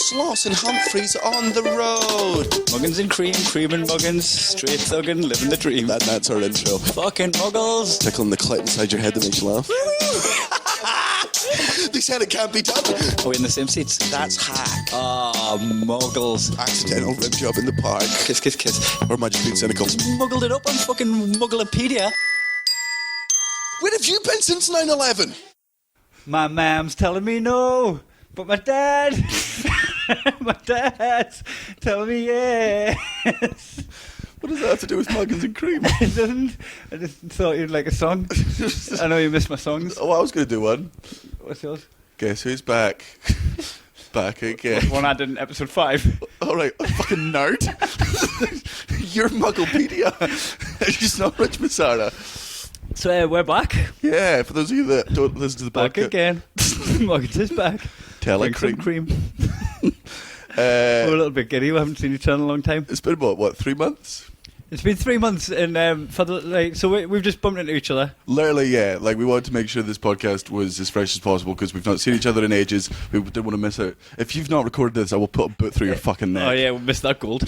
Sloss and Humphries on the road. Muggins and cream, cream and muggins, straight thuggin', living the dream. That's our intro. Fucking muggles. Tickling the clit inside your head that makes you laugh. They said it can't be done. Are we in the same seats? That's hack. Ah, muggles. Accidental rim job in the park. Kiss, kiss, kiss. Or am I just being cynical? Muggled it up on fucking Mugglepedia. Where have you been since 9/11? My mam's telling me no, but my dad... my dad's telling me yes. What does that have to do with Muggins and cream? It doesn't. I just thought you'd like a song. I know you miss my songs. Oh, I was going to do one. What's yours? Guess who's back? Back again. One I did in episode 5. Alright, fucking nerd. You're Mugglepedia. It's not Rich Masara. So we're back. Yeah, for those of you that don't listen to the Back podcast. again. Muggins is back. Tell it, Drink some cream. We're We're a little bit giddy. We haven't seen each other in a long time. It's been about, what, 3 months? It's been 3 months, and for the so we've just bumped into each other. Literally, yeah. Like, we wanted to make sure this podcast was as fresh as possible because we've not seen each other in ages. We didn't want to miss out. If you've not recorded this, I will put a boot through your fucking neck. Oh yeah, we missed that gold.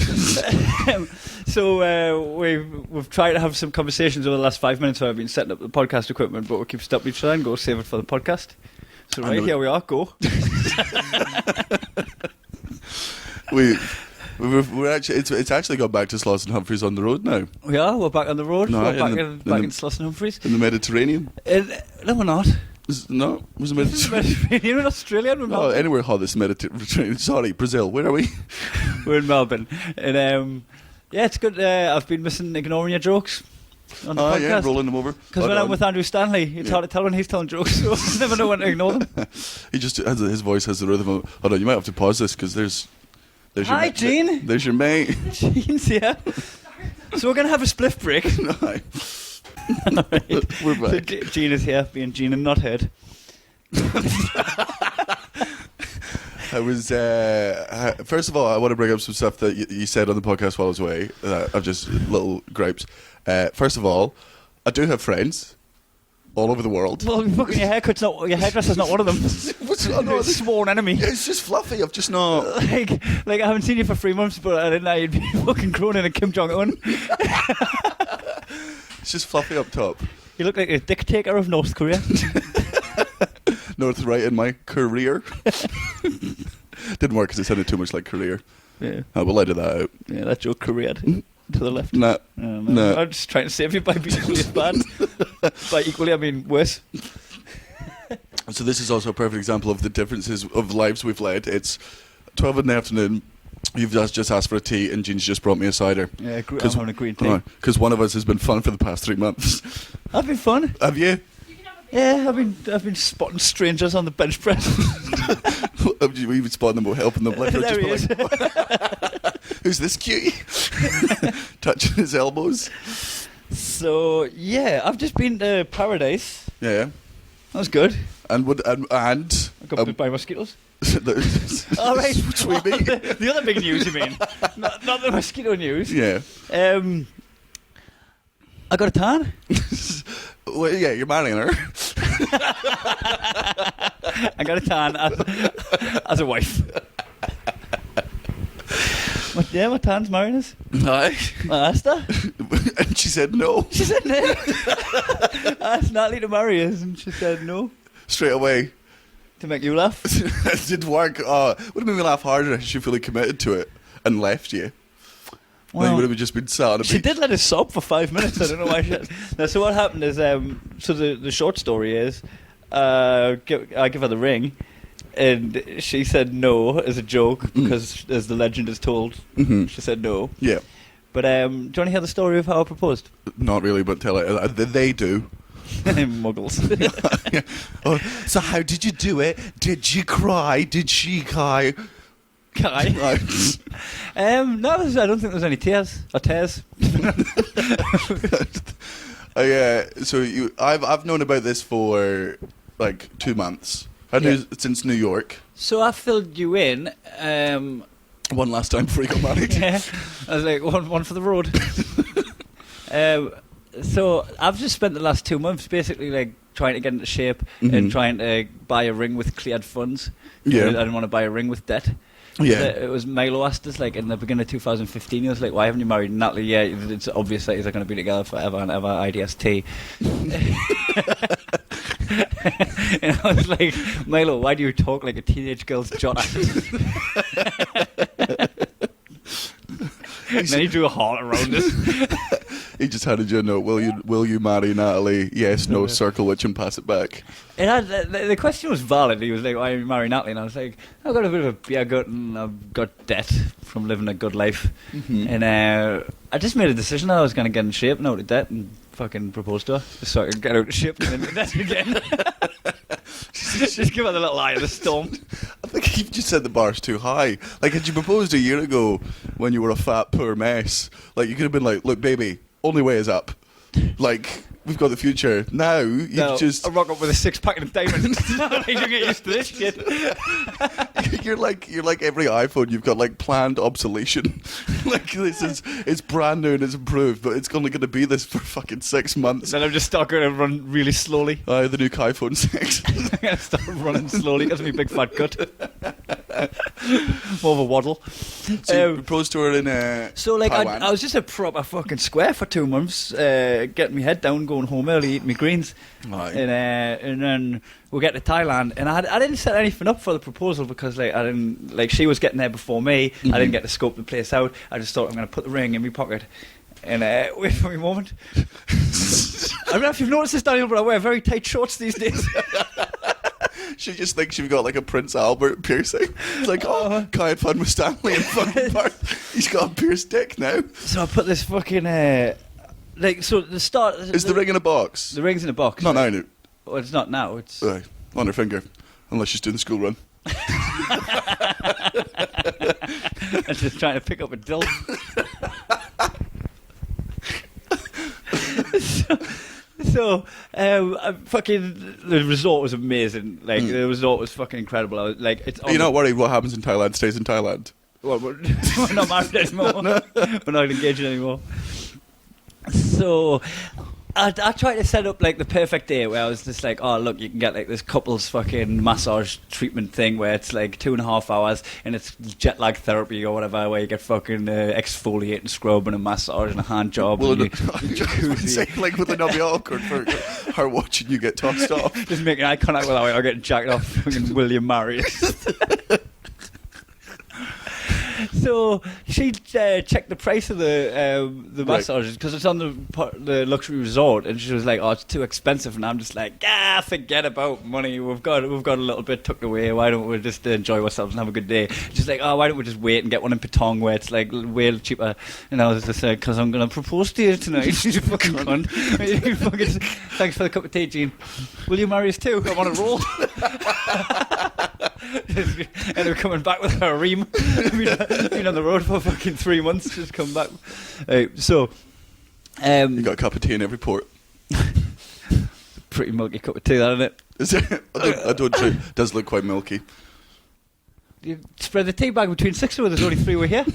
So we've tried to have some conversations over the last 5 minutes where I've been setting up the podcast equipment, but we keep stopping each other and go save it for the podcast. So right here we are, go. We're actually it's actually gone back to Sloss and Humphries on the road now. We're back on the road. No, We're in back in Sloss and Humphries. In the Mediterranean. No, we're not. Was it the Mediterranean? You're in Australia. We're Oh, anywhere hot this Mediterranean. Sorry, Brazil. Where are we? We're in Melbourne. And yeah, it's good. I've been missing ignoring your jokes on the podcast. Yeah, rolling them over. Because when I'm with Andrew Stanley, it's hard to tell when he's telling jokes, so I never know when to ignore them. He just has his voice has the rhythm of. Hold on, you might have to pause this because there's Hi, your Gene. There's your mate. Gene's here. So we're going to have a spliff break. Right. We're back. So Gene is here, being Gene and not heard. I was first of all, I want to bring up some stuff that you said on the podcast while I was away. I've just little gripes. First of all, I do have friends all over the world. Well, fucking your hairdresser's not one of them. It's sworn enemy. It's just fluffy. I've just not. Like I haven't seen you for 3 months, but I didn't know you'd be fucking grown in a Kim Jong-un. It's just fluffy up top. You look like a dictator of North Korea. North right in my career. Didn't work because it sounded too much like career. Yeah. We'll edit that out. Yeah, that joke careered to the left. Nah. No. I'm just trying to save you by being equally as bad. By equally, I mean worse. So this is also a perfect example of the differences of lives we've led. It's 12 in the afternoon. You've just asked for a tea, and Jean's just brought me a cider. Yeah, I'm having a green tea. Because one of us has been fun for the past 3 months. I've been fun. Have you? Yeah, I've been spotting strangers on the bench press. Have you even spotted them or helping them lift? There he is. Who's this cutie? Touching his elbows. So yeah, I've just been to Paradise. Yeah. That was good. And I got bit by mosquitoes. All right. Which we mean. The other big news, you mean? Not the mosquito news. Yeah. I got a tan. Well, yeah, you're marrying her. I got a tan as a wife. My tan's marrying us. Aye. I asked her. And she said no. She said no. I asked Natalie to marry us, and she said no. Straight away. To make you laugh. It didn't work. Would have made me laugh harder if she fully committed to it and left you. Well, then you would have just been sat on a she beach. did let us sob for 5 minutes. I don't know why she... No, so what happened is, so the short story is, I give her the ring, and she said no as a joke, because as the legend is told, she said no. Yeah. But do you want to hear the story of how I proposed? Not really, but tell it. They do. Muggles. Yeah. Oh, so how did you do it? Did you cry? Did she cry? Kai. No, I don't think there's any tears or tears. So I've known about this for like 2 months. I knew since New York. So I filled you in. One last time before you got married. Yeah, I was like one for the road. So I've just spent the last 2 months basically like trying to get into shape and trying to buy a ring with cleared funds. Yeah. I didn't want to buy a ring with debt. Yeah. It was Milo asked us, like, in the beginning of 2015, he was like, why haven't you married Natalie yet? It's obvious that they're going to be together forever and ever, IDST. And I was like, Milo, why do you talk like a teenage girl's jotter? And then he drew a heart around us. He just handed you a note. Will you marry Natalie? Yes, no, circle which and pass it back. And the question was valid. He was like, why are you marrying Natalie? And I was like, I've got a bit of a beer gut and I've got debt from living a good life. Mm-hmm. And I just made a decision that I was going to get in shape and out of debt and fucking propose to her. Just so I could get out of shape and into debt again. Just give her the little eye of the storm. I think you've just set the bars too high. Like, had you proposed a year ago when you were a fat, poor mess, like, you could have been like, look, baby, only way is up. Like, we've got the future. Now, just... I rock up with a 6-pack of diamonds. No, you don't get used to this shit. You're like every iPhone, you've got, like, planned obsolescence. Like, it's brand new and it's improved, but it's only going to be this for fucking 6 months. Then I'm just start going to run really slowly. The new iPhone 6. I'm going to start running slowly because of my big fat gut. More of a waddle. So you proposed to her in So, like, Taiwan. I was just a proper fucking square for 2 months, getting my head down, going home early, eating my greens. Right. And then we get to Thailand, and I didn't set anything up for the proposal because, like, I didn't, like, she was getting there before me. Mm-hmm. I didn't get to scope the place out. I just thought I'm going to put the ring in my pocket and wait for my moment. I don't know if you've noticed this, Daniel, but I wear very tight shorts these days. She just thinks you've got like a Prince Albert piercing. It's like, Kai had fun with Stanley in fucking Perth. He's got a pierced dick now. So I put this fucking like, so the start Is the ring in a box? The ring's in a box. Not now. Well, it's not now. It's Right, on her finger, unless she's doing the school run. I'm just trying to pick up a dill. So, fucking, the resort was amazing. Like, the resort was fucking incredible. I was like, it's. You're not worried what happens in Thailand stays in Thailand. Well, we're not married anymore. We're not engaged anymore. So, I tried to set up like the perfect day where I was just like, oh look, you can get like this couples fucking massage treatment thing where it's like 2.5 hours and it's jet lag therapy or whatever, where you get fucking exfoliate and scrub and a massage and a hand job. Well, and like, would it not be awkward for her watching you get tossed off? Just making eye contact with her while I'm getting jacked off. Fucking William Marriott. So she checked the price of the massages because it's on the luxury resort, and she was like, "Oh, it's too expensive." And I'm just like, forget about money. We've got a little bit tucked away. Why don't we just enjoy ourselves and have a good day?" She's like, "Oh, why don't we just wait and get one in Patong where it's like way cheaper?" And I was just like, "Because I'm gonna propose to you tonight." You fucking cunt. You fucking, thanks for the cup of tea, Jean. Will you marry us too? I'm on a roll. And we're coming back with her ream. Been on the road for fucking 3 months. Just come back. So, you got a cup of tea in every port. Pretty milky cup of tea, that, isn't it? Is it? I don't drink. It does look quite milky. You spread the tea bag between 6 of us. There's only 3 we're here.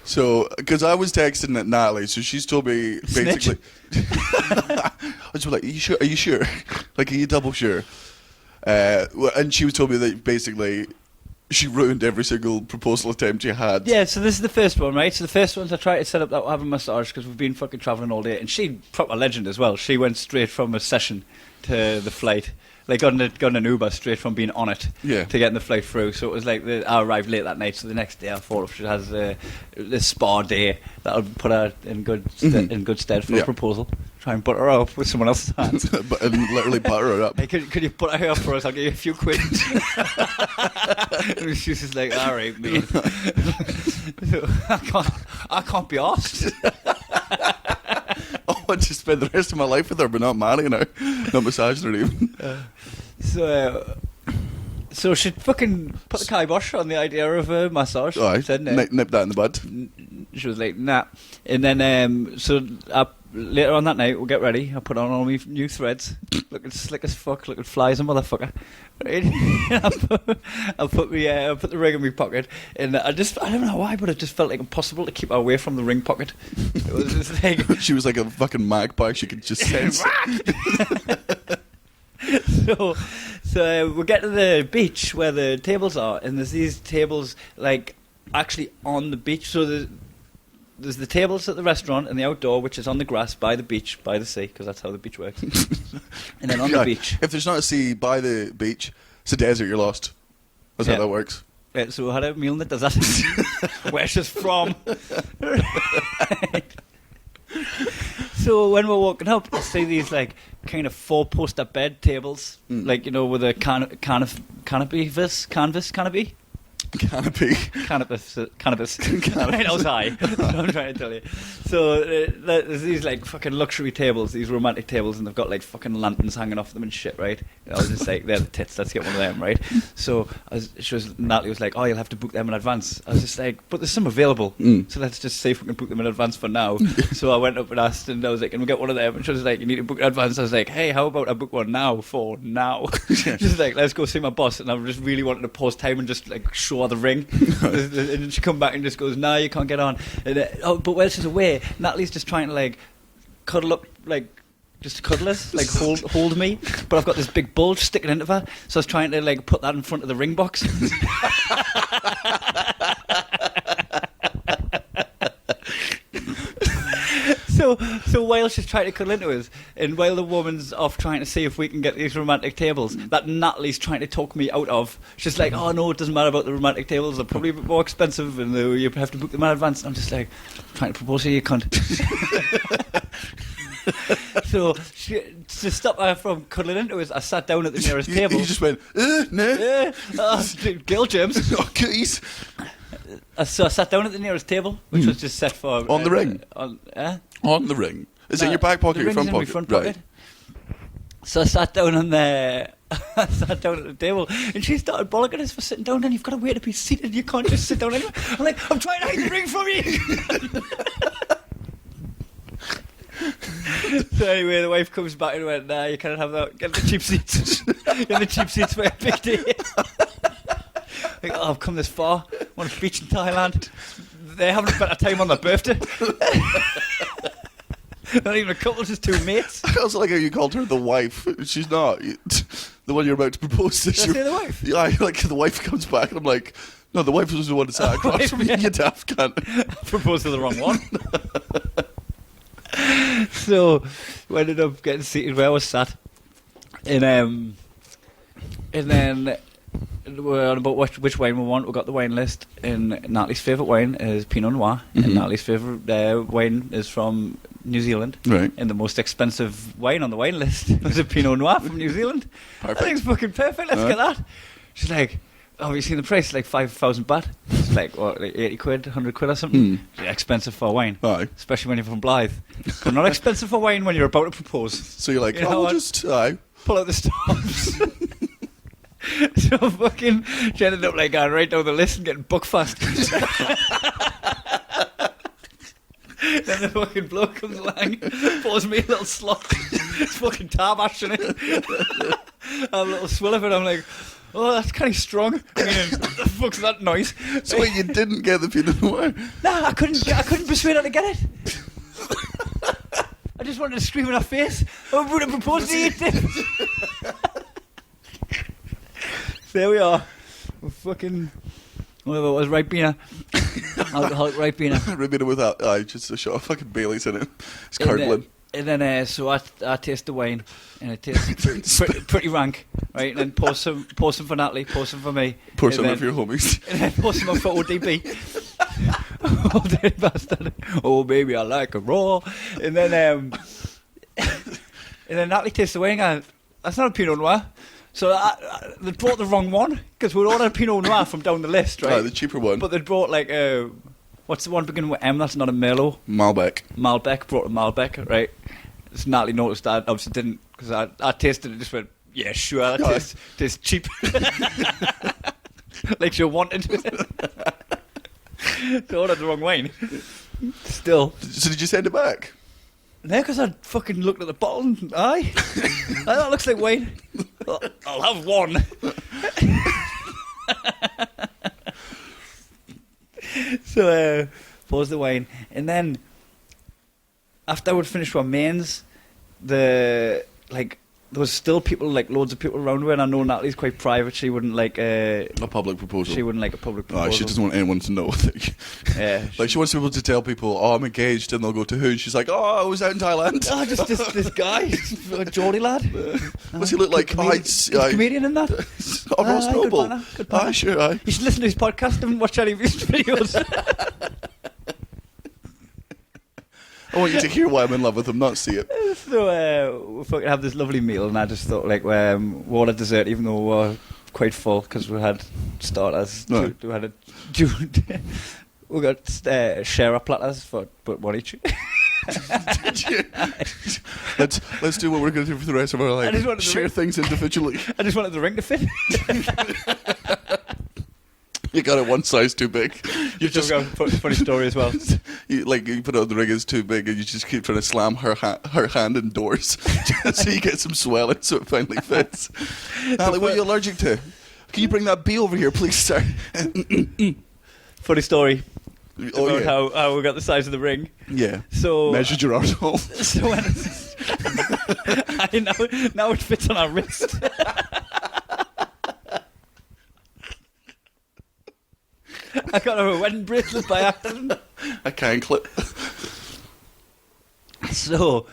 So, because I was texting at Natalie, so she's told me basically. I was like, "Are you sure? Are you sure? Like, are you double sure?" And she was told me that basically she ruined every single proposal attempt you had. Yeah, so this is the first one, right? So the first one's I tried to set up that we'll have a massage because we've been fucking travelling all day, and she proper legend as well. She went straight from a session to the flight. Like, got an Uber straight from being on it to getting the flight through. So it was like, I arrived late that night, so the next day I thought if she has this spa day, that'll put her in good stead for a proposal. Try and butter her up with someone else's hands. And literally butter her up. Hey, could you butter her up for us? I'll give you a few quid. And she was just like, all right, mate. I can't be asked. I want to spend the rest of my life with her, but not marrying her, not massaging her even. So she fucking put the kibosh on the idea of a massage. All right, said no. nip that in the bud. She was like, nah. And then, later on that night, we'll get ready. I put on all my new threads, looking slick as fuck, looking fly as a motherfucker. Right? I put the ring in my pocket, and I don't know why, but it just felt like impossible to keep her away from the ring pocket. It was just like she was like a fucking magpie. She could just sense. So we get to the beach where the tables are, and there's these tables like actually on the beach. So there's the tables at the restaurant and the outdoor, which is on the grass by the beach, by the sea, because that's how the beach works. And then on the beach. If there's not a sea by the beach, it's a desert, you're lost. That's how that works. Right, so we had a meal in the desert. Where's she's from? So when we're walking up, I see these like kind of 4-poster bed tables, like, you know, with a canopy. Cannabis. Right, I was high. That's what I'm trying to tell you. So there's these like fucking luxury tables, these romantic tables, and they've got like fucking lanterns hanging off them and shit, right? I was just like, they're the tits, let's get one of them, right? So Natalie was like, oh, you'll have to book them in advance. I was just like, but there's some available, so let's just see if we can book them in advance for now. So I went up and asked, and I was like, can we get one of them? And she was like, you need to book in advance. I was like, hey, how about I book one now for now? She's like, let's go see my boss. And I just really wanted to pause time and just like show her the ring. And then she come back and just goes, nah, you can't get on. And, but while she's away, Natalie's just trying to like cuddle up, like just cuddle us, like hold me. But I've got this big bulge sticking into her, so I was trying to like put that in front of the ring box. So while she's trying to cuddle into us, and while the woman's off trying to see if we can get these romantic tables that Natalie's trying to talk me out of, she's like, oh no, it doesn't matter about the romantic tables, they're probably a bit more expensive and you have to book them in advance. And I'm just like, trying to propose to you, cunt. So to stop her from cuddling into us, I sat down at the nearest table. You just went, no. Girl germs. Oh, cookies. So I sat down at the nearest table, which was just set for... On the ring? On the ring? Is it in your back pocket or your front pocket? Front pocket. So I sat down on the... I sat down at the table, and she started bollocking us for sitting down, and you've got to wait to be seated, you can't just sit down anyway. I'm like, I'm trying to hide the ring from you! So anyway, the wife comes back and went, nah, you can't have that. Get the cheap seats. Get the cheap seats for a big day. Like, oh, I've come this far. I'm on a beach in Thailand. They're having a better time on their birthday. Not even a couple, just two mates. I also like how you called her the wife. She's not. The one you're about to propose to. Did I say the wife? Yeah, like the wife comes back and I'm like, no, the wife was the one that sat across from you, you daft cunt. Proposed to the wrong one. So we ended up getting seated where I was sat. And then we're on about which wine we want. We got the wine list, and Natalie's favourite wine is Pinot Noir, and Natalie's favourite wine is from New Zealand. Right. And the most expensive wine on the wine list was a Pinot Noir from New Zealand. Perfect. I think it's fucking perfect. Let's get that. She's like, oh, have you seen the price? Like 5,000 baht. It's like, what, like 80 quid, 100 quid or something? Yeah, expensive for wine. Aye. Especially when you're from Blythe. But not expensive for wine when you're about to propose. So you're like, You know we'll what? just, aye. Pull out the stops. So fucking, she ended up like going right down the list and getting book fast. Then the fucking bloke comes along, pours me a little slot. It's fucking tar ash in it. I have a little swill of it. I'm like, oh, that's kind of strong. I mean, what the fuck's that noise? So wait, you didn't get the Pinot Noir? Nah, I couldn't persuade her to get it. I just wanted to scream in her face. I would have proposed to eat it. There we are. We're fucking... Whatever it was, Ribena. Alcoholic Ribena. Ribena without... Aye, just a shot of fucking Baileys in it. It's curdling. And then, so I taste the wine, and it tastes pretty rank, right? And then pour some for Natalie, pour some for me. Pour some of your homies. And then pour some for ODB. Oh, dirty bastard. Oh, baby, I like a raw. And then Natalie tastes the wine, and that's not a Pinot Noir. So they brought the wrong one, because we'd ordered a Pinot Noir from down the list, right? Oh, the cheaper one. But they brought like what's the one beginning with M? That's not a Merlot. Malbec, brought a Malbec, right? So Natalie noticed that. Obviously didn't, because I tasted it and just went, yeah, sure, that tastes cheap. Like she wanted. So I ordered the wrong wine. Still. So did you send it back? No, because I fucking looked at the bottle and aye. That looks like wine. I'll have one. So, pours the wine. And then, after I would finish our mains, there was still people, like loads of people around her, and I know Natalie's quite private. She wouldn't like a public proposal. She wouldn't like a public proposal. She doesn't want anyone to know. Yeah, like she wants people to tell people, "Oh, I'm engaged," and they'll go to who? And she's like, "Oh, I was out in Thailand." Oh, just this guy, a Geordie lad. What's he look like? He's a comedian in that. Oh, Ross Noble. Good partner. Sure. You should listen to his podcast and watch any of his videos. I want you to hear why I'm in love with him, not see it. So we fucking have this lovely meal, and I just thought like we wanted dessert, even though we were quite full because we had starters. No. We got share platters but one each. Let's do what we're going to do for the rest of our life. Share things individually. I just wanted the ring to fit. You got it one size too big. You've just got a funny story as well. You put out the ring is too big, and you just keep trying to slam her hand in doors so you get some swelling, so it finally fits. Natalie, what are you allergic to? Can you bring that bee over here, please, sir? Funny story. Oh, about yeah. how we got the size of the ring. Yeah. So measured your arsehole. So when now it fits on our wrist. I got a wedding bracelet by accident. A can clip. So,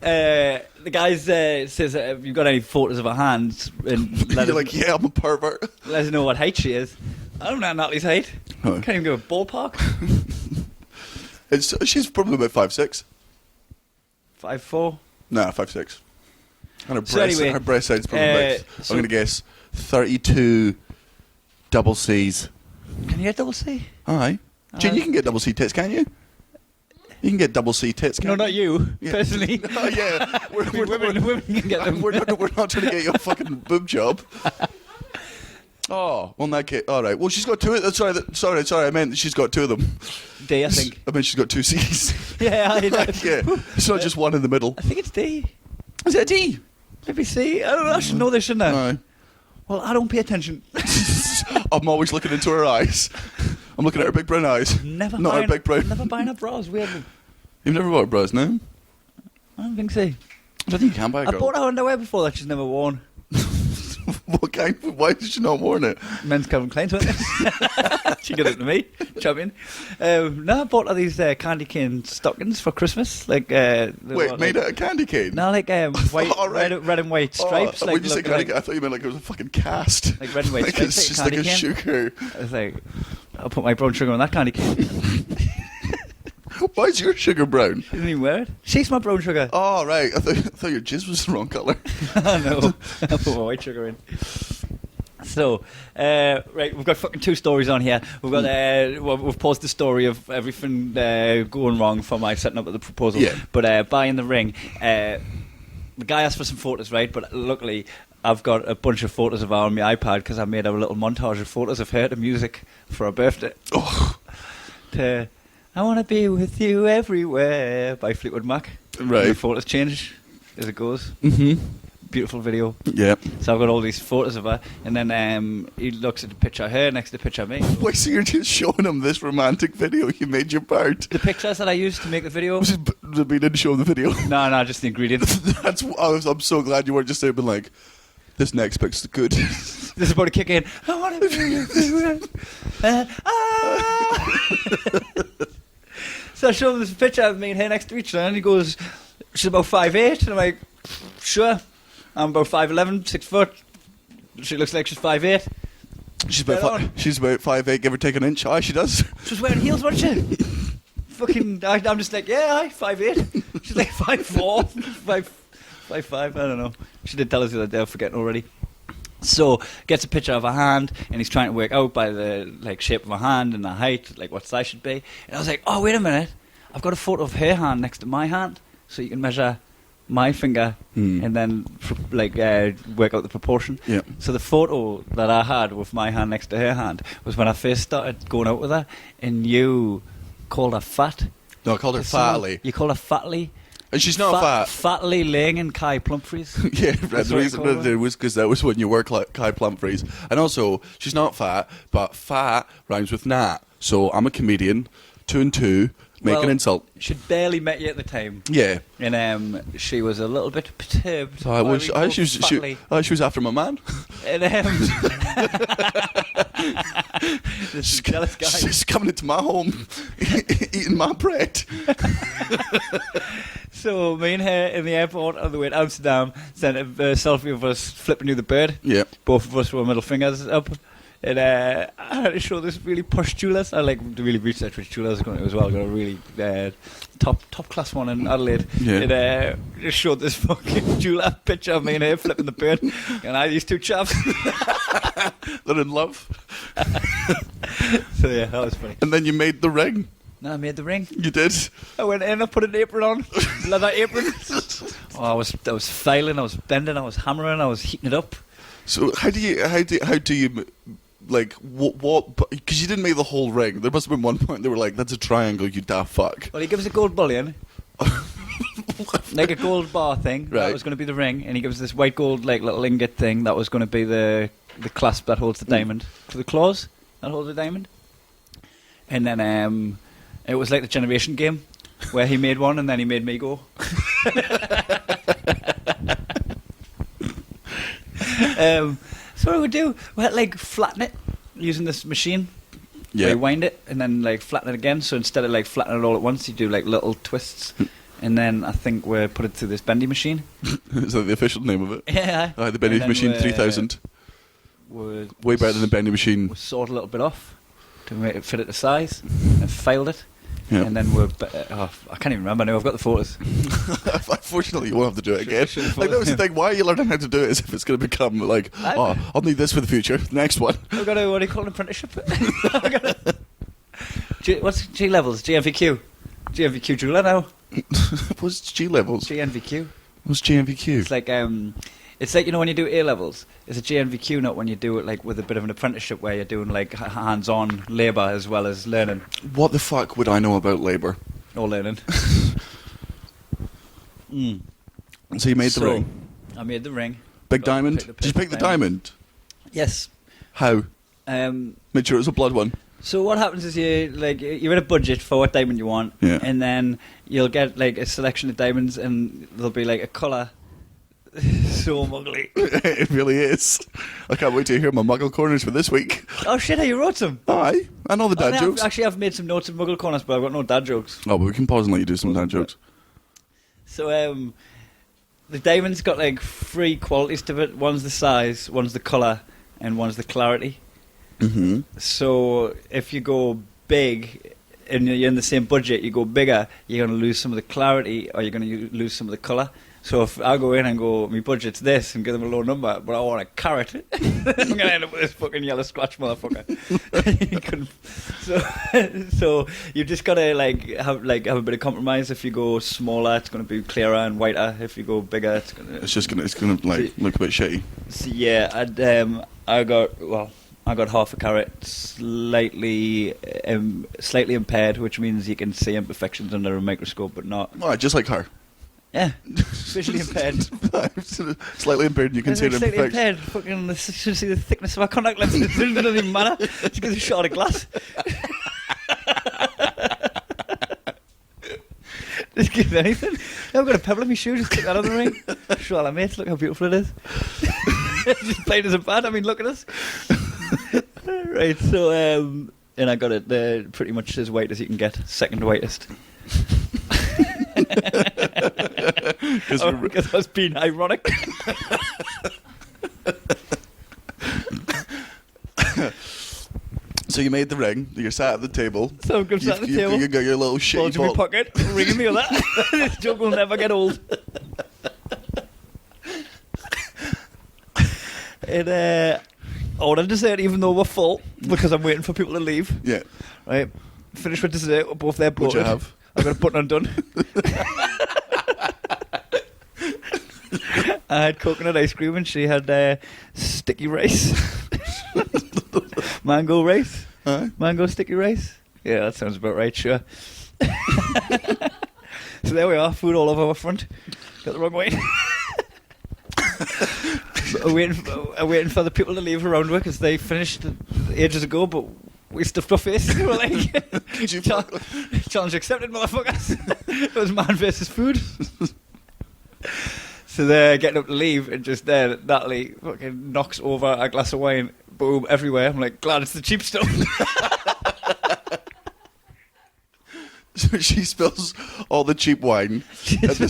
the guy says, have you got any photos of her hands? And You're like, yeah, I'm a pervert. Let us know what height she is. I don't know Natalie's height. Huh. Can't even go to a ballpark. She's probably about 5'6". 5'4". Nah, 5'6". And her So anyway, breast side's probably about, I'm going to guess, 32 double C's. Can you get double C? Aye. Jane, you can get double C tits, can't you? You can get double C tits, can't No, you? not you, personally. Oh, yeah. Women can get them. We're not trying to get you a fucking boob job. Oh, well, in that case, all right. Well, she's got two. Sorry. I meant she's got two of them. D, I think. I meant she's got two C's. Yeah, I know. Yeah, it's not just one in the middle. I think it's D. Is it a D? Maybe C. I don't know. I should know this, shouldn't I? Aye. Well, I don't pay attention. I'm always looking into her eyes. I'm looking at her big brown eyes. Not her big brown. Never buying her bras. Weirdly. You've never bought bras, no? I don't think so. I don't think you can buy a girl. I bought her underwear before that she's never worn. What kind? Why did she not worn it? Men's Calvin Klein's, wasn't it? She got it to me, champion. No, I bought her these candy cane stockings for Christmas. Like, wait, made out of candy cane? No, like white, Oh, right. red and white stripes. When you say candy cane, I thought you meant like it was a fucking cast. Like red and white like stripes. It's just candy like a cane. sugar. I was like, I'll put my brown sugar on that candy cane. Why is your sugar brown? She didn't even wear it. She's my brown sugar. Oh, right. I thought your jizz was the wrong colour. No, I put my white sugar in. So, right, we've got fucking two stories on here. We've got we've paused the story of everything going wrong for my setting up of the proposal. Yeah. But buying the ring, the guy asked for some photos, right? But luckily, I've got a bunch of photos of her on my iPad because I made a little montage of photos of her to music for her birthday. Oh. I want to be with you everywhere by Fleetwood Mac. Right. The photos change as it goes. Mm-hmm. Beautiful video. Yeah. So I've got all these photos of her, and then he looks at the picture of her next to the picture of me. Why, so you're just showing him this romantic video you made your part? The pictures that I used to make the video? We didn't show him the video. No, just the ingredients. I'm so glad you weren't just there being like, this next pic's good. This is about to kick in. I want to be So I show him this picture of me and her next to each other, and he goes, she's about 5'8", and I'm like, sure. I'm about 5'11", 6 foot. She looks like she's 5'8". She's about 5'8", give or take an inch. Aye, she does. She was wearing heels, wasn't she? Fucking, I'm just like, yeah, aye, 5'8". She's like 5'4", 5'5", I don't know. She did tell us the other day, I'm forgetting already. So, gets a picture of her hand, and he's trying to work out by the shape of her hand and the height, like what size should be. And I was like, oh, wait a minute. I've got a photo of her hand next to my hand, so you can measure my finger and then work out the proportion. Yeah. So the photo that I had with my hand next to her hand was when I first started going out with her, and you called her fat. No, I called her Fatly. You called her Fatly. And she's not fat. Fatly laying in Kai Plumphries. Yeah, the reason it was because that was when you were Kai Plumphries. And also, she's not fat, but fat rhymes with nat. So I'm a comedian, 2 and 2, Make an insult. She'd barely met you at the time. Yeah. And she was a little bit perturbed. She was after my man. And this jealous guy. She's coming into my home, eating my bread. So me and her in the airport on the way to Amsterdam sent a selfie of us flipping you the bird. Yeah. Both of us were middle fingers up. And I had to show this really posh jeweller. I like really research which jewellers going to as well. Got a really top class one in Adelaide. Yeah. And just showed this fucking jeweller picture of me and her flipping the bird. And these two chaps. They're in love. So yeah, that was funny. And then you made the ring. No, I made the ring. You did. I went in, I put an apron on, leather apron. I was failing, I was bending, I was hammering, I was heating it up. So how do you like what? Because you didn't make the whole ring. There must have been one point they were like, "That's a triangle, you daft fuck." Well, he gives a gold bullion, like a gold bar thing. Right. That was going to be the ring, and he gives this white gold like little ingot thing that was going to be the clasp that holds the diamond to the claws that holds the diamond. And then it was like the Generation game, where he made one and then he made me go. So what we would do, we had like flatten it using this machine. Yeah. Where you wind it and then like flatten it again. So instead of like flattening it all at once, you do like little twists. And then I think we put it through this bendy machine. Is that the official name of it? Yeah. The bendy machine 3000. Way better than the bendy machine. We sawed a little bit off to make it fit at the size and filed it. Yeah. And then I can't even remember now. I've got the photos. Unfortunately, you won't have to do it again. Like, that was the thing. Why are you learning how to do it? As if it's going to become like, I'll need this for the future. Next one. I've got what do you call an apprenticeship? What's G levels? GNVQ. GNVQ jeweler now. What's G levels? GNVQ. What's GNVQ? It's like, you know, when you do A levels, it's a GNVQ, not when you do it like with a bit of an apprenticeship where you're doing like hands-on labour as well as learning. What the fuck would I know about labour? Or learning. So you made the ring. I made the ring. Big diamond? Did you pick the diamond? Yes. How? Made sure it was a blood one. So what happens is you're in a budget for what diamond you want, and then you'll get like a selection of diamonds, and there'll be like a colour. So muggly. It really is. I can't wait to hear my muggle corners for this week. Oh shit, you wrote some? Aye, I know the dad jokes. I've made some notes of muggle corners, but I've got no dad jokes. Oh, but we can pause and let you do some dad jokes. So the diamond's got like 3 qualities to it. One's the size, one's the colour, and one's the clarity. Mm-hmm. So if you go big and you're in the same budget, you go bigger, you're going to lose some of the clarity or you're going to lose some of the colour. So if I go in and go, my budget's this, and give them a low number, but I want a carrot, I'm going to end up with this fucking yellow scratch motherfucker. So you've just got to have a bit of compromise. If you go smaller, it's going to be clearer and whiter. If you go bigger, it's going to look a bit shitty. So yeah, I got half a carrot, slightly impaired, which means you can see imperfections under a microscope, but not. Oh, just like her. Yeah, visually impaired. Slightly impaired, you can see an imperfection. Slightly impaired, fucking should see the thickness of our contact lenses. It doesn't even matter. Just gives a shot of glass. Just give anything. I've got a pebble in my shoe, just take that on the ring. Show all our mates, look how beautiful it is. Just plain as a bad, I mean, look at us. Right, so, and I got it pretty much as white as you can get, second whitest. Because I was being ironic. So you made the ring. You're sat at the table. So I'm sat at the table. You got your little shitty ball in my pocket, ringing me with that. This joke will never get old. And ordered dessert, even though we're full, because I'm waiting for people to leave. Yeah. Right. Finished with dessert. We're both there. What'd you have? I got a button undone. I had coconut ice cream and she had sticky rice. Mango rice. Mango sticky rice. Yeah, that sounds about right, sure. So there we are, food all over our front. Got the wrong way. I'm waiting for the people to leave around work because they finished ages ago, but We stuffed our faces. We were like, Did you challenge accepted, motherfuckers. It was man versus food. So they're getting up to leave, and just there, Natalie fucking knocks over a glass of wine. Boom, everywhere. I'm like, glad it's the cheap stuff. So she spills all the cheap wine at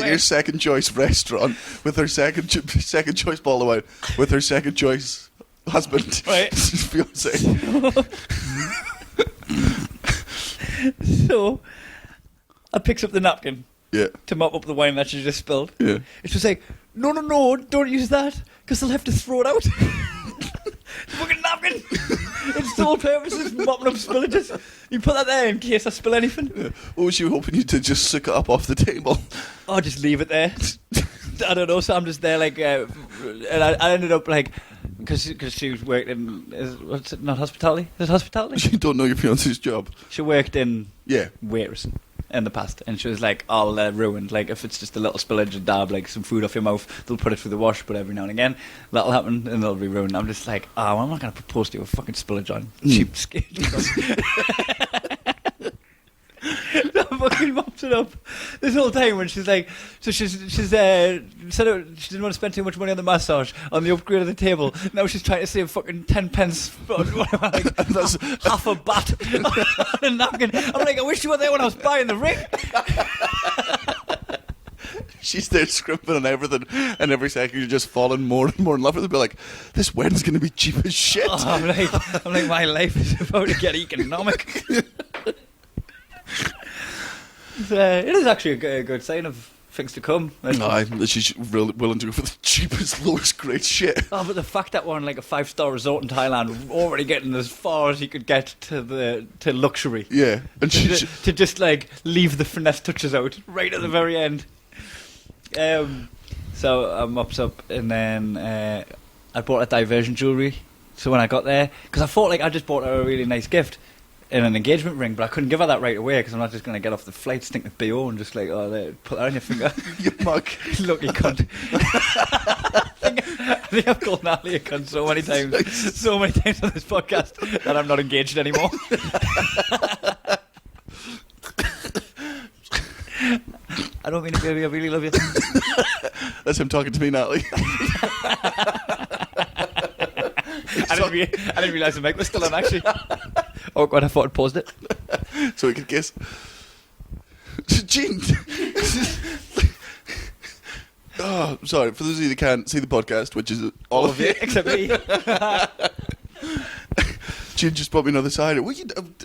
your second choice restaurant with her second choice bottle of wine with her second choice husband, right? Fiance. So I picks up the napkin. Yeah. To mop up the wine that she just spilled. Yeah. It's just like, no, don't use that, because they'll have to throw it out. Fucking napkin. Its sole purpose is mopping up spillages. You put that there in case I spill anything. Yeah. What was you hoping you to just suck it up off the table? Oh, just leave it there. I don't know, so I'm just there like, and I ended up like, because she was working in, what's it, not hospitality? Is it hospitality? You don't know your fiance's job. She worked in Yeah. waitress in the past, and she was like, "Oh, they're ruined. Like, if it's just a little spillage and dab, like some food off your mouth, they'll put it through the wash, but every now and again that'll happen and they'll be ruined." I'm just like, "Oh, I'm not going to propose to you a fucking spillage on cheapskate." I fucking mops it up this whole time when she's like, so she's said she didn't want to spend too much money on the massage, on the upgrade of the table. Now she's trying to save fucking 10 pence on whatever, like half a bat on a napkin. I'm like, I wish you were there when I was buying the ring. She's there scrimping on everything, and every second you're just falling more and more in love with it. Be like, this wedding's going to be cheap as shit. Oh, I'm like, my life is about to get economic. It is actually a good sign of things to come. She's really willing to go for the cheapest, lowest grade shit. Oh, but the fact that we're on like a 5-star resort in Thailand, already getting as far as you could get to luxury. Yeah, and to just like leave the finesse touches out right at the very end. So I mopped up, and then I bought a diversion jewellery. So when I got there, because I thought like I just bought her a really nice gift in an engagement ring, but I couldn't give her that right away because I'm not just going to get off the flight, stink with BO, and just like, oh, there, put that on your finger. You mug. Lucky cunt. I think I've called Natalie a cunt so many times on this podcast that I'm not engaged anymore. I don't mean it, baby. I really love you. That's him talking to me, Natalie. I didn't realise the mic was still on, actually. Oh God, I thought I'd paused it. So we could kiss. Gene! Oh, sorry, for those of you that can't see the podcast, which is all of you. Except me. Gene just brought me another cider.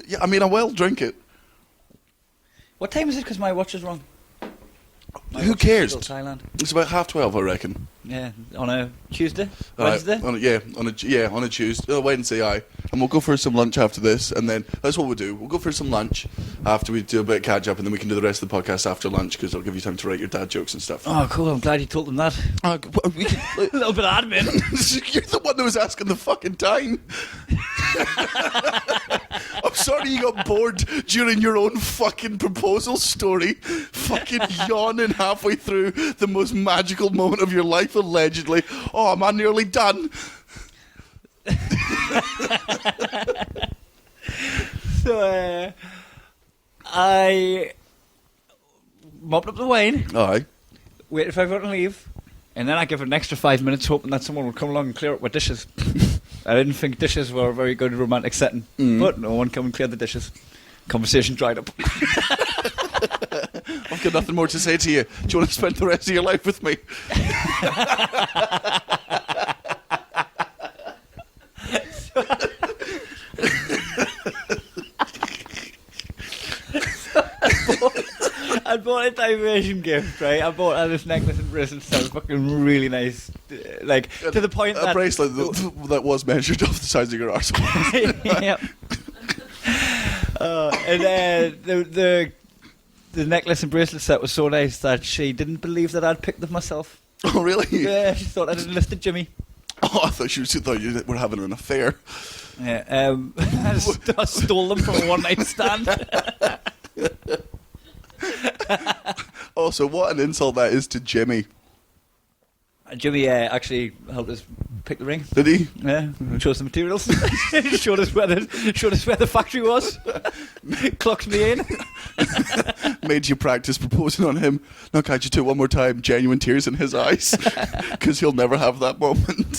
Yeah, I mean, I will drink it. What time is it? Because my watch is wrong. Who cares? Thailand. It's about 12:30, I reckon. Yeah, on a Tuesday, Wednesday. On a Tuesday, Wednesday. Aye, and we'll go for some lunch after this, and then that's what we'll do. We'll go for some lunch after we do a bit of catch up, and then we can do the rest of the podcast after lunch because it'll give you time to write your dad jokes and stuff. Oh, cool! I'm glad you told them that. A little bit of admin. You're the one that was asking the fucking time. I'm sorry you got bored during your own fucking proposal story, fucking yawning halfway through the most magical moment of your life, allegedly. Oh, am I nearly done? So, I mopped up the wine. Aye. Waited for everyone to leave, and then I give it an extra 5 minutes, hoping that someone would come along and clear up my dishes. I didn't think dishes were a very good romantic setting, but no one came and cleared the dishes. Conversation dried up. I've got nothing more to say to you. Do you want to spend the rest of your life with me? I bought a diversion gift, right? I bought her this necklace and bracelet that was fucking really nice. Like, to the point that... A bracelet that was measured off the size of your arsehole. Yep. And the necklace and bracelet set was so nice that she didn't believe that I'd picked them myself. Oh, really? Yeah, she thought I'd enlisted Jimmy. Oh, I thought you were having an affair. Yeah, I stole them from a one-night stand. Also, what an insult that is to Jimmy. Jimmy actually helped us pick the ring. Did he? Yeah, showed us the materials. showed us where the factory was. Clocked me in. Made you practice proposing on him. Now, can't you do it one more time? Genuine tears in his eyes. Because he'll never have that moment.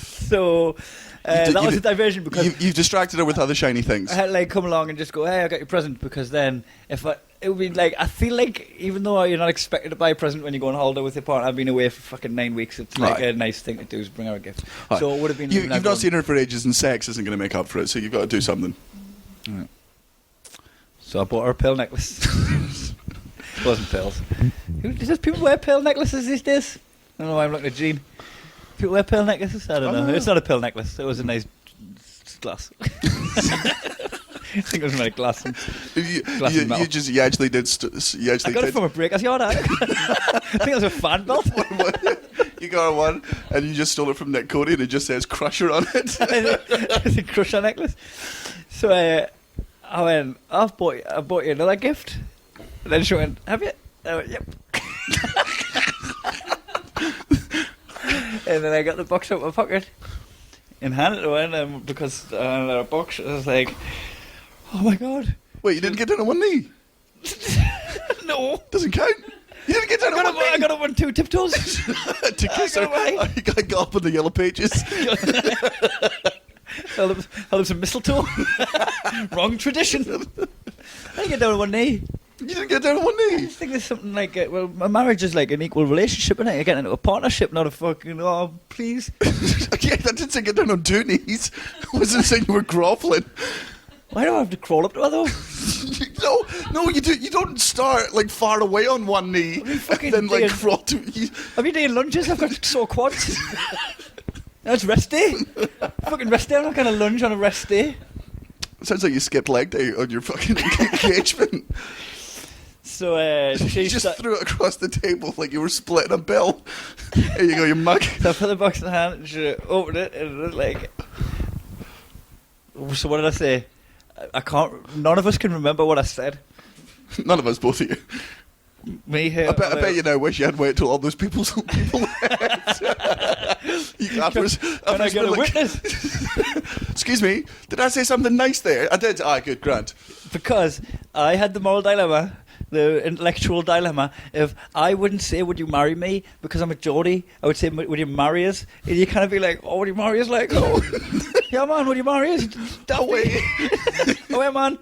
So... that was a diversion because you've distracted her with other shiny things. I had to like come along and just go, hey, I got your present, because then it would be like, I feel like even though you're not expected to buy a present when you go on holiday with your partner, I've been away for fucking 9 weeks. It's like a nice thing to do, is bring her a gift. Right. So it would have been. You've not seen her for ages, and sex isn't going to make up for it. So you've got to do something. Right. So I bought her a pearl necklace. It wasn't pearls. Does people wear pearl necklaces these days? I don't know why I'm looking at Jean. People wear pearl necklaces? I don't know. It's not a pearl necklace. It was a nice glass. I think it was made of glass. You actually did. I got it from a breaker's yard. I think it was a fan belt. You got one, and you just stole it from Nick Cody, and it just says Crusher on it. It's a Crusher necklace. So I went, I bought you another gift. And then she went, have you? I went, yep. And then I got the box out of my pocket and handed it to her, because I had a box. I was like, oh my god. Wait, you didn't get down on one knee? No. Doesn't count. You didn't get down on one knee? I got up on 2 tiptoes. To kiss her. I got up on the yellow pages. held up some mistletoe. Wrong tradition. I didn't get down on one knee. You didn't get down on one knee? I just think there's something like, a marriage is like an equal relationship, isn't it? You're getting into a partnership, not a fucking, oh, please. Yeah, that didn't say get down on 2 knees. I wasn't saying you were grovelling. Why do I have to crawl up to her, though? No, you do. You don't start like far away on one knee and then like crawl to. I've been doing lunges. I've got sore quads. That's rest day. Fucking rest day. I'm not going to lunge on a rest day. Sounds like you skipped leg day on your fucking engagement. So she just threw it across the table like you were splitting a bill. There you go, you mug. So I put the box in the hand and she opened it, and it was like. So what did I say? I can't. None of us can remember what I said. None of us, both of you. Me here. I bet you now wish you had waited till all those people left. Can I get a witness? Excuse me, did I say something nice there? I did. Good, Grant. Because I had the moral dilemma, the intellectual dilemma, if I wouldn't say, would you marry me, because I'm a Geordie, I would say, would you marry us? And you kind of be like, oh, would you marry us? Like, oh, yeah, man, would you marry us? That way. Oh, yeah, man.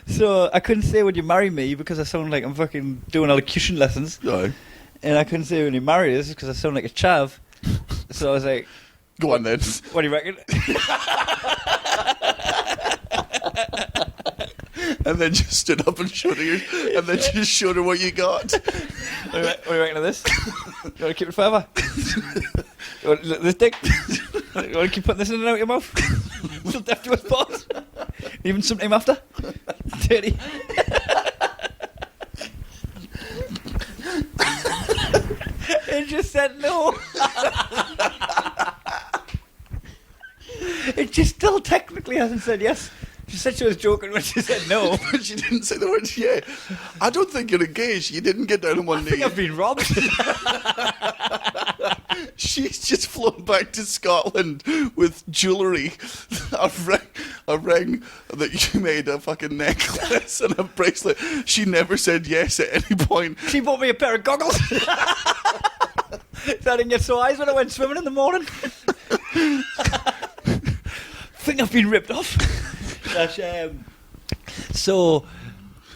So I couldn't say, would you marry me, because I sound like I'm fucking doing elocution lessons. No. And I couldn't say, would you marry us, because I sound like a chav. So I was like, go on then. What do you reckon? And then just stood up and showed her, and then just showed her what you got. What do you reckon of this? You want to keep it forever? You want this dick? You want to keep putting this in and out of your mouth? Still deaf to his balls? Even sometime after? Dirty. It just said no. It just still technically hasn't said yes. She said she was joking when she said no. But she didn't say the words yeah. I don't think you're engaged. You didn't get down on one knee. I think I've been robbed. She's just flown back to Scotland with jewellery, a ring that you made, a fucking necklace and a bracelet. She never said yes at any point. She bought me a pair of goggles. So I didn't get sore eyes when I went swimming in the morning. Think I've been ripped off. So,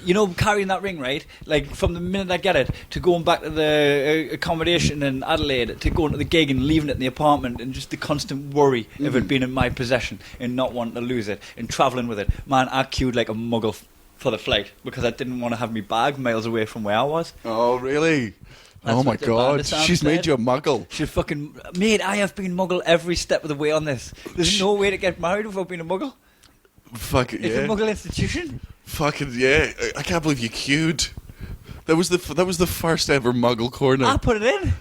you know, carrying that ring, right? Like, from the minute I get it, to going back to the accommodation in Adelaide, to going to the gig and leaving it in the apartment, and just the constant worry of it being in my possession and not wanting to lose it, and travelling with it. Man, I queued like a muggle for the flight because I didn't want to have my bag miles away from where I was. Oh, really? That's oh my God, she's made you a muggle. She fucking... Mate, I have been muggle every step of the way on this. There's no way to get married without being a muggle. Fuck it, yeah. It's a muggle institution. Fucking yeah. I can't believe you queued. That was the first ever muggle corner. I put it in.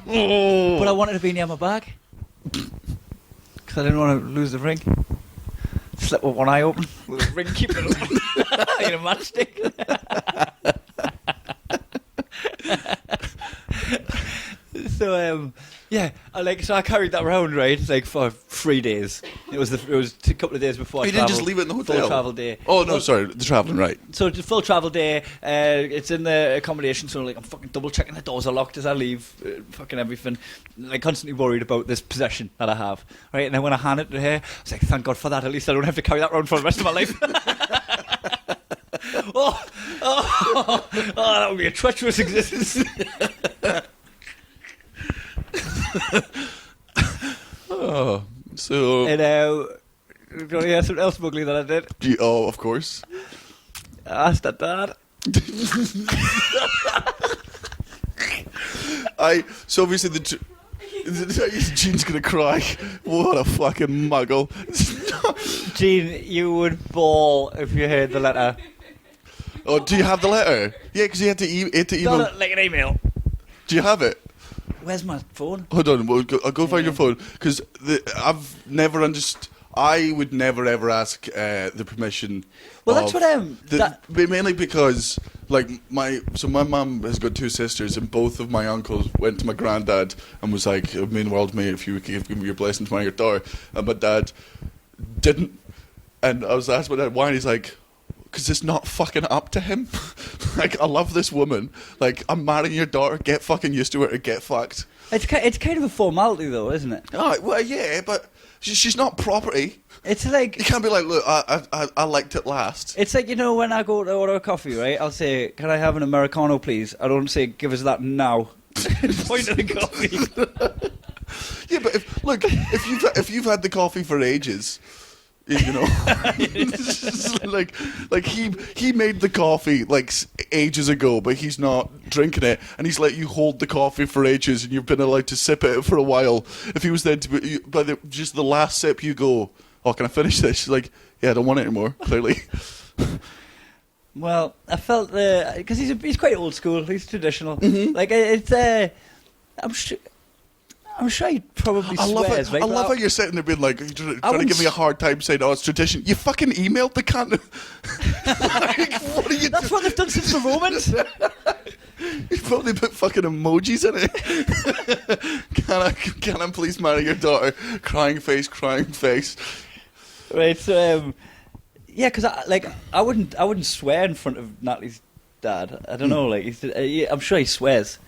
Oh. But I wanted to be near my bag. Because I didn't want to lose the ring. Slept with one eye open, with a ring keeping it open. In a matchstick. So I carried that around, right, like for 3 days. It was a couple of days before. You didn't just leave it in the hotel. Full travel day. Oh no, sorry, the traveling, right? So it's a full travel day. It's in the accommodation, so like I'm fucking double checking the doors are locked as I leave, fucking everything. Like constantly worried about this possession that I have, right? And then when I hand it to her, I was like, thank God for that. At least I don't have to carry that around for the rest of my life. That would be a treacherous existence. Oh, so. And do you want to hear something else ugly that I did? Oh, of course. I asked her dad. So obviously Gene's gonna cry. What a fucking muggle. Gene, you would bawl if you heard the letter. Oh, do you have the letter? Yeah, because you had to email. Not like an email. Do you have it? Where's my phone? Hold on, I'll go find your phone because I've never understood. I would never ever ask the permission. Well, that's what mainly because like my mum has got 2 sisters and both of my uncles went to my granddad and was like, "It would mean the world to me if you would give me your blessing to marry your daughter." And my dad didn't, and I was asked my dad why, and he's like, because it's not fucking up to him. Like, I love this woman. Like, I'm marrying your daughter. Get fucking used to it or get fucked. It's kind of a formality, though, isn't it? Oh, well, yeah, but she's not property. It's like... You can't be like, look, I liked it last. It's like, you know, when I go to order a coffee, right? I'll say, can I have an Americano, please? I don't say, give us that now. Point of the coffee. Yeah, but if you've had the coffee for ages... You know, like he made the coffee like ages ago, but he's not drinking it, and he's let you hold the coffee for ages, and you've been allowed to sip it for a while. If he was then to be, by just the last sip, you go, "Oh, can I finish this?" She's like, "Yeah, I don't want it anymore." Clearly. Well, I felt because he's quite old school. He's traditional. Mm-hmm. Like it's I'm sure he probably swears, right? I love how you're sitting there being like, you're trying to give me a hard time saying, "Oh, it's tradition." You fucking emailed the cunt. Like, what are you That's what they've done since the Romans. You probably put fucking emojis in it. Can I please marry your daughter? Crying face. Right, so yeah, because I wouldn't swear in front of Natalie's dad. I don't know, like I'm sure he swears.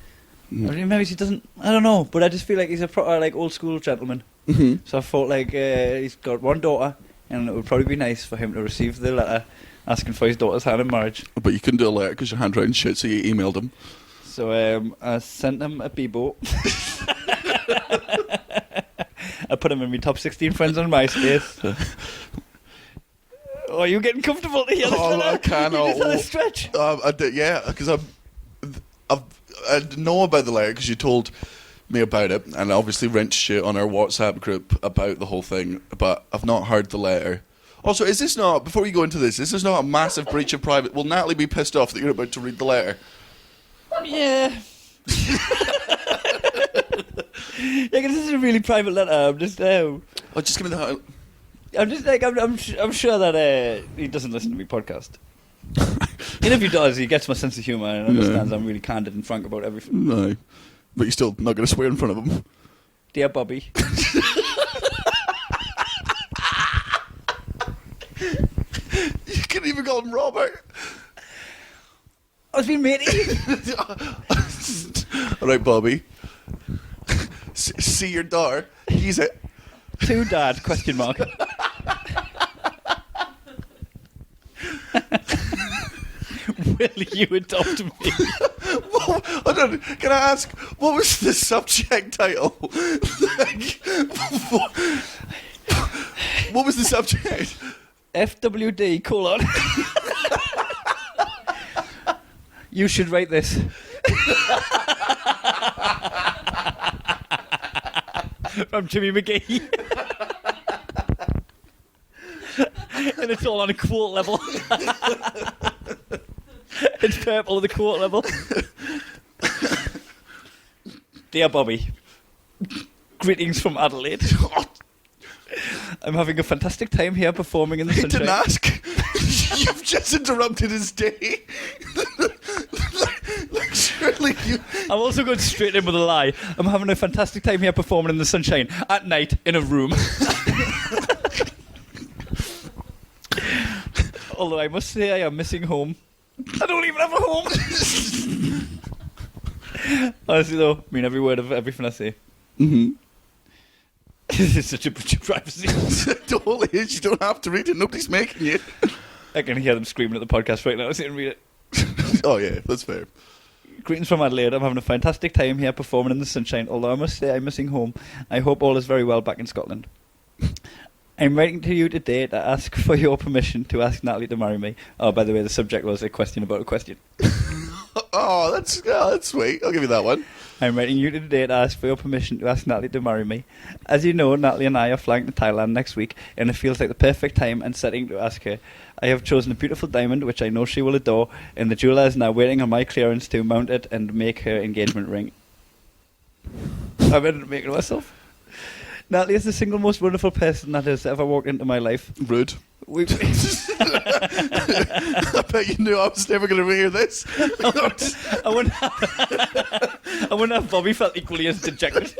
I mean, maybe he doesn't. I don't know, but I just feel like he's a proper like old school gentleman. Mm-hmm. So I thought like he's got one daughter, and it would probably be nice for him to receive the letter asking for his daughter's hand in marriage. But you couldn't do a letter because your handwriting's shit, so you emailed him. So I sent him a Bebo. I put him in my top 16 friends on MySpace. Oh, are you getting comfortable to hear this? I cannot. You just had a stretch. I did, yeah, because I know about the letter because you told me about it, and I obviously wrenched you on our WhatsApp group about the whole thing, but I've not heard the letter. Also, is this not, before we go into this, is this not a massive breach of private? Will Natalie be pissed off that you're about to read the letter? Yeah. Yeah, because this is a really private letter. I'm just just give me the... I'm just like I'm sure that he doesn't listen to my podcast. And if he does, he gets my sense of humour and understands I'm really candid and frank about everything. No, but you're still not going to swear in front of him. Dear Bobby. You couldn't even call him Robert. I was being matey. All right, Bobby. See your daughter. He's it. To Dad? Question mark. Will you adopt me? Hold on. Can I ask, what was the subject title? What was the subject? FWD : You should write this. From Jimmy McGee. And it's all on a quote level. It's purple at the quote level. Dear Bobby, greetings from Adelaide. I'm having a fantastic time here performing in the sunshine. Didn't ask. You've just interrupted his day. Like surely I'm also going straight in with a lie. I'm having a fantastic time here performing in the sunshine at night in a room. Although I must say I am missing home. I don't even have a home. Honestly though, I mean every word of everything I say. Mm-hmm. This is such a breach of privacy. It totally is. You don't have to read it. Nobody's making you. I can hear them screaming at the podcast right now. I didn't read it. Oh, yeah. That's fair. Greetings from Adelaide. I'm having a fantastic time here performing in the sunshine, although I must say I'm missing home. I hope all is very well back in Scotland. I'm writing to you today to ask for your permission to ask Natalie to marry me. Oh, by the way, the subject was a question about a question. Oh, that's sweet. I'll give you that one. I'm writing you today to ask for your permission to ask Natalie to marry me. As you know, Natalie and I are flying to Thailand next week, and it feels like the perfect time and setting to ask her. I have chosen a beautiful diamond, which I know she will adore, and the jeweller is now waiting on my clearance to mount it and make her engagement ring. I'm ready to make it myself. Natalie is the single most wonderful person that has ever walked into my life. Rude. I bet you knew I was never going to hear this. I wouldn't have Bobby felt equally as dejected.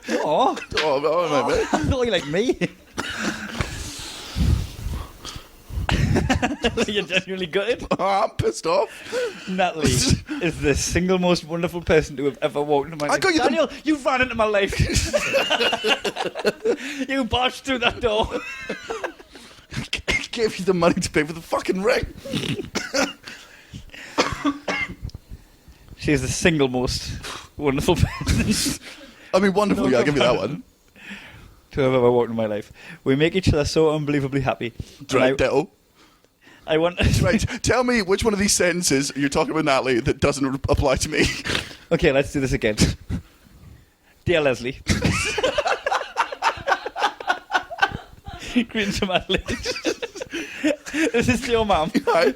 Oh, mate. I feel like me. You're genuinely gutted. Oh, I'm pissed off. Natalie is the single most wonderful person to have ever walked into my life. Daniel, you ran into my life. You barged through that door. I gave you the money to pay for the fucking ring. She is the single most wonderful person. I mean, wonderful, yeah, I'll give you that one. To have ever walked in my life. We make each other so unbelievably happy. Right, ditto. I want... Right, tell me which one of these sentences you're talking about Natalie that doesn't apply to me. Okay, let's do this again. Dear Leslie. Greetings from Adelaide. This is to your mum. Hi.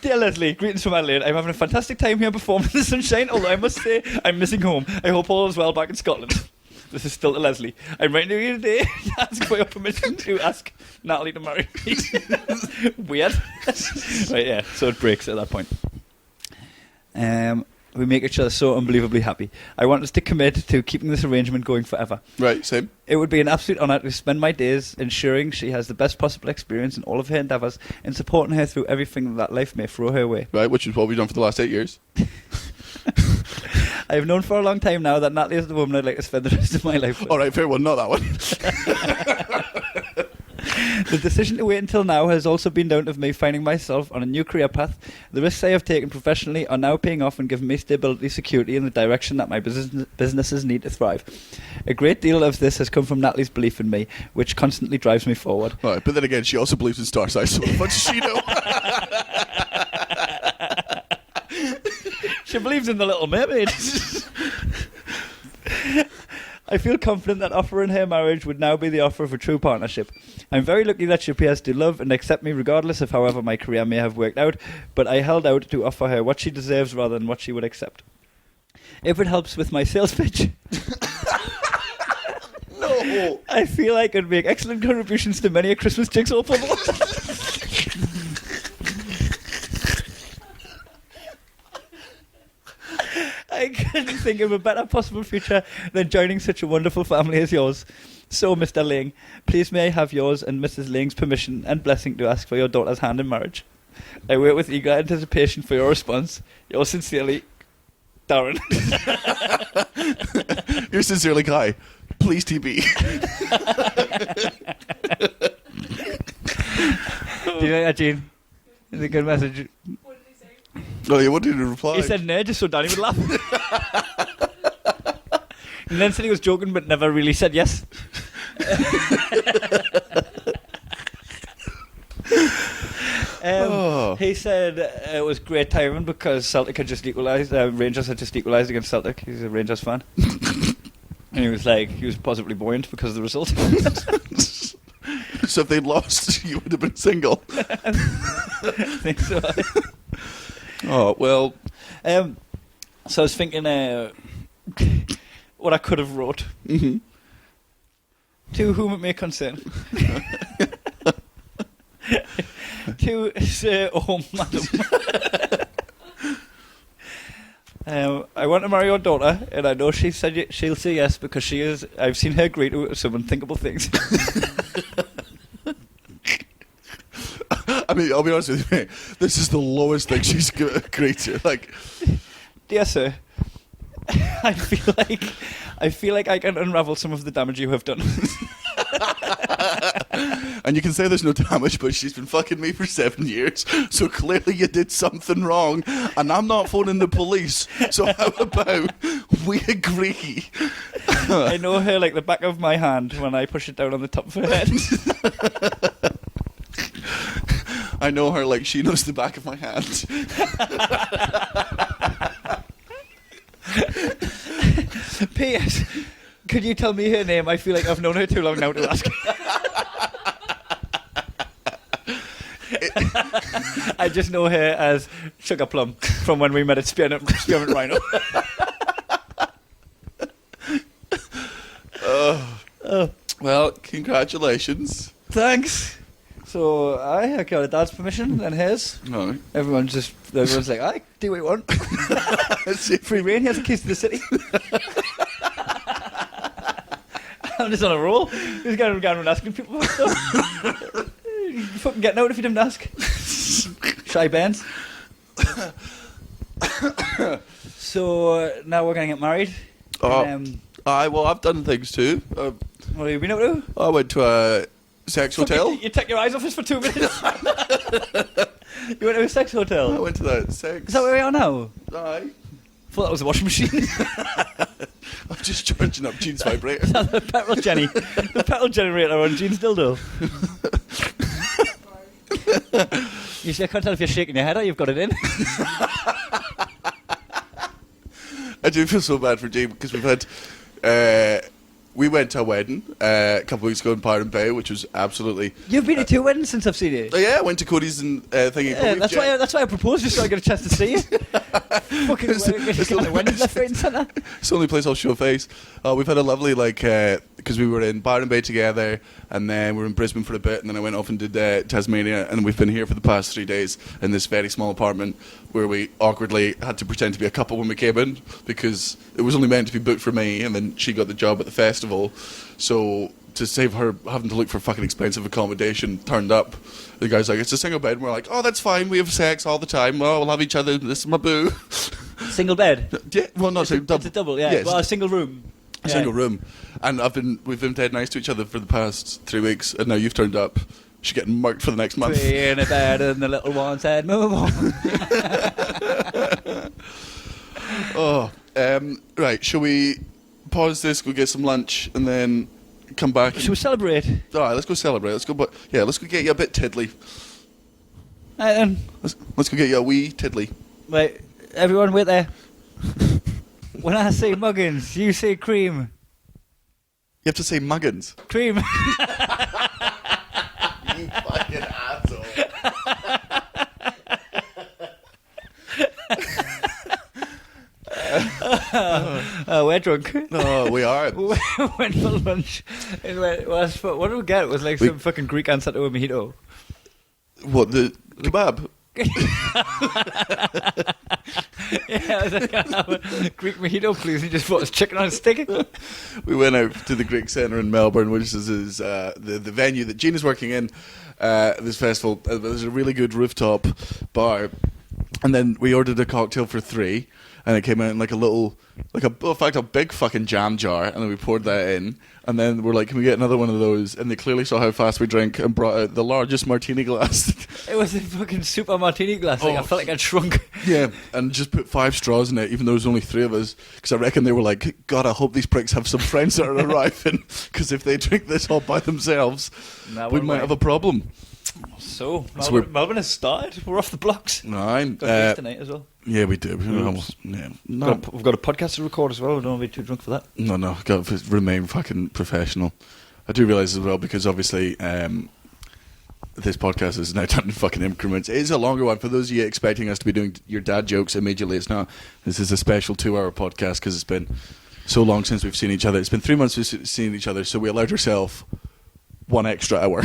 Dear Leslie, greetings from Adelaide. I'm having a fantastic time here performing in the sunshine, although I must say I'm missing home. I hope all is well back in Scotland. This is still to Leslie. I'm writing to you today to ask for your permission to ask Natalie to marry me. Weird. Right, yeah, so it breaks at that point. We make each other so unbelievably happy. I want us to commit to keeping this arrangement going forever. Right, same. It would be an absolute honour to spend my days ensuring she has the best possible experience in all of her endeavours and supporting her through everything that life may throw her way. Right, which is what we've done for the last 8 years. I have known for a long time now that Natalie is the woman I'd like to spend the rest of my life with. All right, fair one, not that one. The decision to wait until now has also been down to me finding myself on a new career path. The risks I have taken professionally are now paying off and giving me stability, security in the direction that my businesses need to thrive. A great deal of this has come from Natalie's belief in me, which constantly drives me forward. All right, but then again, she also believes in star size, so what does she know? She believes in the Little Mermaid. I feel confident that offering her marriage would now be the offer of a true partnership. I'm very lucky that she appears to love and accept me regardless of however my career may have worked out, but I held out to offer her what she deserves rather than what she would accept. If it helps with my sales pitch... No! I feel I could make excellent contributions to many a Christmas jigsaw puzzle. I couldn't think of a better possible future than joining such a wonderful family as yours. So, Mr. Ling, please may I have yours and Mrs. Ling's permission and blessing to ask for your daughter's hand in marriage. I wait with eager anticipation for your response. Yours sincerely, Darren. Yours sincerely, Kai. Please TB. Do you like that, Gene? It's a good message. Oh, yeah, what did he reply? He said no, just so Danny would laugh. And then said he was joking, but never really said yes. He said it was great timing because Celtic had just equalised. Rangers had just equalised against Celtic. He's a Rangers fan. And he was like, he was positively buoyant because of the result. So if they'd lost, you would have been single. I think so. Oh, well. So I was thinking what I could have wrote. Mm-hmm. To whom it may concern. To Sir, oh madam. I want to marry your daughter, and I know she said she'll say yes because she is. I've seen her agree to some unthinkable things. I mean, I'll be honest with you, mate. This is the lowest thing she's agreed to. Like, Dear sir, I feel like I can unravel some of the damage you have done. and you can say there's no damage, but she's been fucking me for 7 years, so clearly you did something wrong, and I'm not phoning the police. So how about we agree? I know her like the back of my hand when I push it down on the top of her head. I know her like she knows the back of my hand. P.S. Could you tell me her name? I feel like I've known her too long now to ask. I just know her as Sugar Plum from when we met at Spearmint Rhino. Well, congratulations. Thanks. So I got a dad's permission and his. No. Everyone's like, I do what you want. Free reign. Here's the keys to the city. I'm just on a roll. Just going around asking people about stuff. You fucking getting out if you didn't ask. Shy bands. So now we're going to get married. Well, I've done things too. What have you been up to? I went to a sex hotel. You take your eyes off us for 2 minutes. You went to a sex hotel? I went to that sex. Is that where we are now? Aye. I thought that was a washing machine. I'm just charging up Jean's vibrator. Is that the petrol Jenny? The petrol generator on Jean's dildo. You see, I can't tell if you're shaking your head or you've got it in. I do feel so bad for Jean because we've had... we went to a wedding a couple of weeks ago in Byron Bay, which was absolutely... You've been to 2 weddings since I've seen you. Yeah, I went to Cody's and thingy. Yeah, that's why I proposed, just so I get a chance to see you. Fucking weddings left, right and centre. It's the only place I'll show face. We've had a lovely, because we were in Byron Bay together, and then we were in Brisbane for a bit, and then I went off and did Tasmania, and we've been here for the past 3 days in this very small apartment where we awkwardly had to pretend to be a couple when we came in because it was only meant to be booked for me, and then she got the job at the festival. So to save her having to look for fucking expensive accommodation, turned up. The guy's like, it's a single bed. And we're like, oh, that's fine. We have sex all the time. Oh, we'll have each other. This is my boo. Single bed? Yeah, well, not it's a double, yeah. Yes. Well, a single room. A single room. And we've been dead nice to each other for the past 3 weeks, and now you've turned up. She's getting marked for the next month. Three in a bed, and the little one said, move on. Right, shall we pause this, go get some lunch, and then come back? Should we celebrate? All right, let's go celebrate. Let's go get you a bit tiddly. Right then. Let's go get you a wee tiddly. Right, everyone wait there. When I say Muggins, you say cream. You have to say Muggins. Cream. You fucking asshole. We're drunk. Oh, we are. We went for lunch. What did we get? It was like some fucking Greek answer to a mojito. What, the kebab? Yeah, I was like, can I have a Greek mojito, please? He just bought us chicken on a stick. We went out to the Greek Centre in Melbourne, which is the venue that Gene is working in, this festival. There's a really good rooftop bar. And then we ordered a cocktail for 3, and it came out in a big fucking jam jar, and then we poured that in, and then we're like, can we get another one of those? And they clearly saw how fast we drink and brought out the largest martini glass. It was a fucking super martini glass. I felt like I'd shrunk. Yeah, and just put 5 straws in it, even though there's only 3 of us, because I reckon they were like, God, I hope these pricks have some friends that are arriving, because if they drink this all by themselves, we might have a problem. So Melbourne has started. We're off the blocks. Right. Got tonight as well. Yeah, we do. We've got a podcast to record as well. We don't want to be too drunk for that. No. Got to remain fucking professional. I do realise as well, because obviously this podcast is now done in fucking increments. It is a longer one. For those of you expecting us to be doing your dad jokes immediately, it's not. This is a special 2-hour podcast because it's been so long since we've seen each other. It's been 3 months since we've seen each other, so we allowed ourselves 1 extra hour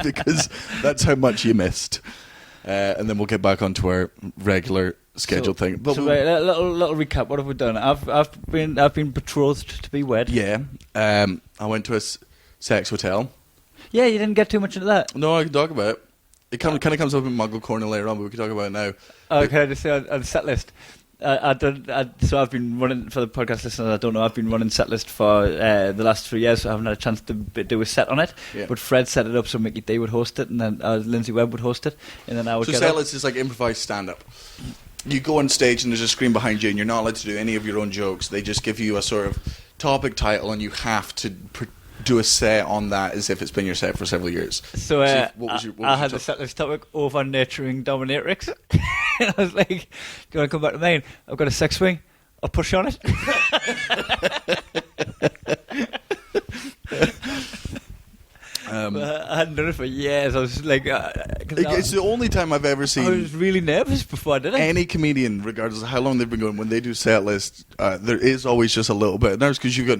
because that's how much you missed. And then we'll get back onto our regular scheduled thing. But So right, a little recap. What have we done? I've been betrothed to be wed. yeah, I went to a sex hotel. Yeah, you didn't get too much into that. No, I can talk about it. It kind of comes up in Muggle Corner later on, but we can talk about it now. Can I just say on the set list? So I've been running, for the podcast listeners, I don't know, I've been running set list for the last 3 years, so I haven't had a chance to do a set on it. Yeah. But Fred set it up so Mickey D would host it, and then Lindsay Webb would host it, and then I would So get set up. list is like improvised stand-up. You go on stage and there's a screen behind you, and you're not allowed to do any of your own jokes. They just give you a sort of topic title, and you have to do a set on that as if it's been your set for several years. So I had the the set list topic over nurturing dominatrix. And I was like, do you want to come back to mine? I've got a sex swing. I'll push on it. I hadn't done it for years. I was like, It's the only time I've ever I seen was really nervous before I did it. any comedian, regardless of how long they've been going, when they do set lists, there is always just a little bit of nerves because you've got.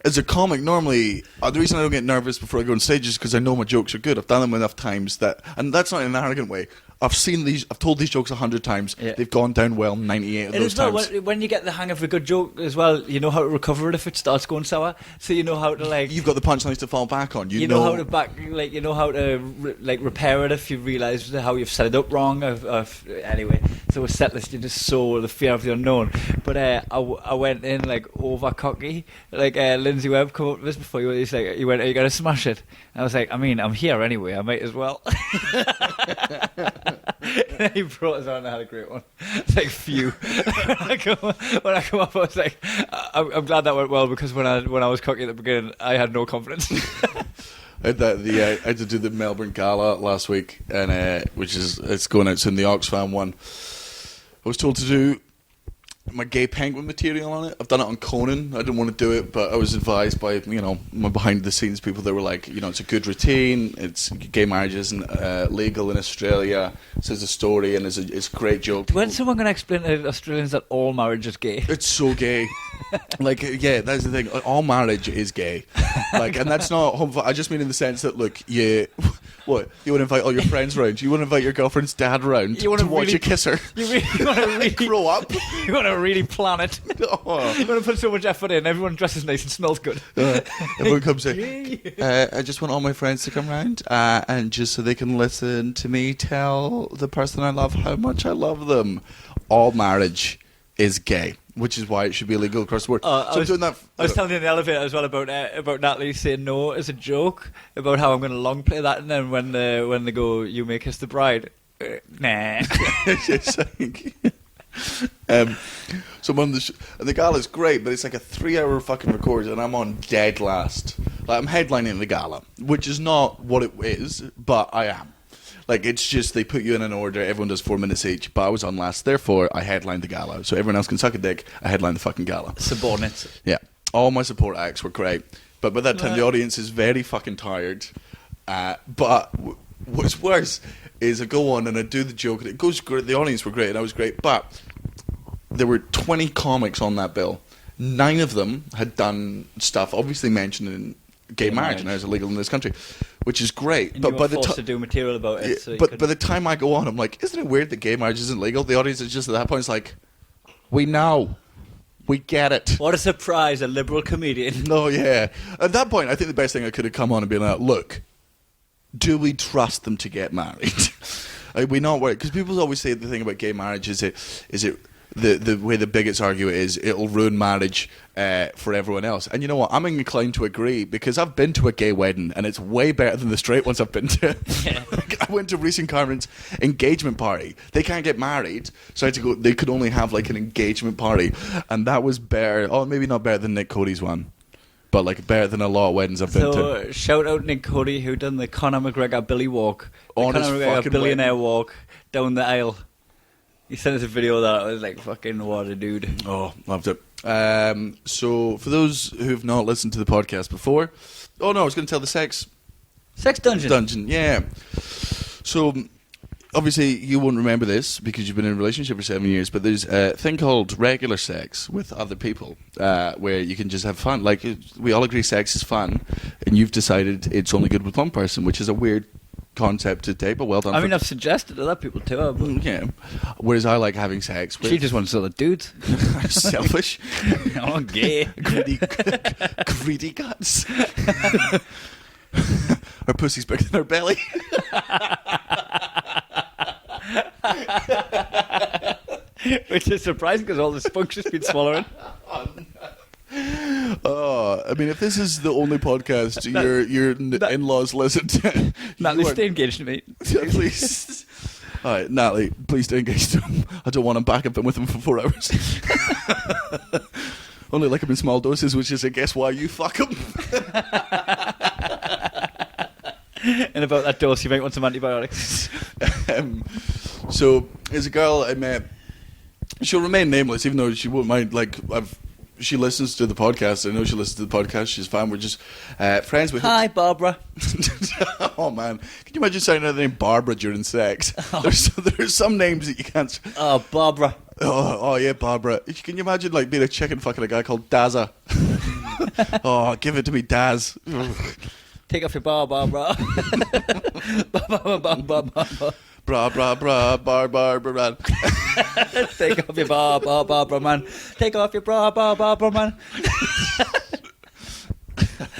As a comic, normally, the reason I don't get nervous before I go on stage is because I know my jokes are good. I've done them enough times and that's not in an arrogant way. I've told these jokes 100 times. Yeah. They've gone down well 98 of those times. When you get the hang of a good joke as well, you know how to recover it if it starts going sour. So you know how to like. You've got the punchlines to fall back on. You know how to you know how to repair it if you realise how you've set it up wrong. Anyway, so with set list, you just saw the fear of the unknown. But I went in like over cocky, like Lindsay Webb come up with this before. He's like, "You went, are you gonna smash it?" And I was like, "I mean, I'm here anyway. I might as well." He brought us on and I had a great one. It's like, phew. When I come up, I was like, I'm glad that went well because when I was cocky at the beginning, I had no confidence. I had to do the Melbourne Gala last week, and it's going out soon, the Oxfam one. I was told to do my gay penguin material on it. I've done it on Conan. I didn't want to do it, but I was advised by my behind the scenes people. They were like, it's a good routine. It's gay marriage isn't legal in Australia. It's a story and it's a great joke. When's someone going to explain to Australians that all marriage is gay? It's so gay. Like, yeah, that's the thing. All marriage is gay. Like, and that's not homophobic. I just mean in the sense that, look, what? You want to invite all your friends round? You want to invite your girlfriend's dad round to watch you kiss her? You want to really grow up? You want to really plan it? Oh. You want to put so much effort in. Everyone dresses nice and smells good. Everyone comes in. I just want all my friends to come round, and just so they can listen to me tell the person I love how much I love them. All marriage is gay, which is why it should be illegal across the board. I was telling you in the elevator as well about Natalie saying no as a joke, about how I'm going to long play that, and then when they go, "You may kiss the bride," nah. So I'm on and the gala's great, but it's like a 3-hour fucking record, and I'm on dead last. Like, I'm headlining the gala, which is not what it is, but I am. Like, it's just they put you in an order, everyone does 4 minutes each, but I was on last, therefore I headlined the gala. So everyone else can suck a dick, I headlined the fucking gala. Subordinates. Yeah. All my support acts were great, but by that time the audience is very fucking tired. But what's worse is I go on and I do the joke, and it goes great, the audience were great, and I was great, but there were 20 comics on that bill. 9 of them had done stuff obviously mentioning gay marriage, and it's illegal in this country, which is great. And but you by were the forced to do material about it. So but by the time I go on, I'm like, isn't it weird that gay marriage isn't legal? The audience is just at that point, it's like, we know, we get it. What a surprise, a liberal comedian. No, yeah. At that point, I think the best thing I could have come on and been like, look, do we trust them to get married? Are we not worried? Because people always say the thing about gay marriage is it the way the bigots argue it is it'll ruin marriage for everyone else. And you know what? I'm inclined to agree, because I've been to a gay wedding and it's way better than the straight ones I've been to. I went to Reese and Cameron's engagement party. They can't get married, so I had to go. They could only have like an engagement party, and that was better. Oh, maybe not better than Nick Cody's one, but like better than a lot of weddings I've been to. So shout out Nick Cody, who done the Conor McGregor Billy walk, the on Conor his McGregor fucking billionaire wedding. walk down the aisle. He sent us a video of that. I was like, fucking what a dude. Oh, loved it. So for those who've not listened to the podcast before, I was going to tell the sex dungeon. Yeah. So obviously you won't remember this because you've been in a relationship for 7 years, but there's a thing called regular sex with other people, where you can just have fun. Like, we all agree sex is fun, and you've decided it's only good with one person, which is a weird concept to take, but well done. I mean, I've suggested to other people too. But yeah. Whereas I like having sex with... she just wants other dudes. selfish. Oh, gay. Greedy guts. Her pussy's bigger than her belly. Which is surprising because all the spunk's just been swallowing. Oh, I mean, if this is the only podcast your in-laws listen to... Natalie, stay engaged to me. Please. All right, Natalie, please stay engaged to him. I don't want him back. I've been with him for 4 hours. Only like him in small doses, which is, I guess, why you fuck him. And about that dose, you might want some antibiotics. So, there's a girl I met. She'll remain nameless, even though she won't mind. Like, she listens to the podcast. I know she listens to the podcast. She's fine. We're just friends with her. Hi, Barbara. Oh, man. Can you imagine saying the name Barbara during sex? Oh. There's some names that you can't... Oh, Barbara. Oh, yeah, Barbara. Can you imagine, like, being a chicken fucking a guy called Dazza? Oh, give it to me, Daz. Take off your bar, Barbara. Bra, bra, bra, bar, man. Take off your bar, Barbara, man. Take off your bra, Barbara, man.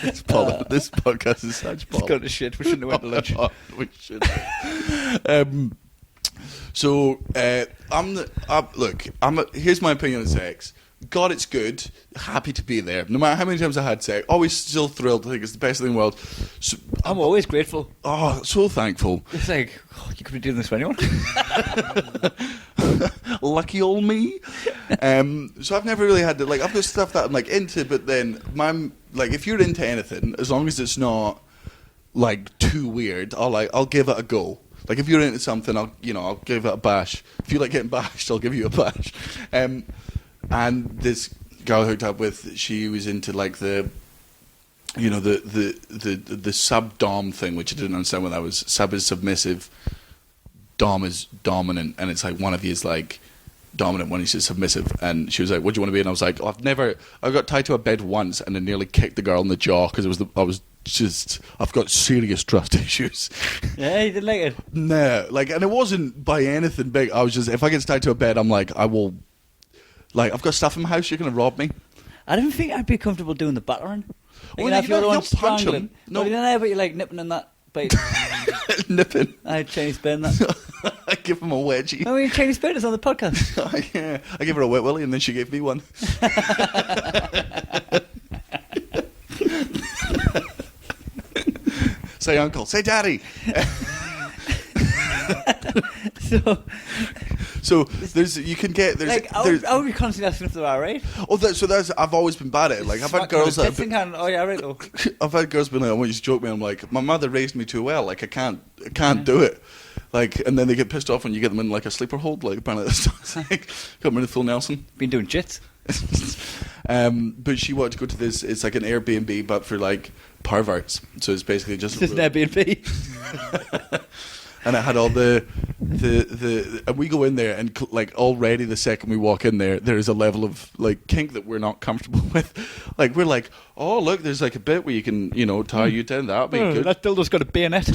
This podcast is such It's gone to shit. We shouldn't have went to lunch. We should. Here's my opinion on sex. God, it's good. Happy to be there. No matter how many times I had sex, always still thrilled. I think it's the best thing in the world. So, I'm always grateful. Oh, so thankful. It's like, you could be doing this for anyone. Lucky old me. So I've never really had to, like, I've got stuff that I'm like into, but then like, if you're into anything, as long as it's not like too weird, I'll give it a go. Like, if you're into something, I'll give it a bash. If you like getting bashed, I'll give you a bash. And this girl I hooked up with, she was into like the sub-dom thing, which I didn't understand what that was. Sub is submissive, dom is dominant, and it's like one of you is like dominant, one is submissive. And she was like, "What do you want to be?" And I was like, I got tied to a bed once and I nearly kicked the girl in the jaw because I've got serious trust issues. Yeah, you didn't like it? No, like, and it wasn't by anything big. I was just, if I get tied to a bed, I'm like, I will. Like, I've got stuff in my house, you're going to rob me. I don't think I'd be comfortable doing the battering. Well, you'll punch him. No, but you're like nipping in that bite. Nipping? I had Chinese Ben that. I give him a wedgie. Oh, Chinese Ben is on the podcast. Yeah, I gave her a wet willy and then she gave me one. Say uncle, say daddy. So you can get I would be constantly asking if they're alright. Oh, I've always been bad at it. Like, I've had girls that oh yeah, right though. I've had girls being like, "I want you to joke me." I'm like, my mother raised me too well. Like, I can't do it. Like, and then they get pissed off when you get them in like a sleeper hold. Like, apparently that's like got them in the full Nelson. Been doing jits. But she wanted to go to this. It's like an Airbnb, but for like perverts. So it's basically just an Airbnb. And it had all the and we go in there and like already the second we walk in there is a level of like kink that we're not comfortable with. Like, we're like, oh look, there's like a bit where you can tie you down. That'll be good. That dildo's got a bayonet.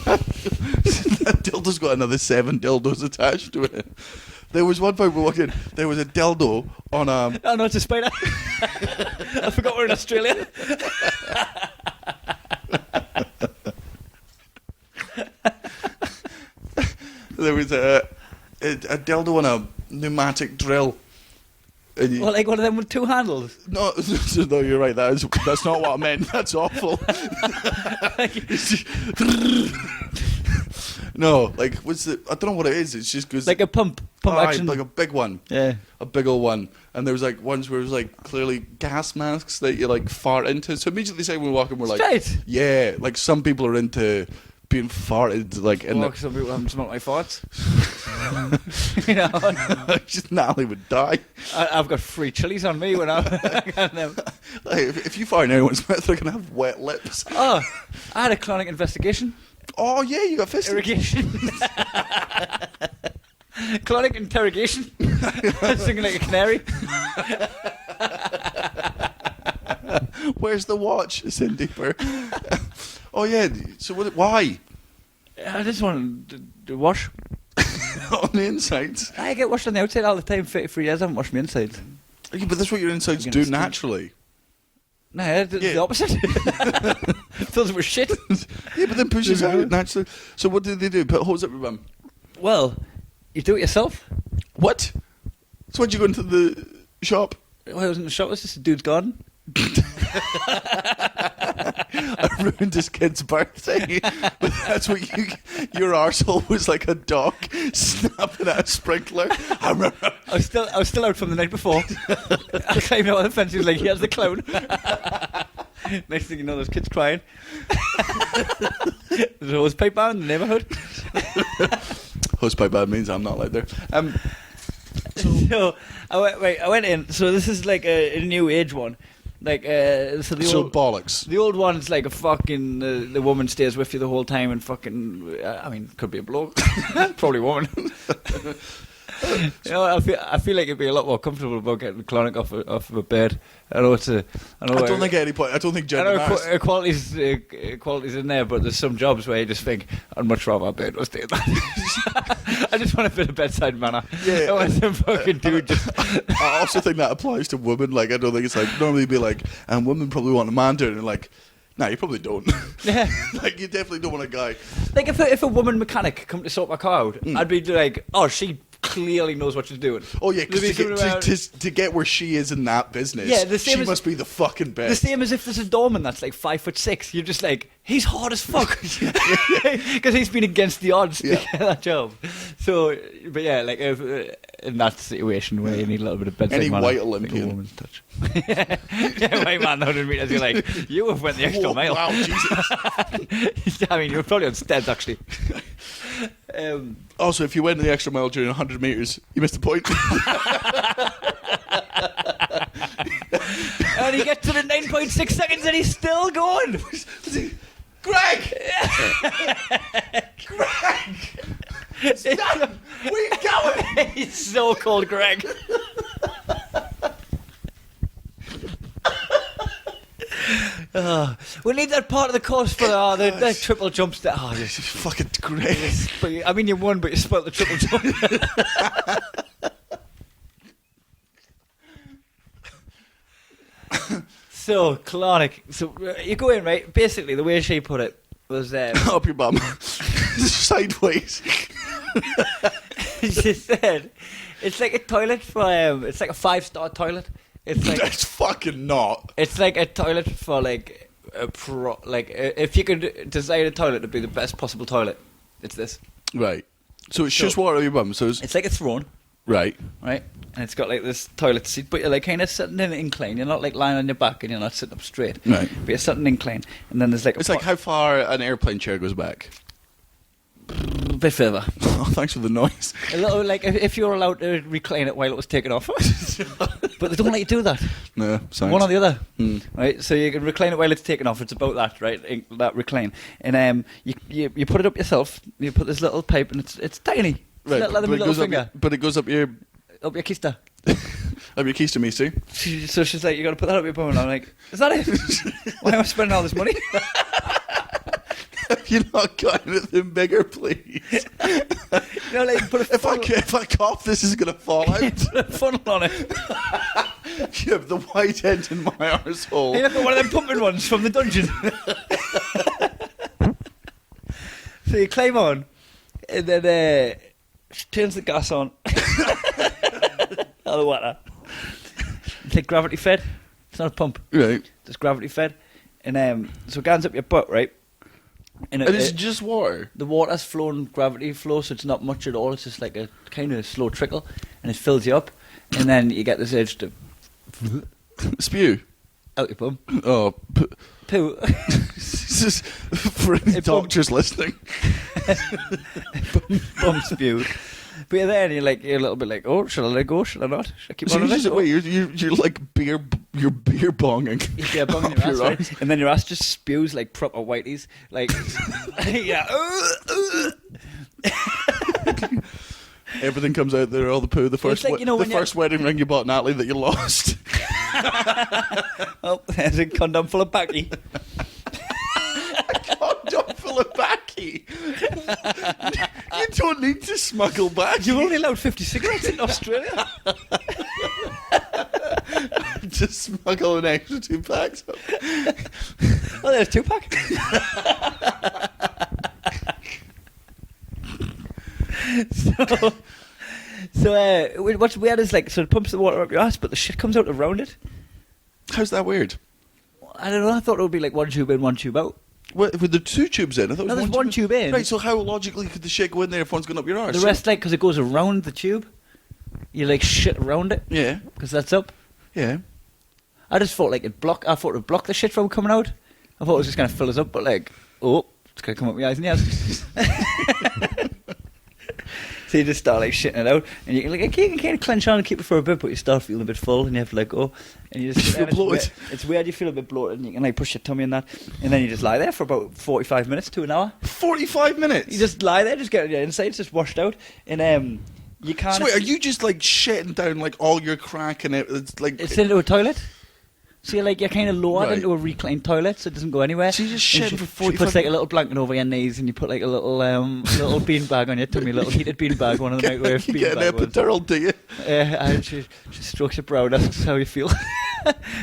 That dildo's got another 7 dildos attached to it. There was one point we walked in. There was a dildo on a. Oh no, it's a spider. I forgot we're in Australia. There was a dildo on a pneumatic drill. Well, like one of them with 2 handles? No, no, you're right. That's not what I meant. That's awful. No, like, I don't know what it is. It's just because like a pump action, like a big one. Yeah, a big old one. And there was like ones where it was like clearly gas masks that you like fart into. So immediately the second we walk in, we're like, straight. Yeah, like some people are into being farted like in some people haven't smelled my farts. Just Natalie would die. I've got free chilies on me when I'm like, if you fart in anyone's mouth, they're gonna have wet lips. Oh, I had a clonic investigation. Oh yeah, you got fisted. Irrigation. Clonic interrogation. Singing like a canary. Where's the watch? It's in deeper. Oh yeah. So why? I just want to wash. On the insides. I get washed on the outside all the time. 33 years, I haven't washed my insides. Yeah, but that's what your insides You're do gonna stink. naturally. No, the opposite. Fills it with shit. Yeah, but then pushes out naturally. So what did they do? Put hose up your bum? Well, you do it yourself. What? So why'd you go into the shop? Well, I was in the shop. It was just a dude's garden. I ruined his kid's birthday. But that's what your arsehole was like a dog snapping at a sprinkler. I remember. I was still out from the night before. I climbed out on the fence. He was like, "Here's the clown." Next thing you know, there's kids crying. There's a hose pipe on in the neighbourhood. Hosepipe bad means I'm not like there. So I went in. So this is like a new age one. Like so the old bollocks. The old one's like a fucking the woman stays with you the whole time and fucking I mean could be a bloke, probably a woman. You know, I feel like it'd be a lot more comfortable about getting the clonic off of a bed. I don't think at any point. I don't think I gender know matters. equality's in there, but there's some jobs where you just think I'd much rather have bed was stay there. I just want a bit of bedside manner. Yeah. I want some fucking dude. I also think that applies to women. Like, I don't think it's like normally you'd be like, and women probably want a man doing it. And like, nah, you probably don't. Yeah. Like, you definitely don't want a guy. Like if a woman mechanic come to sort my car out, I'd be like, oh, she clearly knows what she's doing. Oh yeah, because to get where she is in that business, yeah, the same she must be the fucking best. The same as if there's a doorman that's like 5'6", you're just like, he's hard as fuck, because he's been against the odds to get that job. So, but yeah, like if, in that situation where you need a little bit of bedside Any manner, white like Olympian. a woman's touch. Yeah, white man, 100 meters. You're like, you have went the extra mile. Wow, Jesus. I mean, you were probably on steads actually. Also, if you went the extra mile during 100 metres, you missed the point. And he gets to the 9.6 seconds and he's still going. Greg! Greg! Stop! Where are you going? He's so cold, Greg. We need that part of the course for the triple jumps. This is fucking great. But I mean, you won, but you spoilt the triple jump. So, Clonic. So, you go in, right? Basically, the way she put it was... Up your bum. Sideways. She said, it's like a toilet for... it's like a 5-star toilet. It's like... That's fucking not. It's like a toilet for, like... if you could design a toilet to be the best possible toilet, it's this. Right. So it's just water up your bum. So It's like a throne. Right. Right? And it's got like this toilet seat, but you're like kind of sitting in an incline. You're not like lying on your back and you're not sitting up straight. Right. But you're sitting incline. And then there's like It's like how far an airplane chair goes back. a bit further. Oh, thanks for the noise. A little like if you're allowed to recline it while it was taken off. But they don't let you do that. No, sounds. One or the other. Hmm. Right? So you can recline it while it's taken off. It's about that, right? That recline. And you put it up yourself. You put this little pipe and it's tiny. It's Right, little than my little finger. but it goes up your Up your keister. up your keys to me, too. So she's like, you got to put that up your bum. And I'm like, is that it? Why am I spending all this money? Have you not got anything bigger, please? You know, like put a If I cough, this is gonna fall out. put a funnel on it. You have the white end in my arsehole. Hey, look at one of them pumping ones from the dungeon. So you climb on, and then she turns the gas on. Out of the water. It's like gravity fed. It's not a pump. Right. It's gravity fed. And so it gans up your butt, right? And It's just water. the water's flowing gravity flow, so it's not much at all. It's just like a kind of slow trickle, and it fills you up. And then you get this urge to Spew. out your bum. Oh, Poo. this is for any doctors listening. Bum spew. But you're there and you're a little bit like, oh, should I let it go? Should I not? Should I keep So on it? wait, you're like you're beer bonging. Yeah, bung in your ass, right? And then your ass just spews like proper whiteys. Like, yeah. Everything comes out there, all the poo. The first, like, you know, the first wedding ring you bought Natalie that you lost. Oh, there's a condom full of backy. Condom full of backy. You don't need to smuggle back. You're only allowed 50 cigarettes in Australia. Just smuggle an extra 2 packs. Oh, there's 2-pack. So what's weird is like, so it pumps the water up your ass, but the shit comes out around it. How's that weird? I don't know. I thought it would be like one tube in, one tube out. What, with the 2 tubes in? I thought it was No, there's one tube in. Right, so how logically could the shit go in there if one's going up your arse? The rest, like, because it goes around the tube, you like shit around it. Yeah. Because that's up. Yeah. I just thought like I thought it would block the shit from coming out. I thought it was just going to fill us up, but like, oh, it's going to come up my eyes and ears. So you just start like shitting it out, and you can kind of clench on and keep it for a bit, but you start feeling a bit full, and you have to let go, and you just feel bloated. It's weird. You feel a bit bloated, and you can like push your tummy in that, and then you just lie there for about 45 minutes to an hour. 45 minutes? You just lie there, just get your insides just washed out, and you can't. So wait, are you just like shitting down like all your crack and it's like it's into a toilet? So you're kind of lowered Right. into a reclined toilet, so it doesn't go anywhere. So you just And shit for she 45 puts like a little blanket over your knees, and you put like a little little bean bag on your tummy, a little heated bean bag, one of the microwave you bean get an bag ones. epidural, do you? And she strokes your brow, asks how you feel.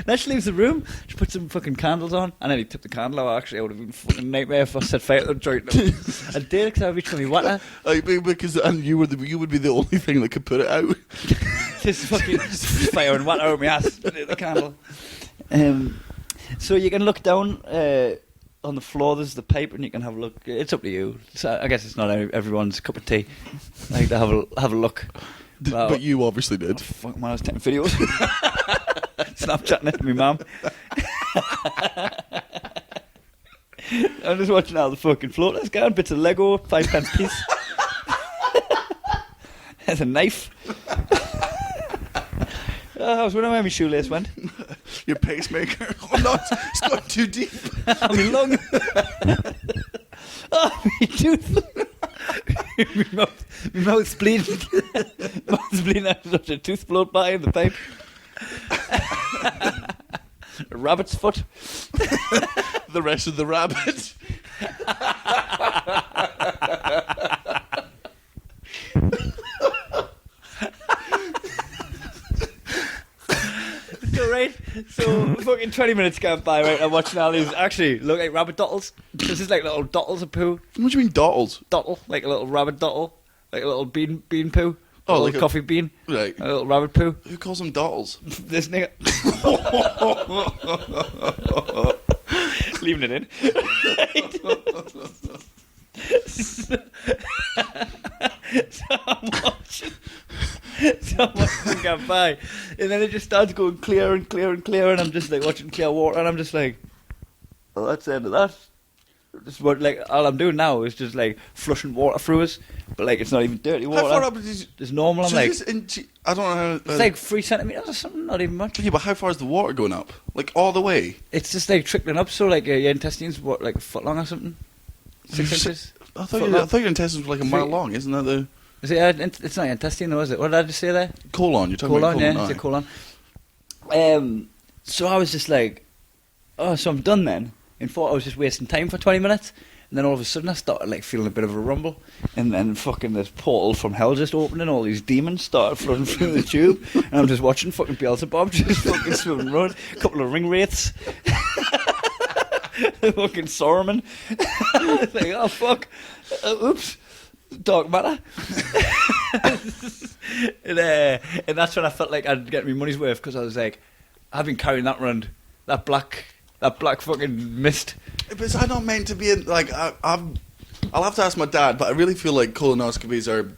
Then she leaves the room, she puts some fucking candles on, and then he took the candle out. Actually, I would have been a fucking nightmare if I set fire to the joint. I did, because I reached for me water. I mean, because and you would be the only thing that could put it out. Just fucking fire and water out my ass, the candle. So you can look down on the floor. There's the pipe, and you can have a look. It's up to you. So I guess it's not everyone's cup of tea. Like to have a look. But you obviously did. Oh, fuck man, I was taking videos, Snapchatting it to my mum. I'm just watching how the fucking floaters go. Bits of Lego, 5 pence piece. There's a knife. I was wondering where my shoelace went. Your pacemaker. Oh no, it's gone too deep. My lung. Oh, my tooth. my mouth's bleeding. Mouth's bleeding after such a tooth float by in the pipe. A rabbit's foot. The rest of the rabbit. So right, so fucking 20 minutes gone by, right, I'm watching all these actually look like rabbit dottles. This is like little dottles of poo. What do you mean dottles? Dottle, like a little rabbit dottle. Like a little bean poo. Oh, a little like coffee bean. Right. A little rabbit poo. Who calls them dottles? This nigga. Leaving it in. So I'm watching them go by, and then it just starts going clear and clear and clear, and I'm just like watching clear water, and I'm just like, well, that's the end of that. Just what, like, all I'm doing now is just like flushing water through us, but like it's not even dirty water. How far up is It's normal. I'm so like, I don't know how. it's like 3 centimeters or something, not even much. Yeah, but how far is the water going up? Like all the way? It's just like trickling up, so like your intestines, what, like a foot long or something? 6 inches? I thought your intestines were like a mile long, isn't that the Is it, it's not your intestine though, is it? What did I just say there? colon? You're talking Colon, about yeah, it's a colon. So I was just like, oh, so I'm done then. And thought I was just wasting time for 20 minutes. And then all of a sudden I started like feeling a bit of a rumble. And then fucking this portal from hell just opened and all these demons started flooding through the tube. And I'm just watching fucking Beelzebub just fucking swimming around. A couple of ring wraiths. Fucking Saruman. It's like, oh fuck. Oops. Dark matter. And that's when I felt like I'd get my money's worth, because I was like, I've been carrying that around, that black fucking mist. But is that not meant to be in, like I'll have to ask my dad, but I really feel like colonoscopies are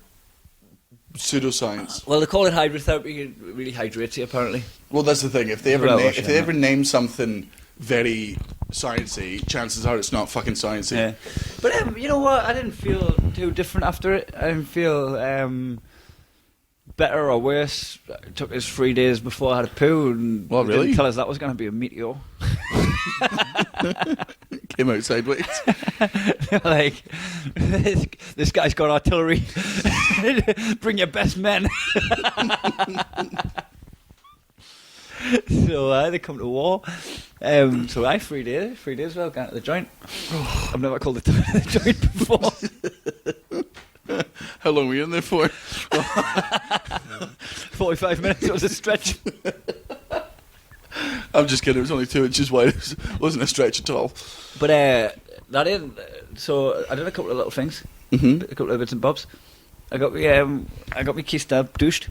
pseudoscience. Well, they call it hydrotherapy. It really hydrates you, apparently. Well, that's the thing. If they Well, ever name something very sciencey, chances are it's not fucking sciencey. Yeah. But you know what? I didn't feel too different after it. I didn't feel better or worse. It took us 3 days before I had a poo, and Well, they really? didn't tell us that was going to be a meteor. Came out sideways. Like, this guy's got artillery. Bring your best men. So they come to war. So 3 days. 3 days well, going to the joint. I've never called it the joint before. How long were you in there for? 45 minutes. It was a stretch. I'm just kidding. It was only 2 inches wide. It wasn't a stretch at all. But that is. So I did a couple of little things. Mm-hmm. A couple of bits and bobs. I got me keystub douched.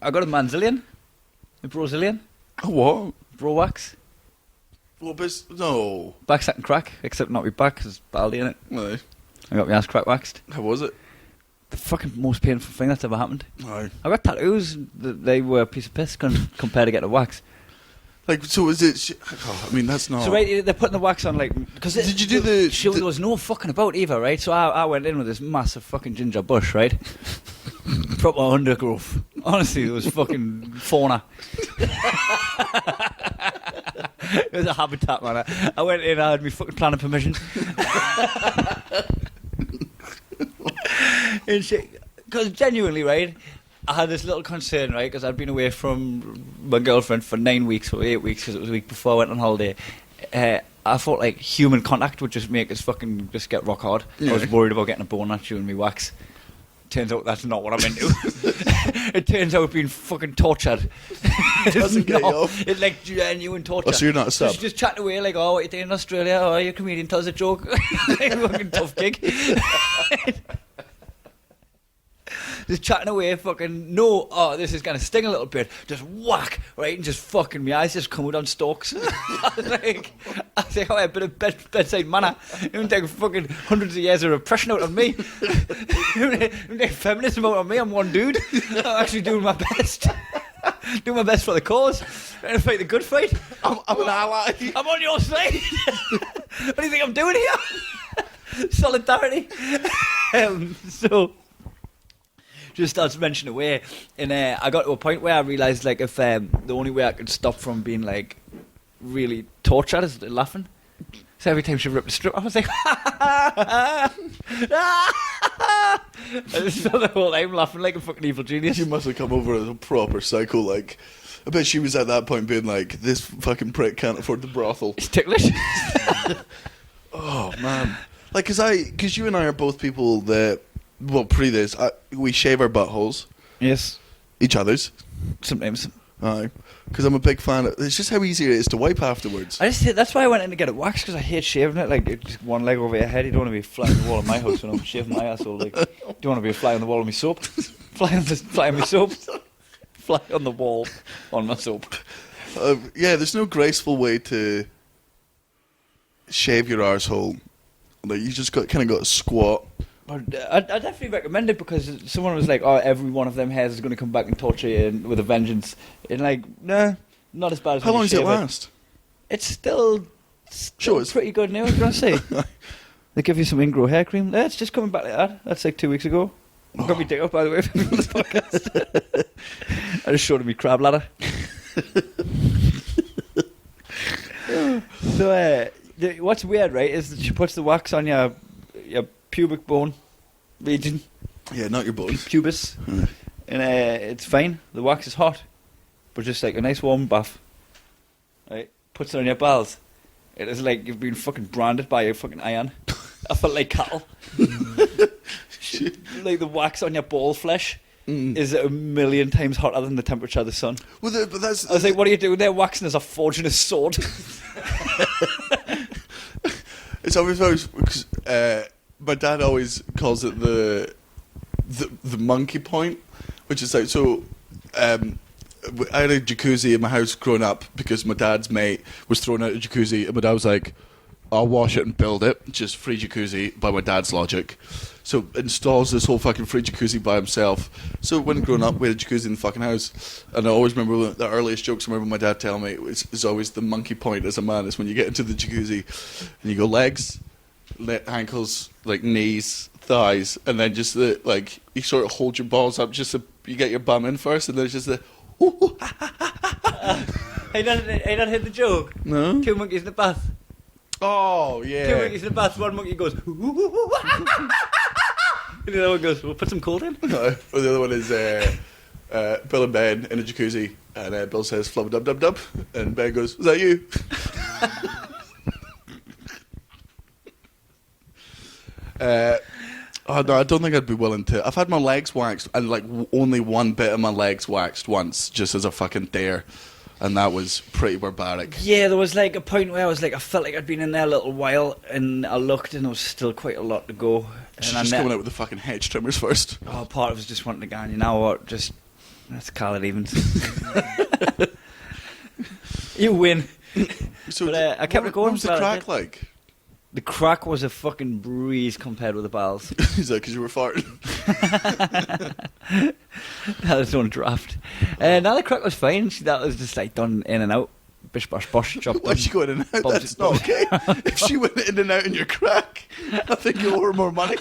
I got a Manzillion, a Brazilian, Oh, what? bro wax, What no. back satin crack, except not my back because it's baldy in it. No. I got my ass crack waxed. How was it? The fucking most painful thing that's ever happened. No. I got tattoos. They were a piece of piss compared to getting a wax. Like, so is it... I mean, that's not... So right, they're putting the wax on like because Did you do the... there was no fucking about either, right? So I went in with this massive fucking ginger bush, right? Proper undergrowth. Honestly, it was fucking fauna. It was a habitat, man. I went in, I had my fucking planning permission. And shit, because genuinely, right, I had this little concern, right, because I'd been away from my girlfriend for 9 weeks or 8 weeks, because it was a week before I went on holiday. I thought like human contact would just make us fucking just get rock hard. Yeah. I was worried about getting a boner chewing me wax. Turns out that's not what I'm into. It turns out being fucking tortured. Doesn't get you off. It's like genuine torture. Oh, so you're not a sub? Just chatting away like, oh, what you doing in Australia? Oh, you're a comedian, tell us a joke. Like a fucking tough gig. Just chatting away, fucking, no, oh, this is going to sting a little bit. Just whack, right? And just fucking, my eyes just come out on stalks. I was like, oh, a bit of bedside manner. You don't take fucking hundreds of years of repression out on me. You don't take feminism out on me. I'm one dude. I'm actually doing my best. Doing my best for the cause. Trying to fight the good fight. I'm an ally. I'm on your side. What do you think I'm doing here? Solidarity. So... just starts mentioning away, and I got to a point where I realised like if the only way I could stop from being like really tortured is laughing. So every time she ripped a strip, I was like, I just felt the whole time laughing like a fucking evil genius. You must have come over as a proper psycho, like... I bet she was at that point being like, this fucking prick can't afford the brothel. It's ticklish. Oh, man. Like, because you and I are both people that... Well, pre this, we shave our buttholes. Yes. Each other's. Sometimes. Aye. Because I'm a big fan of... It's just how easy it is to wipe afterwards. That's why I went in to get it waxed, because I hate shaving it. Like, just one leg over your head. You don't want to be flying on the wall of my house when I'm shaving my asshole. Like, do you want to be a fly on the wall of my soap? Fly on my soap. Fly on the wall on my soap. Yeah, there's no graceful way to shave your arsehole. Like, you just kind of got to squat. But I definitely recommend it, because someone was like, oh, every one of them hairs is going to come back and torture you with a vengeance. And like, nah, not as bad as How long does it last? It's still Sure, pretty good now, I was going to say. They give you some ingrow hair cream. It's just coming back like that. That's like 2 weeks ago. I've got me dick up, by the way, from this podcast. I just showed him my crab ladder. So, what's weird, right, is that she puts the wax on your pubic bone region. Yeah, not your bones. Pubis. And it's fine. The wax is hot. But just like a nice warm bath. Right? Puts it on your balls. It is like you've been fucking branded by a fucking iron. I felt like cattle. Like the wax on your ball flesh is 1,000,000 times hotter than the temperature of the sun. Well, but that's... I was like, what are you doing there? Waxing as a forging a sword. It's always because my dad always calls it the monkey point, which is like, so I had a jacuzzi in my house growing up because my dad's mate was throwing out a jacuzzi, and my dad was like, I'll wash it and build it. Just free jacuzzi by my dad's logic. So installs this whole fucking free jacuzzi by himself. So when growing up, we had a jacuzzi in the fucking house. And I always remember the earliest jokes I remember my dad telling me is always the monkey point as a man. Is when you get into the jacuzzi and you go legs, ankles, like knees, thighs, and then just the, like, you sort of hold your balls up just so you get your bum in first, and then it's just the... Hey, not hit the joke? No? 2 monkeys in the bath. Oh, yeah. 2 monkeys in the bath, one monkey goes... And the other one goes, we'll put some cold in. No, or the other one is Bill and Ben in a jacuzzi, and Bill says flub dub dub dub, and Ben goes, is that you? Oh no, I don't think I'd be willing to. I've had my legs waxed, and like only one bit of my legs waxed once, just as a fucking dare, and that was pretty barbaric. Yeah, there was like a point where I was like, I felt like I'd been in there a little while, and I looked, and there was still quite a lot to go. And She's just coming out with the fucking hedge trimmers first. Oh, part of us just wanting to go, and you know what? Just let's call it evens. You win. So But, I kept it going. What was the Well, I crack did. like? The crack was a fucking breeze compared with the bells. Is that because you were farting? That was on draft. Now the crack was fine. That was just like done in and out. Bish bosh bosh. Job Why done. she going in and out? Bob's That's it, not Bob's. okay. If she went in and out in your crack, I think you owe her more money.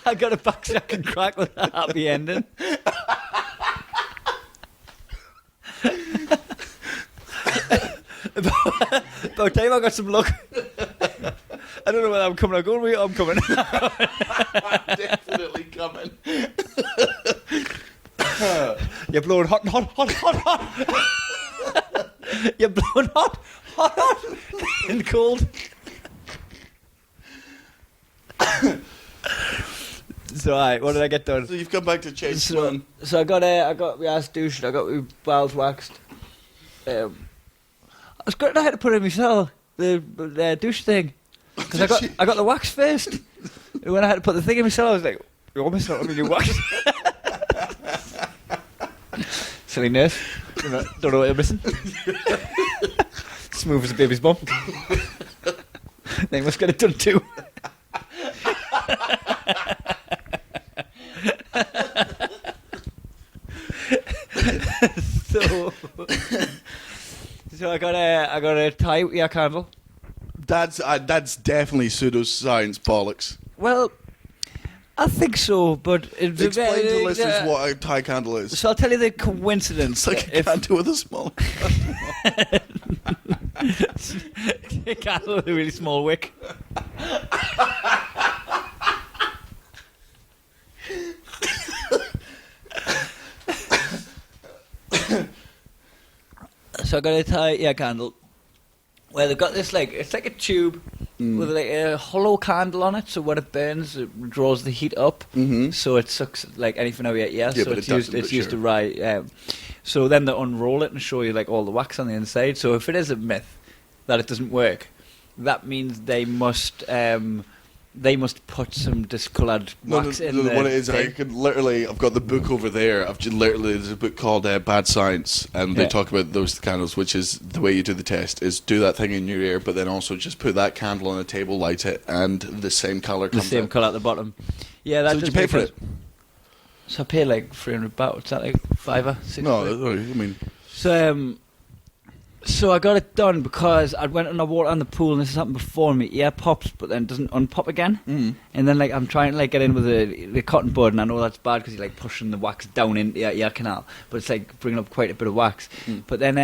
I got a backstacking crack with a happy ending. By the time I got some luck, I don't know whether I'm coming or going with you. I'm coming. Definitely coming. You're blowing hot and hot, hot, hot, hot. You're blowing hot, hot, hot, and cold. So, alright, what did I get done? So you've come back to change So one. I got my ass douched, I got my bowels waxed. I was going to have to put in myself the douche thing because I got the wax first. And when I had to put the thing in myself, I was like, "You're missing out on your wax." Silly nurse, don't know what you're missing. Smooth as a baby's bum. They must get it done too. So I got a tie with your candle. That's definitely pseudoscience bollocks. Well, I think so, but Explain to the listeners what a tie candle is. So I'll tell you the coincidence. It's like a candle with a small. A candle with a really small wick. So I got a tie candle where they've got this like it's like a tube with like a hollow candle on it. So when it burns, it draws the heat up. Mhm. So it sucks like anything out of your ear. Yeah, So but it's it used. doesn't, It's but used sure. to ride. So then they unroll it and show you like all the wax on the inside. So if it is a myth that it doesn't work, that means they must put some discoloured wax in the what it is, I thing. could literally, I've got the book over there. There's a book called Bad Science, and they Yeah. talk about those candles, which is the way you do the test, is do that thing in your ear, but then also just put that candle on a table, light it, and the same colour The comes same out. colour at the bottom. Yeah, that So did does you pay make for sense. it? So I paid like £300. What's that, like £5, £6? No, I mean, So I got it done because I went in the water on the pool and this has happened before and my ear pops but then doesn't unpop again. And then like I'm trying to like get in with the cotton bud and I know that's bad because you're like pushing the wax down into your ear canal, but it's like bringing up quite a bit of wax. But then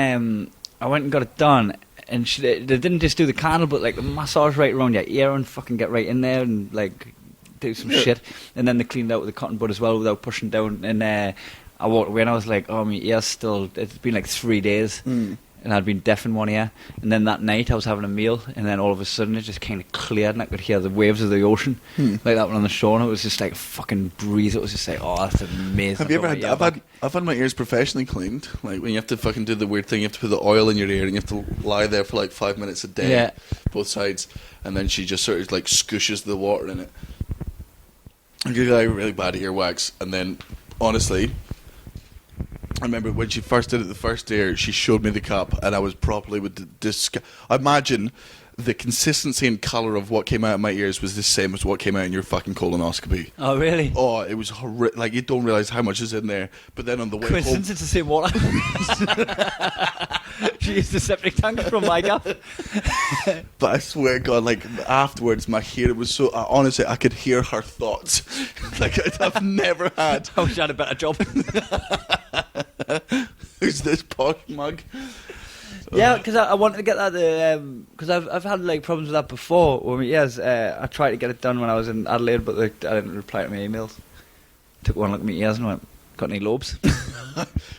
I went and got it done and they didn't just do the candle but like the massage right around your ear and fucking get right in there and like do some shit. And then they cleaned out with the cotton bud as well without pushing down. And I walked away and I was like, oh, my ear's still, it's been like 3 days. And I'd been deaf in one ear. And then that night I was having a meal, and then all of a sudden it just kind of cleared, and I could hear the waves of the ocean, like that one on the shore. And it was just like a fucking breeze. It was just like, oh, that's amazing. have you ever had? I've had my ears professionally cleaned. Like when you have to fucking do the weird thing, you have to put the oil in your ear, and you have to lie there for like 5 minutes a day, Yeah. both sides, and then she just sort of like scooshes the water in it. I get like really bad earwax, and then honestly, I remember when she first did it the first year, she showed me the cup, and I was properly with disgust. Imagine the consistency and colour of what came out of my ears was the same as what came out in your fucking colonoscopy. Oh, really? Oh, it was horrific. Like, you don't realise how much is in there. But then on the way Coincidence, home... it's the same water. She used the septic tank from my gap. But I swear to God, like, afterwards, my hearing was so... honestly, I could hear her thoughts. Like, I've never had... I wish I had a better job. Who's this posh mug? Yeah, because I wanted to get that because I've had like problems with that before. Well, yes, I tried to get it done when I was in Adelaide, but I didn't reply to my emails. Took one look at my ears and went, "Got any lobes?"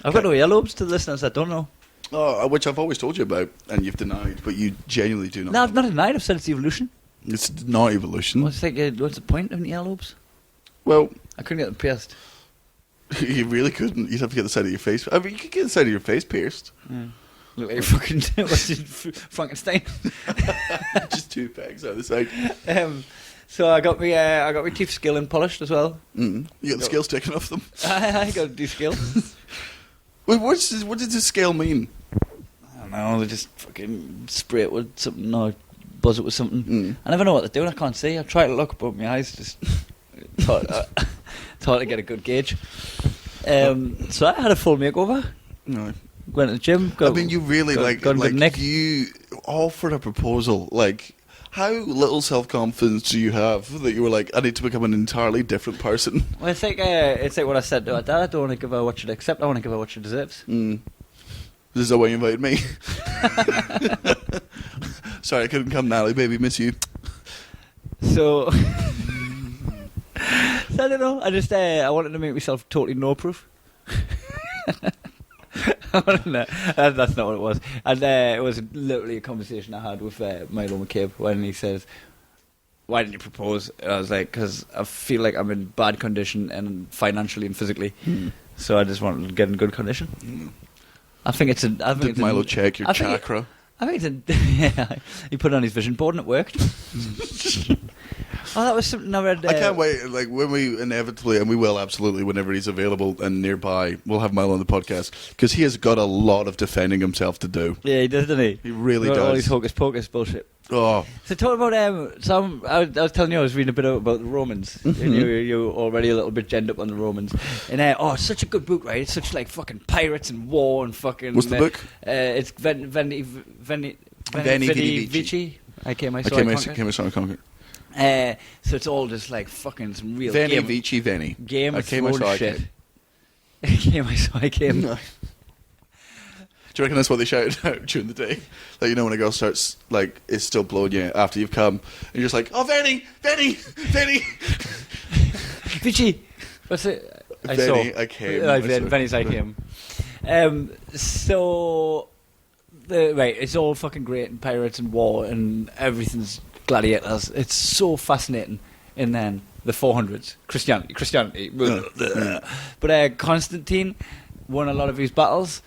I've got no earlobes to the listeners. I don't know. Oh, which I've always told you about, and you've denied, but you genuinely do not. No, I've not denied. I've said it's evolution. It's not evolution. What's the point of earlobes? Well, I couldn't get them pierced. you really couldn't. You'd have to get the side of your face. I mean, you could get the side of your face pierced. Yeah. Look like fucking what's it, Frankenstein. Just 2 pegs out the side. So I got my teeth skill and polished as well. You got the scales taken off them. I got to do skill. Wait, what does this scale mean? I don't know. They just fucking spray it with something or buzz it with something. I never know what they're doing. I can't see. I try to look, but my eyes just thought to get a good gauge. So I had a full makeover. No. Went to the gym. You really you offered a proposal. Like, how little self-confidence do you have that you were like, I need to become an entirely different person? Well, it's like what I said to her dad. I don't want to give her what she'd accept. I want to give her what she deserves. This is the way you invited me. Sorry, I couldn't come, Natalie. Baby, miss you. So I don't know. I wanted to make myself totally no-proof. That's not what it was. And it was literally a conversation I had with Milo McCabe when he says, "Why didn't you propose?" And I was like, "Because I feel like I'm in bad condition and financially and physically, so I just wanted to get in good condition." I think it's Did Milo check your chakra? I think yeah, he put it on his vision board and it worked. Oh, that was something I read. I can't wait. Like, when we inevitably, and we will absolutely, whenever he's available and nearby, we'll have Milo on the podcast, because he has got a lot of defending himself to do. Yeah, he does, doesn't he? He really does. All his hocus pocus bullshit. Oh. So talking about I was telling you I was reading a bit about the Romans. And you're already a little bit genned up on the Romans. And it's such a good book, right? It's such like fucking pirates and war and fucking. What's the book? It's Veni Vici. I came, I saw, I conquered. So it's all just like fucking some real Veni Vici Veni. Game of Thrones shit. Game I saw, I came. No. Do you reckon that's what they shouted out during the day? Like, when a girl starts, like, is still blowing you after you've come, and you're just like, oh, Veni! Vici! What's it? Veni, I came. Veni's I came. So, it's all fucking great and pirates and war and everything's gladiators. It's so fascinating. And then the 400s, Christianity. But Constantine won a lot of his battles,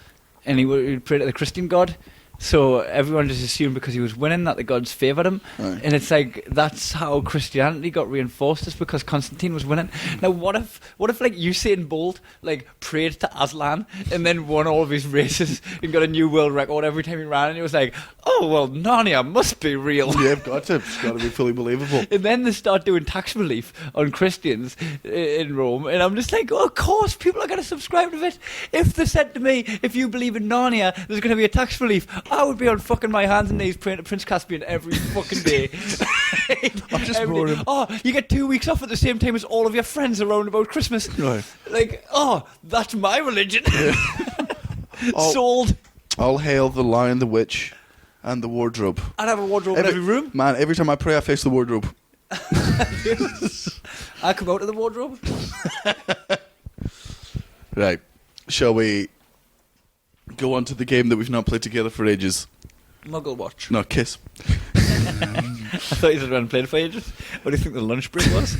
and he would pray to the Christian god. So everyone just assumed because he was winning that the gods favoured him. Right. And it's like, that's how Christianity got reinforced, just because Constantine was winning. Now what if like Usain Bolt like prayed to Aslan and then won all of his races and got a new world record every time he ran, and he was like, oh well, Narnia must be real. Yeah, it's got to be fully believable. And then they start doing tax relief on Christians in Rome, and I'm just like, oh, of course people are going to subscribe to it. If they said to me, if you believe in Narnia, there's going to be a tax relief, I would be on fucking my hands and knees praying to Prince Caspian every fucking day. I'm just roaring. Oh, you get 2 weeks off at the same time as all of your friends around about Christmas. Right. Like, oh, that's my religion. Yeah. Sold. All hail the Lion, the Witch, and the wardrobe. I'd have a wardrobe in every room. Man, every time I pray, I face the wardrobe. I come out of the wardrobe. Right. Shall we go on to the game that we've not played together for ages? Muggle Watch. No, Kiss. I thought you said we hadn't played for ages. What do you think the lunch break was?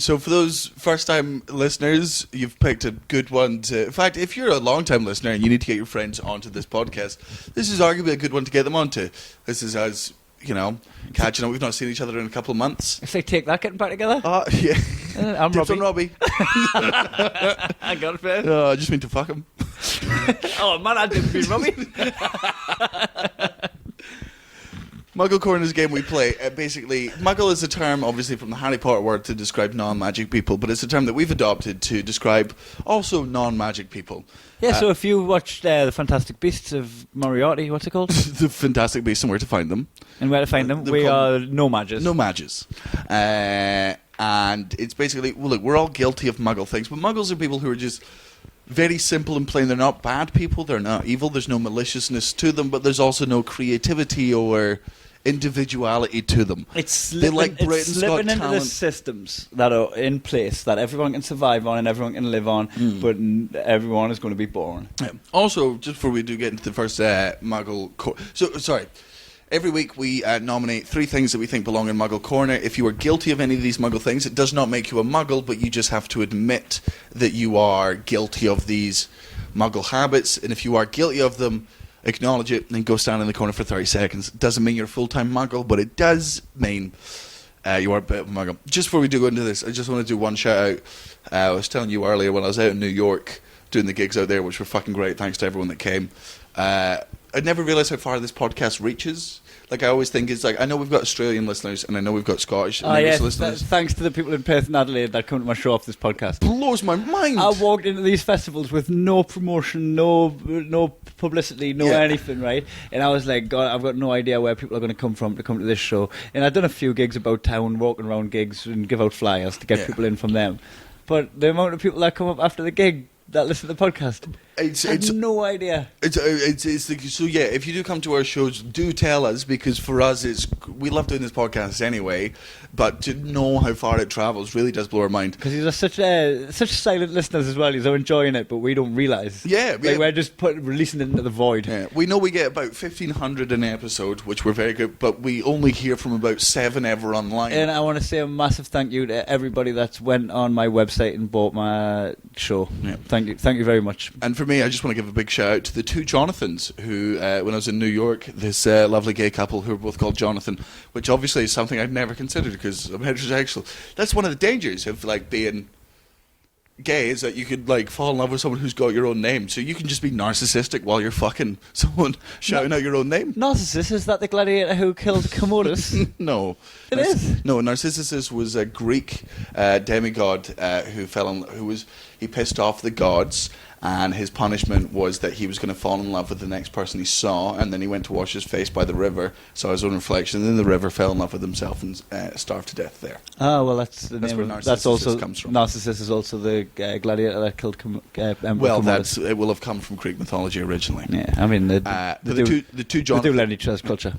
So for those first-time listeners, you've picked a good one to... In fact, if you're a long-time listener and you need to get your friends onto this podcast, this is arguably a good one to get them onto. This is us, catching up. We've not seen each other in a couple of months. If they take that, getting back together? Yeah. I'm Tips Robbie. on Robbie. I got it, man. I just mean to fuck him. Oh, man, I didn't mean Robbie. Muggle Corner is a game we play. Basically, Muggle is a term, obviously, from the Harry Potter word to describe non-magic people, but it's a term that we've adopted to describe also non-magic people. Yeah, so if you watched The Fantastic Beasts of Moriarty, what's it called? The Fantastic Beasts and Where to Find Them. And where to find them? We are no-mages. No-mages. And it's basically, well, look, we're all guilty of Muggle things, but Muggles are people who are just very simple and plain. They're not bad people, they're not evil, there's no maliciousness to them, but there's also no creativity or individuality to them. It's They're slipping, like it's Britain's slipping Got into the Talent. systems that are in place that everyone can survive on and everyone can live on, but everyone is going to be boring. Yeah. Also, just before we do get into the first Muggle... sorry. Every week we nominate 3 things that we think belong in Muggle Corner. If you are guilty of any of these Muggle things, it does not make you a Muggle, but you just have to admit that you are guilty of these Muggle habits. And if you are guilty of them, acknowledge it, and then go stand in the corner for 30 seconds. It doesn't mean you're a full-time Muggle, but it does mean you are a bit of a Muggle. Just before we do go into this, I just want to do one shout-out. I was telling you earlier when I was out in New York doing the gigs out there, which were fucking great, thanks to everyone that came. I never realised how far this podcast reaches. Like, I always think it's like, I know we've got Australian listeners, and I know we've got Scottish and English listeners. Thanks to the people in Perth and Adelaide that come to my show off this podcast. Blows my mind. I walked into these festivals with no promotion, no publicity, no anything, right? And I was like, God, I've got no idea where people are going to come from to come to this show. And I've done a few gigs about town, walking around gigs and give out flyers to get people in from them. But the amount of people that come up after the gig that listen to the podcast, I had no idea. So yeah, if you do come to our shows, do tell us, because for us, we love doing this podcast anyway. But to know how far it travels really does blow our mind. Because these are such silent listeners as well. They're enjoying it, but we don't realise. We're just releasing it into the void. Yeah, we know we get about 1,500 an episode, which we're very good, but we only hear from about 7 ever online. And I want to say a massive thank you to everybody that's went on my website and bought my show. Yeah. Thank you very much. And for me, I just want to give a big shout out to the 2 Jonathans who, when I was in New York, this lovely gay couple who were both called Jonathan, which obviously is something I'd never considered because I'm heterosexual. That's one of the dangers of like being gay, is that you could like fall in love with someone who's got your own name. So you can just be narcissistic while you're fucking someone shouting out your own name. Narcissus, is that the gladiator who killed Commodus? No. It is? No, Narcissus was a Greek demigod he pissed off the gods, and his punishment was that he was going to fall in love with the next person he saw, and then he went to wash his face by the river, saw his own reflection, and then the river fell in love with himself and starved to death there. Oh, well, that's the name where of, Narcissus comes from. Narcissus is also the gladiator that killed Commodus. It will have come from Greek mythology originally. Yeah, I mean, they do lend each other's culture.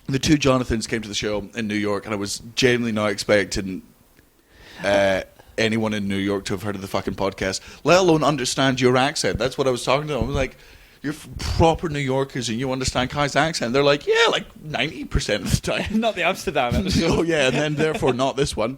The 2 Jonathans came to the show in New York, and I was genuinely not expecting anyone in New York to have heard of the fucking podcast, let alone understand your accent. That's what I was talking to them. I was like, you're proper New Yorkers and you understand Kai's accent. They're like, yeah, like 90% of the time. Not the Amsterdam episode. Oh, yeah, and then therefore not this one.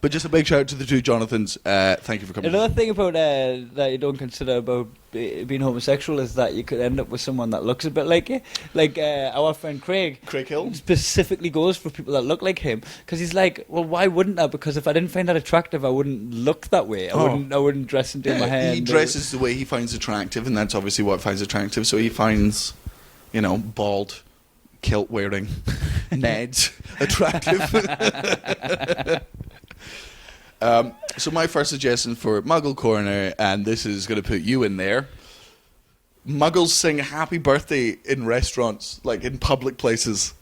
But just a big shout out to the 2 Jonathans. Thank you for coming. Another thing about that you don't consider about being homosexual is that you could end up with someone that looks a bit like you. Like our friend Craig Hill specifically goes for people that look like him, because he's like, well, why wouldn't I? Because if I didn't find that attractive, I wouldn't look that way. I wouldn't dress and do my hair. He dresses the way he finds attractive, and that's obviously what finds attractive. So he finds, bald, kilt wearing Neds attractive. So my first suggestion for Muggle Corner, and this is going to put you in there: Muggles sing happy birthday in restaurants, like in public places.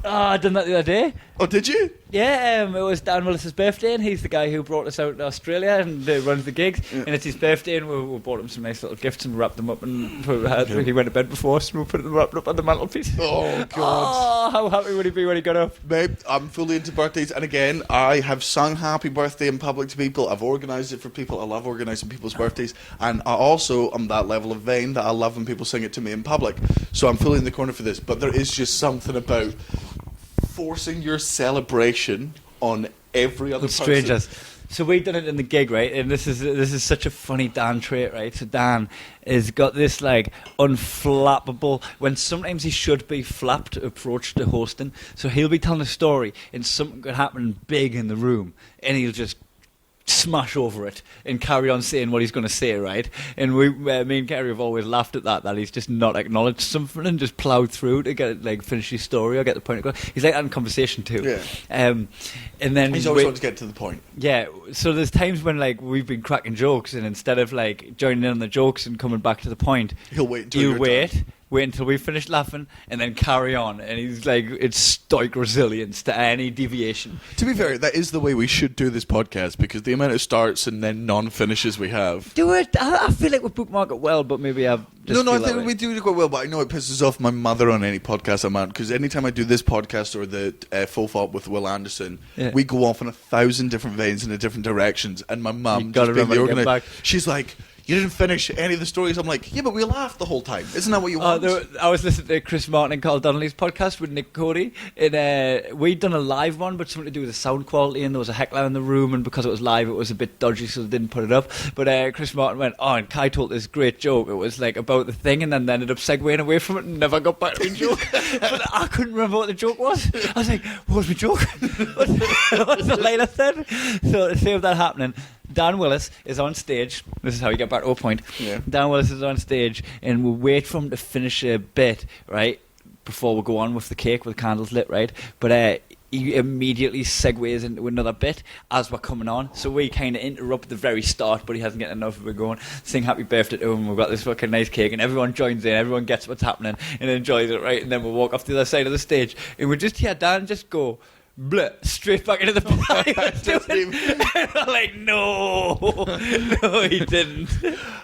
Oh, I done that the other day. Oh, did you? Yeah, it was Dan Willis's birthday, and he's the guy who brought us out to Australia and runs the gigs. Yeah. And it's his birthday, and we bought him some nice little gifts and wrapped them up. And he went to bed before us, and we put them wrapped up on the mantelpiece. Oh, God. Oh, how happy would he be when he got up? Mate, I'm fully into birthdays. And again, I have sung happy birthday in public to people. I've organised it for people. I love organising people's birthdays. And I also am that level of vain that I love when people sing it to me in public. So I'm fully in the corner for this. But there is just something about forcing your celebration on every other person. Strangers. So we done it in the gig, right? And this is such a funny Dan trait, right? So Dan has got this like unflappable, when sometimes he should be flapped approach to hosting. So he'll be telling a story and something could happen big in the room, and he'll just smash over it and carry on saying what he's going to say, right? And me and Kerry have always laughed at that he's just not acknowledged something and just ploughed through to get finish his story or get the point across. He's like that in conversation too. Yeah. And then he's always trying to get to the point. Yeah. So there's times when like we've been cracking jokes, and instead of like joining in on the jokes and coming back to the point, he'll wait. wait until we finish laughing, and then carry on. And he's like, it's stoic resilience to any deviation. To be fair, that is the way we should do this podcast, because the amount of starts and then non-finishes we have. Do it. I feel like we bookmark it well, but maybe I've just No, I feel that think way. we do quite well, but I know it pisses off my mother on any podcast I'm on, because anytime I do this podcast or the Full Fault with Will Anderson, we go off in 1,000 different veins in different directions, and my mum, You gotta just being the remember to get organi- back. she's like, you didn't finish any of the stories. I'm like, yeah, but we laughed the whole time. Isn't that what you want? I was listening to Chris Martin and Carl Donnelly's podcast with Nick Cody, and we'd done a live one, but something to do with the sound quality, and there was a heckler in the room, and because it was live, it was a bit dodgy, so they didn't put it up. But Chris Martin went, and Kai told this great joke. It was like about the thing, and then ended up segueing away from it and never got back to the joke. But I couldn't remember what the joke was. I was like, what was my joke? What's the line I said? So to save that happening, Dan Willis is on stage. This is how you get back to a point. Yeah. Dan Willis is on stage, and we wait for him to finish a bit, right, before we go on with the cake with the candles lit, right? But he immediately segues into another bit as we're coming on. So we kind of interrupt the very start, but he hasn't got enough of it going. Sing happy birthday to him. We've got this fucking nice cake, and everyone joins in. Everyone gets what's happening and enjoys it, right? And then we'll walk off the other side of the stage, and we just hear Dan just go, bleh, straight back into the party. And we're like, no, he didn't.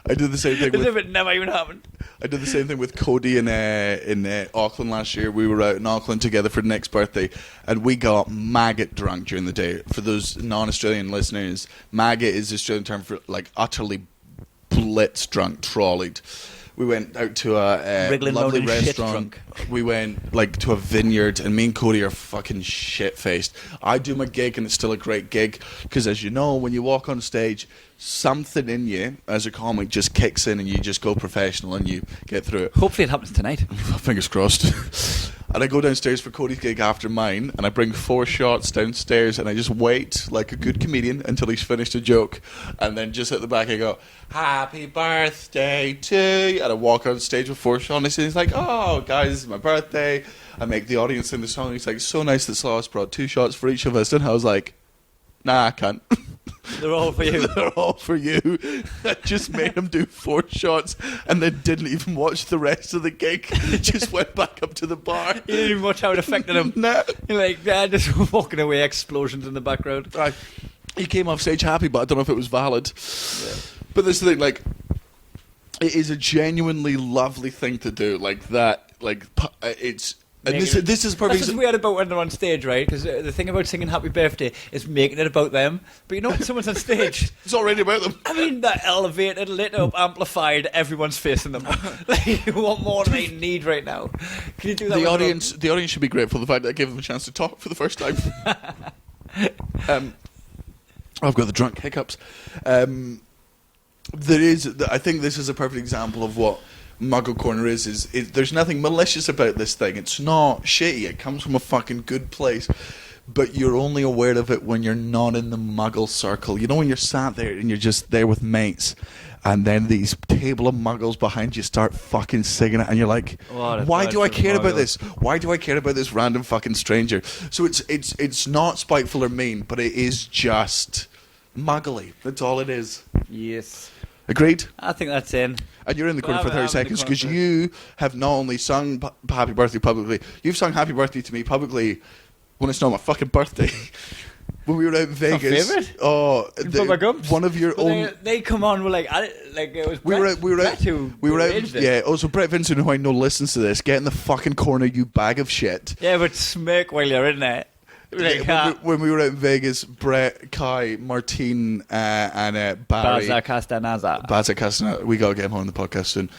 I did the same thing As with if it never even happened. I did the same thing with Cody in Auckland last year. We were out in Auckland together for Nick's birthday, and we got maggot drunk during the day. For those non-Australian listeners, maggot is the Australian term for like utterly blitz drunk, trolleyed. We went out to a Wriggling lovely round in shit restaurant. drunk. We went like to a vineyard, and me and Cody are fucking shit-faced. I do my gig, and it's still a great gig, because as you know, when you walk on stage, something in you as a comic just kicks in, and you just go professional, and you get through it. Hopefully it happens tonight. Fingers crossed. And I go downstairs for Cody's gig after mine, and I bring 4 shots downstairs, and I just wait like a good comedian until he's finished a joke, and then just at the back I go, happy birthday to you, and I walk on stage with 4 shots, and he's like, oh guys, this is my birthday. I make the audience sing the song. He's like, so nice that Sloss brought 2 shots for each of us, and I was like, nah, I can't. They're all for you. They're all for you. I just made him do 4 shots and then didn't even watch the rest of the gig. Just went back up to the bar. You didn't even watch how it affected him. Nah. You're like, just walking away, explosions in the background. He came off stage happy, but I don't know if it was valid. Yeah. But this is the thing, like, it is a genuinely lovely thing to do. Like that, like, it's... And this is perfect. That's what's weird about when they're on stage, right? Because the thing about singing Happy Birthday is making it about them. But you know when someone's on stage... It's already about them. I mean, that elevated, lit up, amplified, everyone's facing them. Like, you want more than they need right now. Can you do that? The audience should be grateful for the fact that I gave them a chance to talk for the first time. I've got the drunk hiccups. I think this is a perfect example of what Muggle Corner is there's nothing malicious about this thing. It's not shitty. It comes from a fucking good place. But you're only aware of it when you're not in the Muggle circle. You know, when you're sat there and you're just there with mates, and then these table of Muggles behind you start fucking singing it, and you're like, why do I care about this? Why do I care about this random fucking stranger? So it's not spiteful or mean, but it is just muggly. That's all it is. Yes. Agreed? I think that's in. And you're in the corner for I'm 30 in the seconds, because corner. you have not only sung Happy Birthday publicly, you've sung Happy Birthday to me publicly when it's not my fucking birthday. When we were out in Vegas. favourite? Oh, Bubba Gumps? one of your But own... they come on, we're like it was We were out, Brett who arranged it. yeah. Also, Brett Vincent, who I know listens to this, get in the fucking corner, you bag of shit. Yeah, but smirk while you're in there. Like, When we were out in Vegas, Brett, Kai, Martine, and Barry, Baza Castanaza. Baza Castana, we gotta get him on the podcast soon.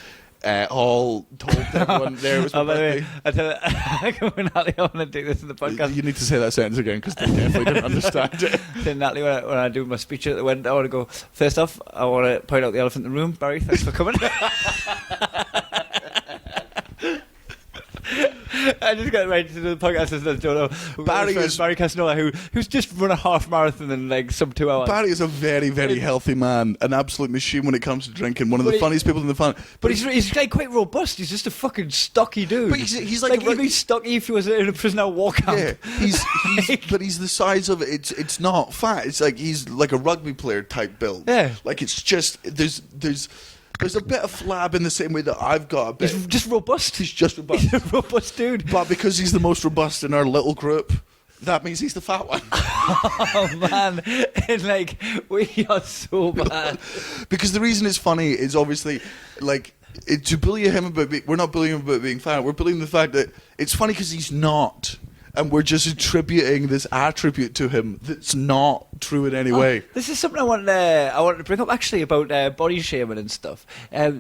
All told everyone there was my By the way, birthday. I tell when Natalie, I want to do this in the podcast. You need to say that sentence again, because they definitely didn't understand it. Tell Natalie when I do my speech at the end, I want to go, first off, I want to point out the elephant in the room. Barry, thanks for coming. I just got ready to do the podcast as don't know. Barry Casanova, who's just run a half marathon in like some 2 hours. Barry is a very, very healthy man, an absolute machine when it comes to drinking. One of the funniest people in the fun. But he's like quite robust. He's just a fucking stocky dude. But he's like he'd be stocky if he was in a prisoner of war camp. Yeah, but he's the size of it. It's not fat. It's like he's like a rugby player type build. Yeah. Like it's just there's There's a bit of flab in the same way that I've got a bit. He's just robust. He's just robust. He's a robust dude. But because he's the most robust in our little group, that means he's the fat one. Oh man, and like we are so bad. Because the reason it's funny is obviously like to bully him about we're not bullying him about being fat. We're bullying the fact that it's funny because he's not. And we're just attributing this attribute to him that's not true in any way. This is something I wanted to bring up actually about body shaming and stuff.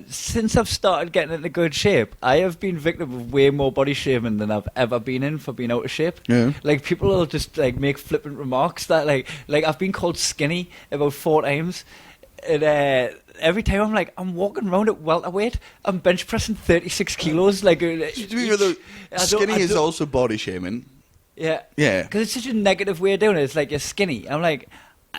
Since I've started getting into good shape, I have been victim of way more body shaming than I've ever been in for being out of shape. Yeah. Like people will just like make flippant remarks that like I've been called skinny about 4 times. And every time I'm walking around at welterweight, I'm bench pressing 36 kilos. Like skinny is also body shaming. Yeah. Yeah. Because it's such a negative way of doing it. It's like, you're skinny. I'm like,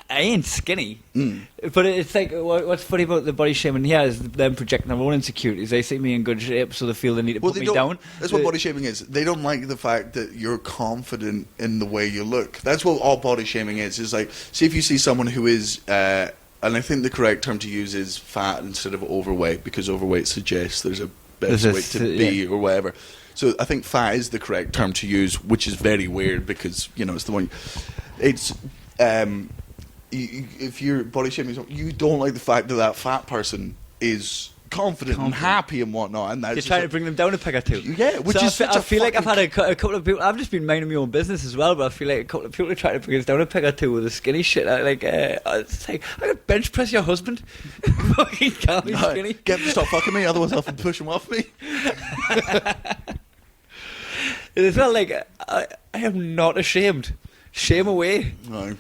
I ain't skinny. But it's like, what's funny about the body shaming here is them projecting their own insecurities. They see me in good shape, so they feel they need to put me down. That's what body shaming is. They don't like the fact that you're confident in the way you look. That's what all body shaming is. It's like, see if you see someone who is, and I think the correct term to use is fat instead of overweight, because overweight suggests there's a best way to be or whatever. So I think fat is the correct term to use, which is very weird because, you know, it's the one... It's... if you're body shaming someone, you don't like the fact that that fat person is confident and happy and whatnot. And that's you're trying to bring them down a peg or two. Yeah, which is I feel like I've had a couple of people... I've just been minding my own business as well, but I feel like a couple of people are trying to bring us down a peg or two with the skinny shit. It's like, I could bench press your husband. Fucking can't be skinny. Get him to stop fucking me, otherwise I'll push him off me. It's not like I am not ashamed. Shame away. No, you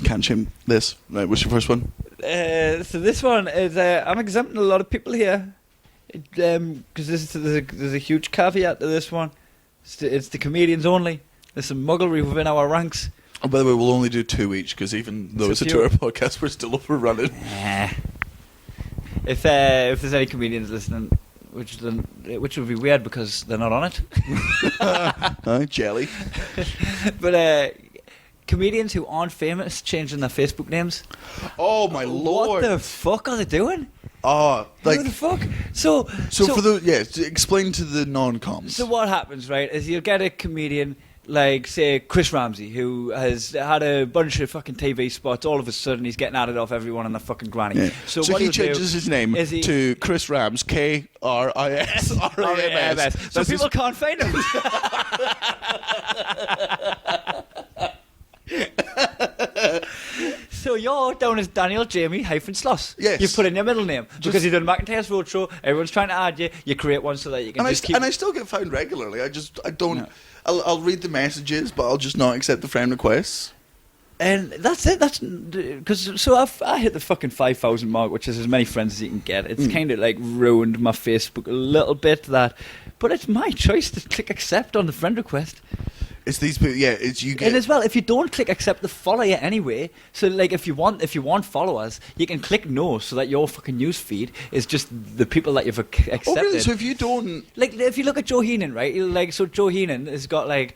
can't shame this. Right, what's your first one? So this one is I'm exempting a lot of people here because there's a huge caveat to this one. It's the comedians only. There's some mugglery within our ranks. Oh, by the way, we'll only do 2 each because even though it's a 2-hour podcast, we're still overrunning. If there's any comedians listening, which would be weird because they're not on it. Jelly. But comedians who aren't famous changing their Facebook names. Oh my lord! What the fuck are they doing? Oh, like what the fuck? So for the explain to the non-coms. So what happens, right? Is you'll get a comedian like, say, Chris Ramsey, who has had a bunch of fucking TV spots. All of a sudden, he's getting added off everyone on the fucking granny. Yeah. So he changes his name to Chris Rams, KRISRAMS. So people can't find him. So you're down as Daniel Jamie -Sloss. Yes. You put in your middle name because you done McIntyre's Roadshow. Everyone's trying to add you. You create one so that you can keep. And I still get found regularly. I don't. No. I'll read the messages, but I'll just not accept the friend requests. And that's it. That's because I hit the fucking 5,000 mark, which is as many friends as you can get. It's kind of like ruined my Facebook a little bit. But it's my choice to click accept on the friend request. It's these people, yeah. It's you get. And as well, if you don't click accept, they follow you anyway. So like, if you want followers, you can click no, so that your fucking news feed is just the people that you've accepted. Oh, really? So if you don't, like, if you look at Joe Heenan, right? So Joe Heenan has got like,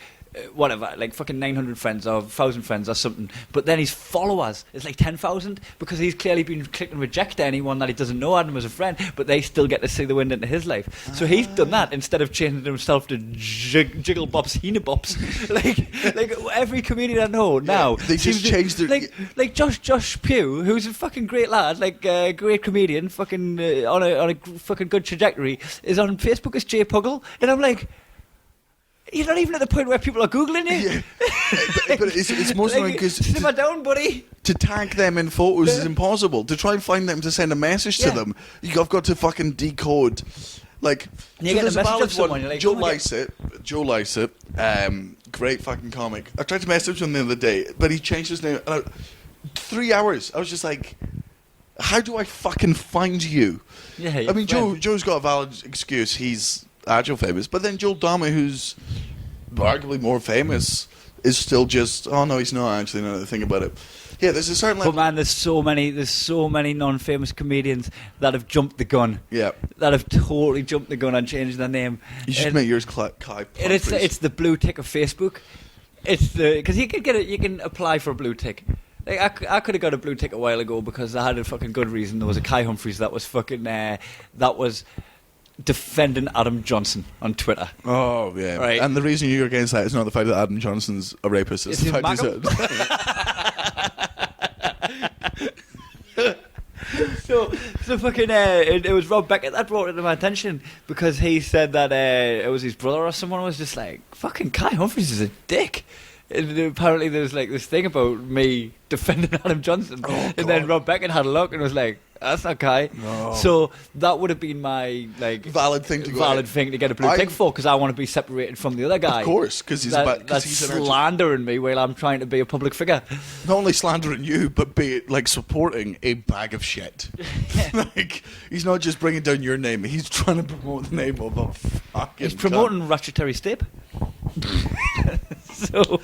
whatever, like fucking 900 friends or 1,000 friends or something. But then his followers is like 10,000 because he's clearly been clicking reject to anyone that he doesn't know, add him as a friend, but they still get to see the wind into his life. So he's done that instead of changing himself to Jiggle Bops, Heena Bops. like every comedian I know now. They just changed their... Like Josh Pugh, who's a fucking great lad, like a great comedian, fucking on a fucking good trajectory, is on Facebook as Jay Puggle. And I'm like... You're not even at the point where people are Googling you. Yeah. But it's most annoying because... Simmer down, buddy. To tag them in photos is impossible. To try and find them to send a message to them, I've got to fucking decode... Like, you get a message of someone, you're like, Joe Lycett, great fucking comic. I tried to message him the other day, but he changed his name. 3 hours. I was just like, how do I fucking find you? Yeah, I mean, Joe's got a valid excuse. He's Agile famous, but then Joel Dahmer, who's arguably more famous, is still just, oh no, he's not actually. Now that I think about it. Yeah, there's a certain level. But man, there's so many non-famous comedians that have jumped the gun. Yeah, that have totally jumped the gun and changed their name. You should make yours Kai. And it's the blue tick of Facebook. It's the because you can get it. You can apply for a blue tick, Like I could have got a blue tick a while ago because I had a fucking good reason. There was a Kai Humphries that was fucking that was defending Adam Johnson on Twitter. Oh yeah, Right. And the reason you're against that is not the fact that Adam Johnson's a rapist. It's the fact So fucking it was Rob Beckett that brought it to my attention because he said that it was his brother or someone was just like, fucking Kai Humphries is a dick. And apparently there's like this thing about me defending Adam Johnson, and then Rob Beckett had a look and was like, "That's not Kai." No. So that would have been my valid thing to get a blue tick for because I want to be separated from the other guy. Of course, because he's slandering me while I'm trying to be a public figure. Not only slandering you, but be like supporting a bag of shit. Like he's not just bringing down your name; he's trying to promote the name of a fucking. He's promoting Ratchetary Step. So.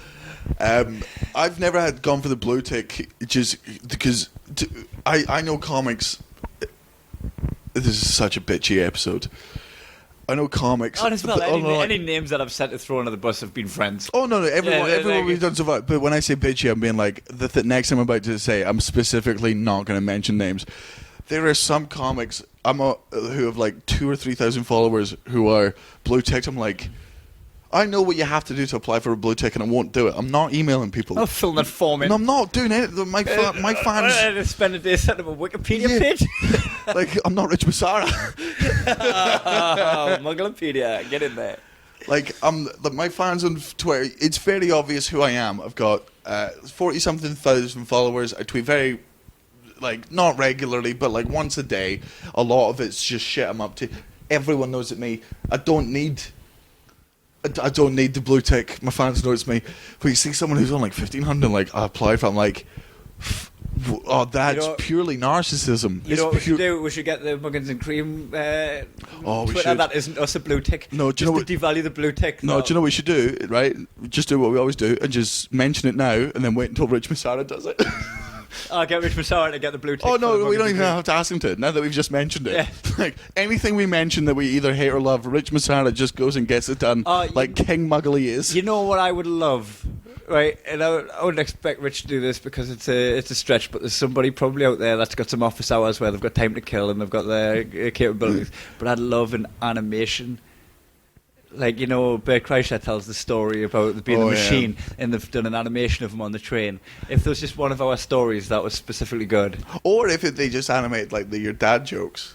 I've never gone for the blue tick just because I know comics. This is such a bitchy episode. I know comics. Oh, as well, any names that I've sent to throw under the bus have been friends. Oh no, everyone we've done so far. But when I say bitchy, I'm being like the next thing I'm about to say, I'm specifically not going to mention names. There are some comics who have like 2,000 or 3,000 followers who are blue ticked. I'm like, I know what you have to do to apply for a blue tick, and I won't do it. I'm not emailing people. I'm filling that form in. No, I'm not doing it. My fans. Spend a day setting up a Wikipedia page. Like, I'm not Rich Massara. Mugglepedia, get in there. Like, my fans on Twitter, it's very obvious who I am. I've got 40-something thousand followers. I tweet very, like, not regularly, but like once a day. A lot of it's just shit I'm up to. Everyone knows it me. I don't need the blue tick. My fans know it's me. But you see someone who's on like 1,500, like, I apply for, I'm like, oh, that's purely narcissism. You know what we should do? We should get the Muggins and Cream Twitter we should. that isn't us a blue tick. No, do you know what? To devalue the blue tick. No, do you know what we should do, right? Just do what we always do and just mention it now and then wait until Rich Massara does it. I'll get Rich Massara to get the blue tick. Oh no, we don't even have to ask him to. Now that we've just mentioned it, like anything we mention that we either hate or love, Rich Massara just goes and gets it done, like King Muggle he is. You know what I would love, right? And I wouldn't expect Rich to do this because it's a stretch. But there's somebody probably out there that's got some office hours where they've got time to kill and they've got their capabilities. But I'd love an animation. Like, you know, Bert Kreischer tells the story about being a machine, and they've done an animation of him on the train. If there was just one of our stories that was specifically good. Or if they just animate, like, your dad jokes.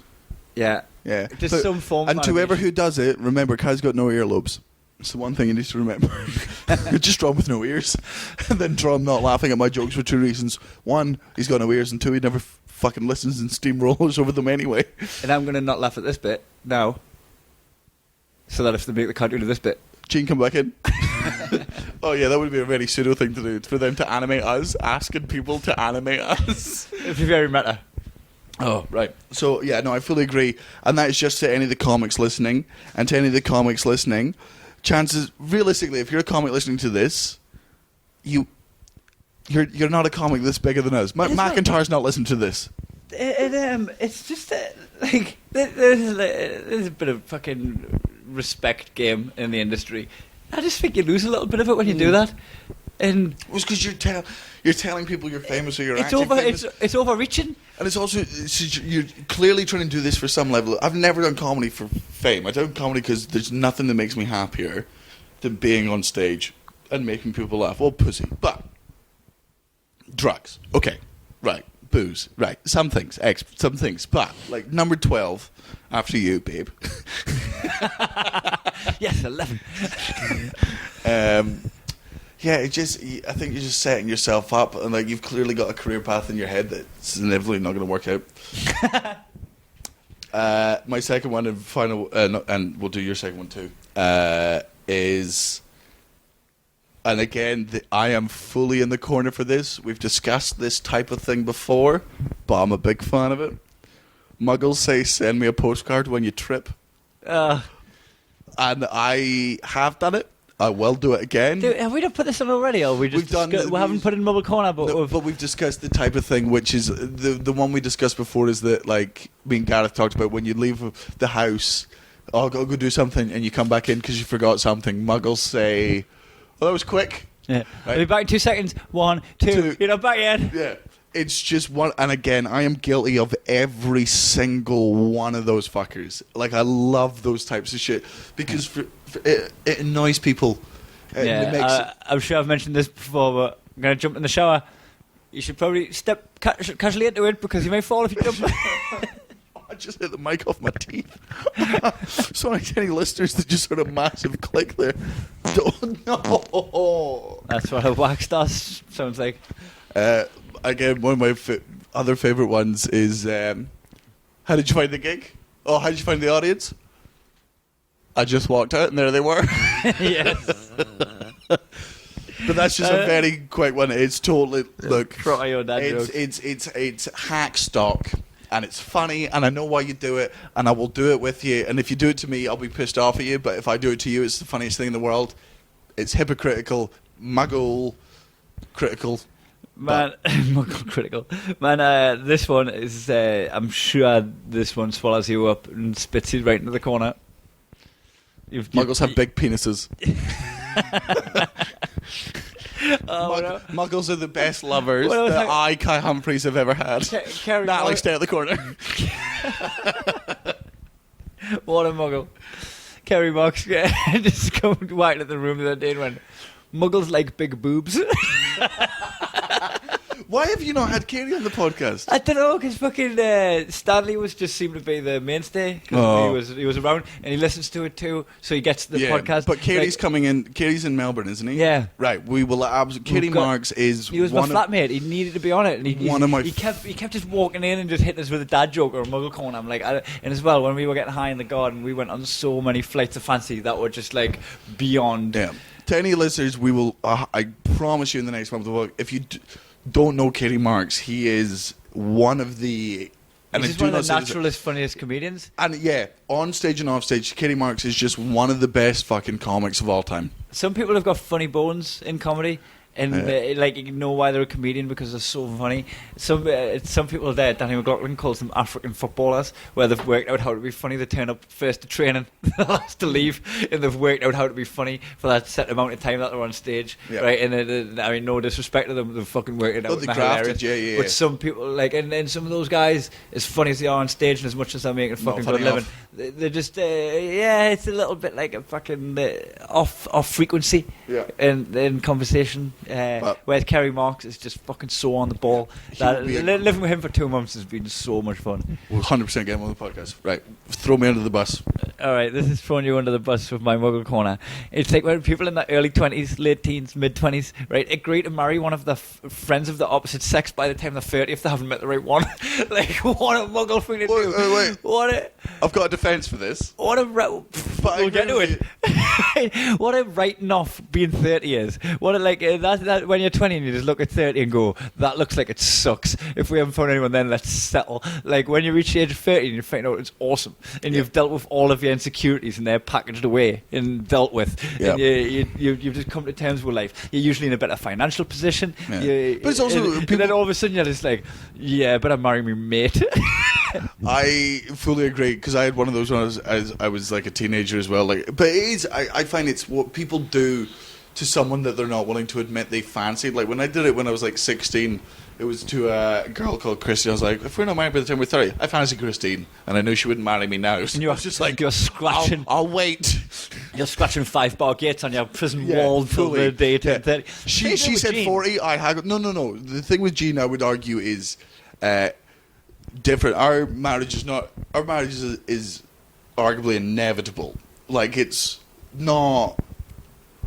Yeah. Yeah. Just some form of And to whoever who does it, remember, Kai's got no earlobes. It's the one thing you need to remember. Just draw him with no ears. And then draw him not laughing at my jokes for two reasons. One, he's got no ears, and two, he never fucking listens and steamrollers over them anyway. And I'm going to not laugh at this bit now. So that if they make the cartoon of this bit. Gene, come back in. Oh yeah, that would be a very pseudo thing to do, for them to animate us, asking people to animate us. It'd be very meta. Oh, right. So, yeah, no, I fully agree. And that is just to any of the comics listening. And to any of the comics listening, chances, realistically, if you're a comic listening to this, you're not a comic this bigger than us. McIntyre's not listening to this. It's just like there's a bit of fucking respect game in the industry. I just think you lose a little bit of it when you do that. And it's because you're telling people you're famous or you're actually famous. It's overreaching. And it's also you're clearly trying to do this for some level. I've never done comedy for fame. I do comedy because there's nothing that makes me happier than being on stage and making people laugh. Well, pussy, but drugs. Okay, right. Booze, right? Some things, but like number 12 after you, babe. Yes, 11. Yeah, I think you're just setting yourself up, and like you've clearly got a career path in your head that's inevitably not going to work out. My second one and final, and we'll do your second one too, is. And again, I am fully in the corner for this. We've discussed this type of thing before, but I'm a big fan of it. Muggles say, send me a postcard when you trip. And I have done it. I will do it again. Dude, have we not put this on already? Or we haven't put it in Muggle Corner, but we've discussed the type of thing, which is the one we discussed before is that, like, me and Gareth talked about when you leave the house, I'll go do something, and you come back in because you forgot something. Muggles say... Well, that was quick. Yeah. Right? I'll be back in 2 seconds. 1, 2. You're not back yet. Yeah. It's just one, and again, I am guilty of every single one of those fuckers. Like, I love those types of shit because it annoys people. It makes I'm sure I've mentioned this before, but I'm going to jump in the shower. You should probably step casually into it because you may fall if you jump. I just hit the mic off my teeth. Sorry to any listeners that just heard a massive click there. Don't know. That's what a wax does. Sounds like. Again, one of my other favourite ones is how did you find the gig? Oh, how did you find the audience? I just walked out and there they were. Yes. But that's just a very quick one. It's totally look. It's hack stock. And it's funny, and I know why you do it, and I will do it with you. And if you do it to me, I'll be pissed off at you. But if I do it to you, it's the funniest thing in the world. It's hypocritical, muggle critical. Man, muggle critical. Man, this one is, I'm sure this one swallows you up and spits you right into the corner. Muggles have big penises. Muggles are the best lovers that Kai Humphries have ever had. Natalie, stay at the corner. What a muggle. Kerry Marks just come whacked at the room the other day and went, Muggles like big boobs. Why have you not had Kerry on the podcast? I don't know, because fucking Stanley was just seemed to be the mainstay. Oh. He was around, and he listens to it too, so he gets the podcast. But Kerry's coming in. Kerry's in Melbourne, isn't he? Yeah. Right. We will absolutely. Kerry Marks is. He was my flatmate. He needed to be on it, and he kept just walking in and just hitting us with a dad joke or a muggle corner. I'm like, and as well, when we were getting high in the garden, we went on so many flights of fancy that were just like beyond. Yeah. To any listeners, we will. I promise you, in the next month, if you don't know Kerry Marks, he is one of the. And he's one of the naturalist, funniest comedians. And yeah, on stage and off stage, Kerry Marks is just one of the best fucking comics of all time. Some people have got funny bones in comedy. And you know why they're a comedian because they're so funny. Some people there, Danny McLaughlin calls them African footballers, where they've worked out how to be funny. They turn up first to training, the last to leave, and they've worked out how to be funny for that set amount of time that they're on stage, right? And I mean, no disrespect to them, they've fucking worked it out. They crafted, yeah. But some people and some of those guys, as funny as they are on stage, and as much as they're making a fucking good living, they're just it's a little bit like a fucking off frequency in conversation. Whereas Kerry Marks is just fucking so on the ball. Living with him for 2 months has been so much fun. We'll 100% get him on the podcast. Right, throw me under the bus. All right, this is throwing you under the bus with my muggle corner. It's like when people in their early 20s, late teens, mid 20s, right, agree to marry one of their friends of the opposite sex by the time they're 30 if they haven't met the right one. Like, what a muggle thing to do. Wait. I've got a defence for this. We'll get to it. What a writing off being 30 is. What a, like, that when you're 20 and you just look at 30 and go, that looks like it sucks. If we haven't found anyone, then let's settle. Like, when you reach the age of 30 and you find out it's awesome, and you've dealt with all of your insecurities and they're packaged away and dealt with, and you've just come to terms with life. You're usually in a better financial position. But it's also and then all of a sudden you're just like, yeah, but I'm marrying me mate. I fully agree, because I had one of those when I was like a teenager as well. Like, but it is, I find it's what people do to someone that they're not willing to admit they fancied. Like, when I did it when I was like 16, it was to a girl called Christine. I was like, if we're not married by the time we're 30, I fancy Christine, and I knew she wouldn't marry me now. So and you I was just like, you're scratching. I'll wait. You're scratching 5-bar gates on your prison wall for the day to 30. She said Jean. 40. I had no. The thing with Jean, I would argue, is different. Our marriage is arguably inevitable. Like, it's not.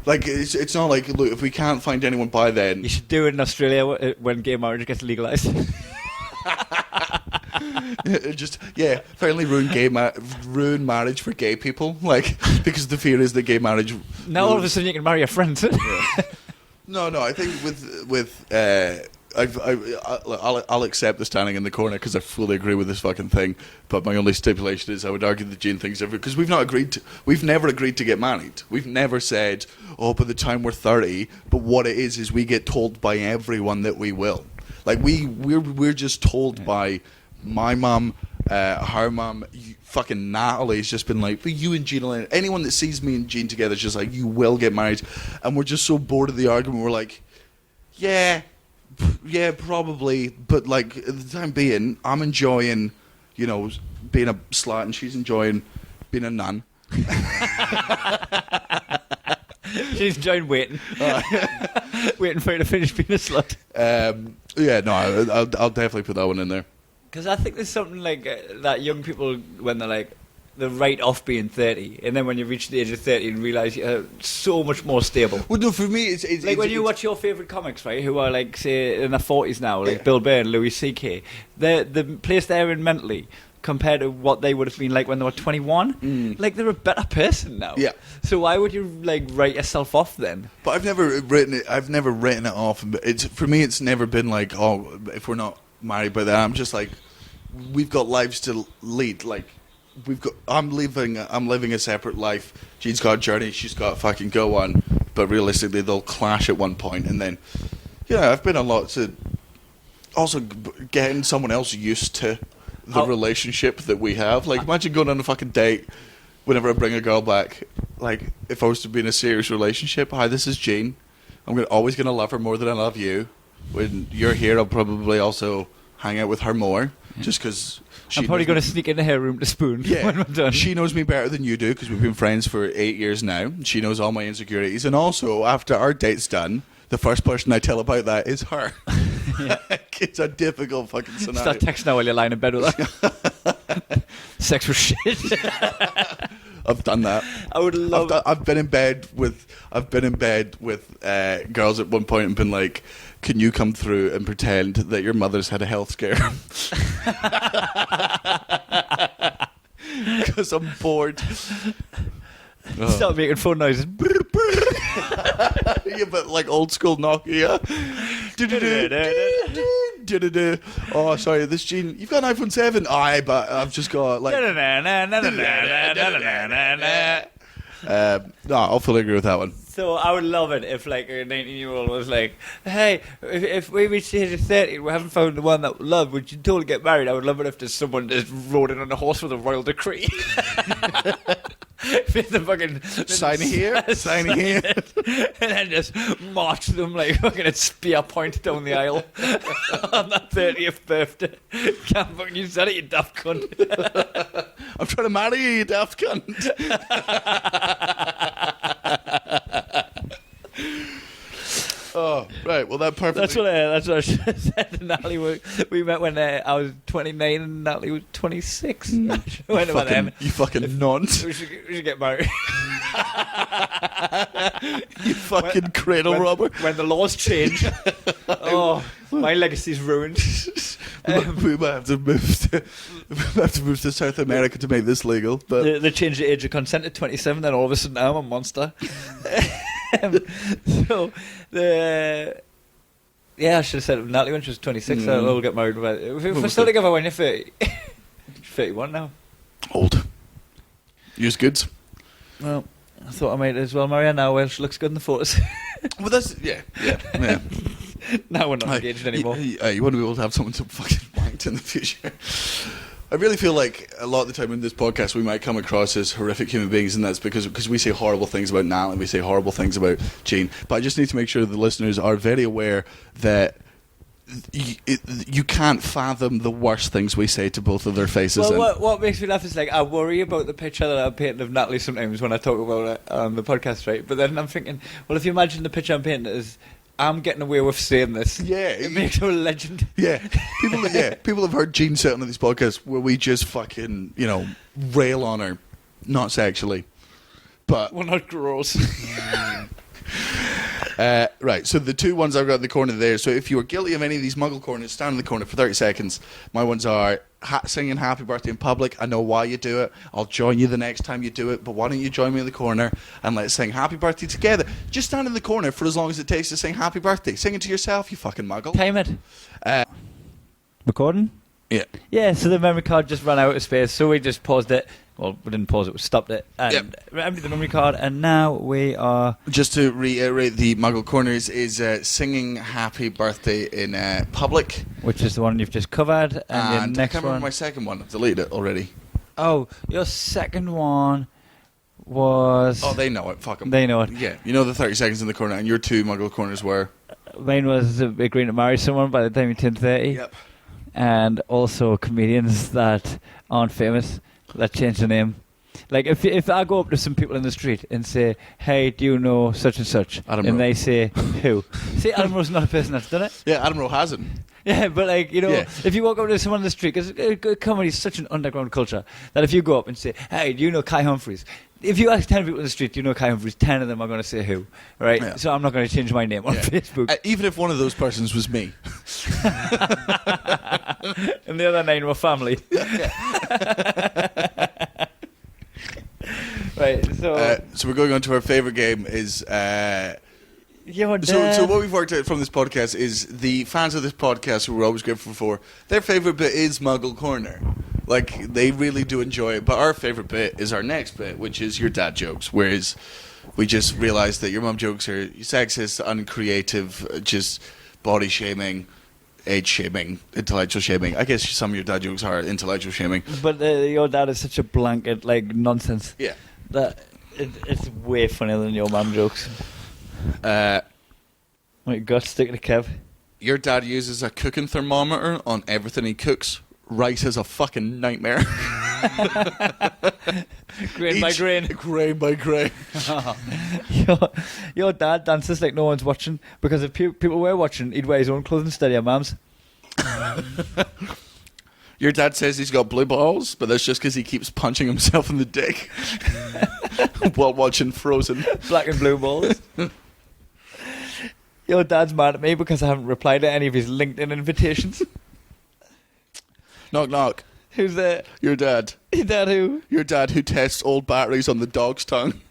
Like, it's not like, look, if we can't find anyone by then. You should do it in Australia when gay marriage gets legalised. Finally ruin marriage for gay people. Like, because the fear is that gay marriage. Now all of a sudden you can marry a friend. No, I think I'll accept the standing in the corner because I fully agree with this fucking thing. But my only stipulation is I would argue that Jane thinks different, because we've never agreed to get married. We've never said, oh, by the time we're 30. But what it is we get told by everyone that we will. Like, we're just told by my mum, her mum, fucking Natalie's just been like, but you and Gina, anyone that sees me and Jean together is just like, you will get married. And we're just so bored of the argument. We're like, yeah, probably. But like, at the time being, I'm enjoying, you know, being a slut, and she's enjoying being a nun. She's enjoying waiting. Waiting for you to finish being a slut. Yeah, no, I'll definitely put that one in there. Because I think there's something like that young people, when they're right off being 30, and then when you reach the age of 30 and realise you're so much more stable. Well, no, for me, it's like when you watch your favourite comics, right, who are like, say, in their 40s now, like Bill Burr and Louis C.K., the place they're in mentally compared to what they would have been like when they were 21, like they're a better person now. Yeah. So why would you like write yourself off then? But I've never written it off. It's for me, it's never been like, oh, if we're not married by that, I'm just like, we've got lives to lead. Like, I'm living a separate life. Jean's got a journey she's got to fucking go on, but realistically they'll clash at one point, and then I've been a lot to also getting someone else used to the relationship that we have. Like, imagine going on a fucking date whenever I bring a girl back. Like, if I was to be in a serious relationship, hi, this is Jean. I'm always gonna love her more than I love you. When you're here, I'll probably also hang out with her more, just because I'm probably going to sneak into her room to spoon when I'm done. She knows me better than you do, because we've been friends for 8 years now. She knows all my insecurities, and also after our date's done, the first person I tell about that is her. It's a difficult fucking scenario. Start texting her while you're lying in bed with her. Sex was shit. I've done that. I would love. I've been in bed with girls at one point and been like, "Can you come through and pretend that your mother's had a health scare?" Because I'm bored. Start making phone noises. Yeah, but like old school Nokia. Oh, sorry, this Gene. You've got an iPhone 7. Aye, but I've just got like. No, I'll fully agree with that one. So I would love it if like a 19-year-old was like, hey, if we reach the age of 30 and we haven't found the one that we love, would you totally get married? I would love it if there's someone just rode in on a horse with a royal decree. The fucking sign here, and then just march them like fucking at spear point down the aisle on that 30th birthday. Can't fucking use that, you daft cunt. I'm trying to marry you, you daft cunt. Oh, right. Well, that perfectly. That's what I should have said to Natalie. We met when I was 29 and Natalie was 26. You fucking nonce. We should get married. You fucking cradle robber. When the laws change. Oh, my legacy's ruined. We might have to move to South America to make this legal. But they changed the age of consent to 27. Then all of a sudden, I'm a monster. So I should have said Natalie when she was 26. We'll get married. If we're still together when you're 30, she's 31 now. Old. Use goods. Well, I thought I might as well marry her now. Well, she looks good in the photos. Well, that's yeah. Now we're not engaged anymore. You want to be able to have someone to fucking wanked in the future. I really feel like a lot of the time in this podcast we might come across as horrific human beings, and that's because we say horrible things about Nat and we say horrible things about Jean. But I just need to make sure the listeners are very aware that you can't fathom the worst things we say to both of their faces. Well, what makes me laugh is like I worry about the picture that I'm painting of Natalie sometimes when I talk about it on the podcast, right? But then I'm thinking, well, if you imagine the picture I'm painting as I'm getting away with saying this. Yeah. It makes her a legend. Yeah. People have heard Jean sit on these podcasts where we just fucking, rail on her. Not sexually. But we're not gross. Right, so the two ones I've got in the corner there. So if you were guilty of any of these muggle corners, stand in the corner for 30 seconds. My ones are singing happy birthday in public. I know why you do it. I'll join you the next time you do it. But why don't you join me in the corner and let's sing happy birthday together? Just stand in the corner for as long as it takes to sing happy birthday. Sing it to yourself, you fucking muggle. Time it. Recording? Yeah. Yeah, so the memory card just ran out of space, so we just paused it. Well, we didn't pause it, we stopped it. And emptied the memory card, and now we are... Just to reiterate, the Muggle Corners is singing happy birthday in public. Which is the one you've just covered. And the next I can't remember one... my second one. I've deleted it already. Oh, your second one was... Oh, they know it. Fuck 'em. They know it. Yeah, you know the 30 seconds in the corner, and your 2 Muggle corners were. Mine was agreeing to marry someone by the time you turn 30. Yep. And also comedians that aren't famous, that change their name. Like, if I go up to some people in the street and say, hey, do you know such and such? Adam and Rowe. they say, who? See, Adam Rowe's not a person that's done it. Yeah, Adam Rowe hasn't. Yeah, but like, you know, Yeah. if you walk up to someone in the street, because comedy is such an underground culture, that if you go up and say, hey, do you know Kai Humphries? If you ask 10 people in the street, do you know Kai Humphries? 10 of them are going to say who, right? Yeah. So I'm not going to change my name on Facebook. Even if one of those persons was me. And the other 9 were family. Right, So we're going on to our favourite game is... Your dad. So what we've worked out from this podcast is the fans of this podcast, who we're always grateful for, their favourite bit is Muggle Corner. Like, they really do enjoy it. But our favourite bit is our next bit, which is your dad jokes. Whereas we just realised that your mum jokes are sexist, uncreative, just body shaming, age shaming, intellectual shaming. I guess some of your dad jokes are intellectual shaming. But your dad is such a blanket, like, nonsense. Yeah. That it's way funnier than your mum jokes. Oh my God, stick it to Kev. Your dad uses a cooking thermometer on everything he cooks. Rice is a fucking nightmare. Grain by grain. Grain by grain. Your dad dances like no one's watching, because if people were watching, he'd wear his own clothes instead of your mum's. Your dad says he's got blue balls, but that's just because he keeps punching himself in the dick while watching Frozen. Black and blue balls. Your dad's mad at me because I haven't replied to any of his LinkedIn invitations. Knock, knock. Who's there? Your dad. Your dad who? Your dad who tests old batteries on the dog's tongue.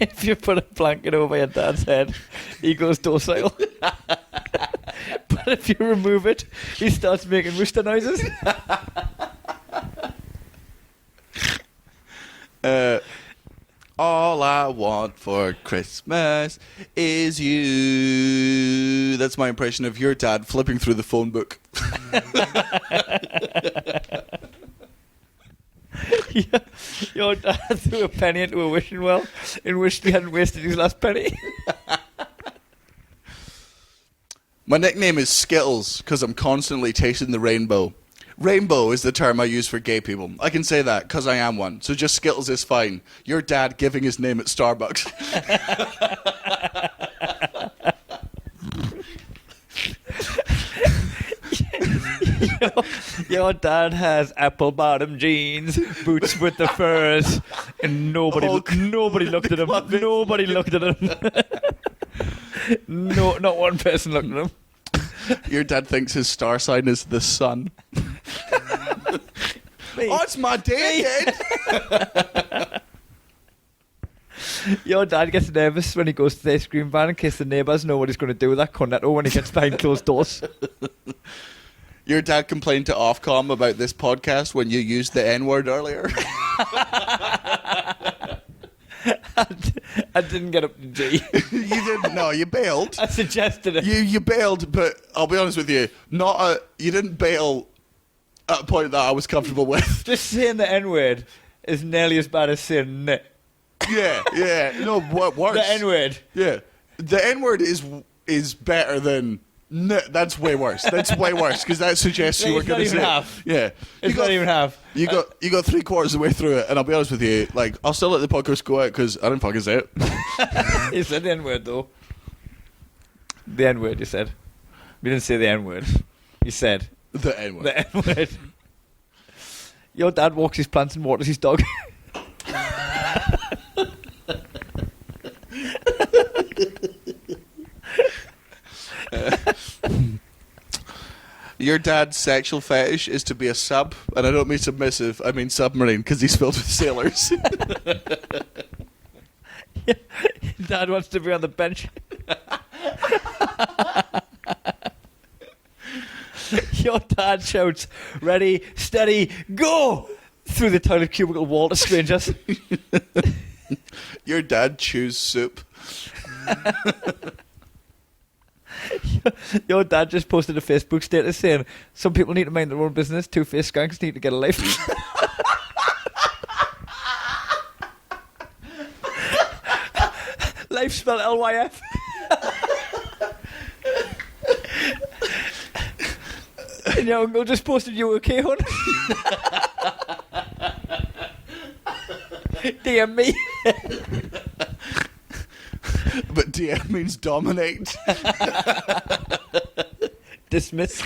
If you put a blanket over your dad's head, he goes docile. But if you remove it, he starts making rooster noises. All I want for Christmas is you. That's my impression of your dad flipping through the phone book. Your dad threw a penny into a wishing well and wished he hadn't wasted his last penny. My nickname is Skittles because I'm constantly tasting the rainbow. Rainbow is the term I use for gay people. I can say that because I am one. So just Skittles is fine. Your dad giving his name at Starbucks. Your dad has apple bottom jeans, boots with the furs, and nobody looked at him. Nobody looked at him. No, not one person looked at him. Your dad thinks his star sign is the sun. Oh, it's my day again. Your dad gets nervous when he goes to the ice cream van in case the neighbours know what he's going to do with that cornetto when he gets behind closed doors. Your dad complained to Ofcom about this podcast when you used the N-word earlier. I didn't get up to G. You didn't? No, you bailed. I suggested it. You bailed, but I'll be honest with you, you didn't bail at a point that I was comfortable with. Just saying the N-word is nearly as bad as saying "n." Yeah. No, what worse? The N-word. Yeah, the N-word is better than. No, that's way worse. That's way worse because that suggests you were going to say. Half. Yeah, It's not even half. You got 3/4 of the way through it, and I'll be honest with you, like I'll still let the podcast go out because I didn't fucking say it. You said the N-word though. The N-word, you said. You didn't say the N-word. You said The N-word. the N-word. Your dad walks his plants and waters his dog. Your dad's sexual fetish is to be a sub, and I don't mean submissive, I mean submarine, because he's filled with sailors. Dad wants to be on the bench. Your dad shouts, "Ready, steady, go!" through the toilet cubicle wall to strangers. Your dad chews soup. Your dad just posted a Facebook status saying, some people need to mind their own business, two-faced skanks need to get a life. Life spelled LYF. And your uncle just posted you okay, hon. DM me. But DM means dominate. Dismiss.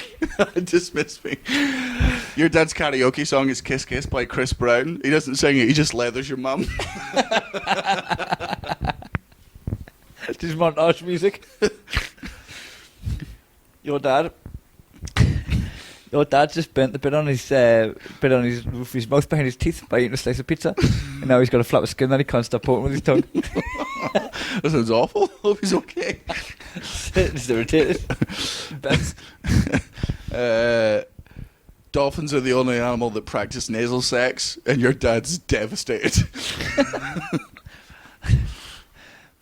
Dismiss me. Your dad's karaoke song is Kiss Kiss by Chris Brown. He doesn't sing it, he just leathers your mum. Just montage music. Your dad just bent the bit on his roof of his mouth behind his teeth by eating a slice of pizza, and now he's got a flap of skin that he can't stop poking with his tongue. That sounds awful. Hope he's okay. It's irritated. Dolphins are the only animal that practice nasal sex, and your dad's devastated.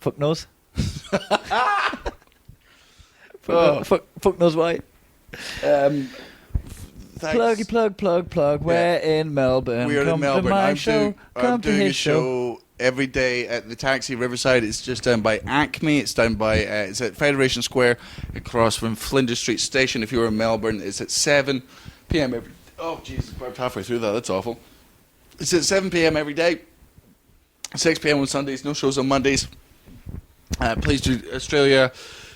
Fuck knows. Fuck knows why. Thanks. Plug. We're in Melbourne. We're Come in Melbourne. to my show. I'm Come to doing his a show every day at the Taxi Riverside. It's just down by Acme. It's down by it's at Federation Square, across from Flinders Street Station. If you're in Melbourne, it's at 7 p.m. every. Oh Jesus, we're halfway through that. That's awful. It's at 7 p.m. every day. 6 p.m. on Sundays. No shows on Mondays. Please do Australia.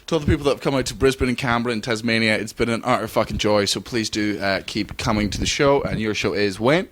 To all the people that have come out to Brisbane and Canberra and Tasmania, it's been an utter fucking joy. So please do keep coming to the show. And your show is when?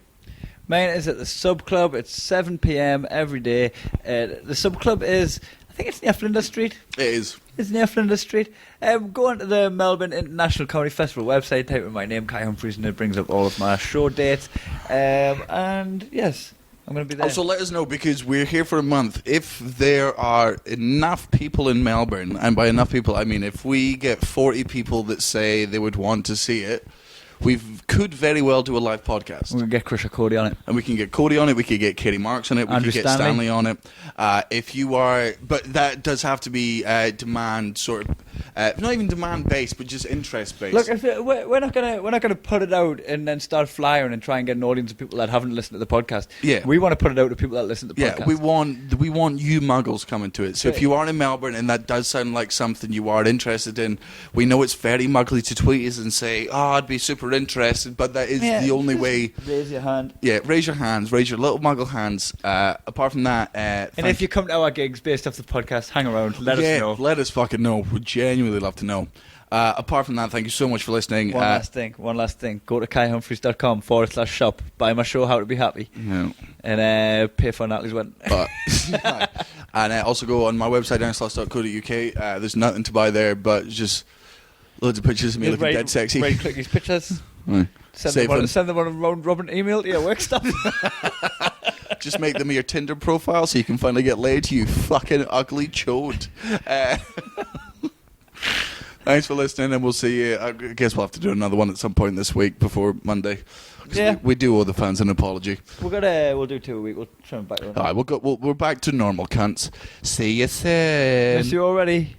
Mine is at the Sub Club. It's 7 p.m. every day. The Sub Club is, I think it's near Flinders Street. It is. It's near Flinders Street. Go onto the Melbourne International Comedy Festival website, type in my name, Kai Humphries, and it brings up all of my show dates. And yes, I'm going to be there. Also, let us know, because we're here for a month. If there are enough people in Melbourne, and by enough people, I mean if we get 40 people that say they would want to see it, we could very well do a live podcast. We're going to get Krisha Cody on it. And we can get Cody on it, we could get Katie Marks on it, we Andrew could get Stanley on it. If you are, but that does have to be demand sort of, not even demand based, but just interest based. Look, we're not gonna put it out and then start flying and try and get an audience of people that haven't listened to the podcast. Yeah, we want to put it out to people that listen to the podcast. Yeah, we want you muggles coming to it. So if you are in Melbourne and that does sound like something you are interested in, we know it's very muggly to tweet us and say, "Oh, I'd be super interested," but that is the only way. Raise your hand. Yeah, raise your hands, raise your little muggle hands. Apart from that, and if you come to our gigs based off the podcast, hang around. Let us know. Let us fucking know. We'd genuinely love to know. Apart from that, thank you so much for listening. One last thing. Go to kaihumphries.com/shop. Buy my show, How to Be Happy. No. And pay for Natalie's wedding. And also go on my website, sloss.co.uk. There's nothing to buy there, but just loads of pictures of me looking dead sexy. Right-click these pictures. Right. Send them on a round robin email to your work stuff. Just make them your Tinder profile so you can finally get laid, you fucking ugly chode. Thanks for listening, and we'll see you. I guess we'll have to do another one at some point this week before Monday. Yeah, we do owe the fans an apology. We'll do 2 a week. We'll try and back. All right, we're back to normal, cunts. See you soon. Miss you already.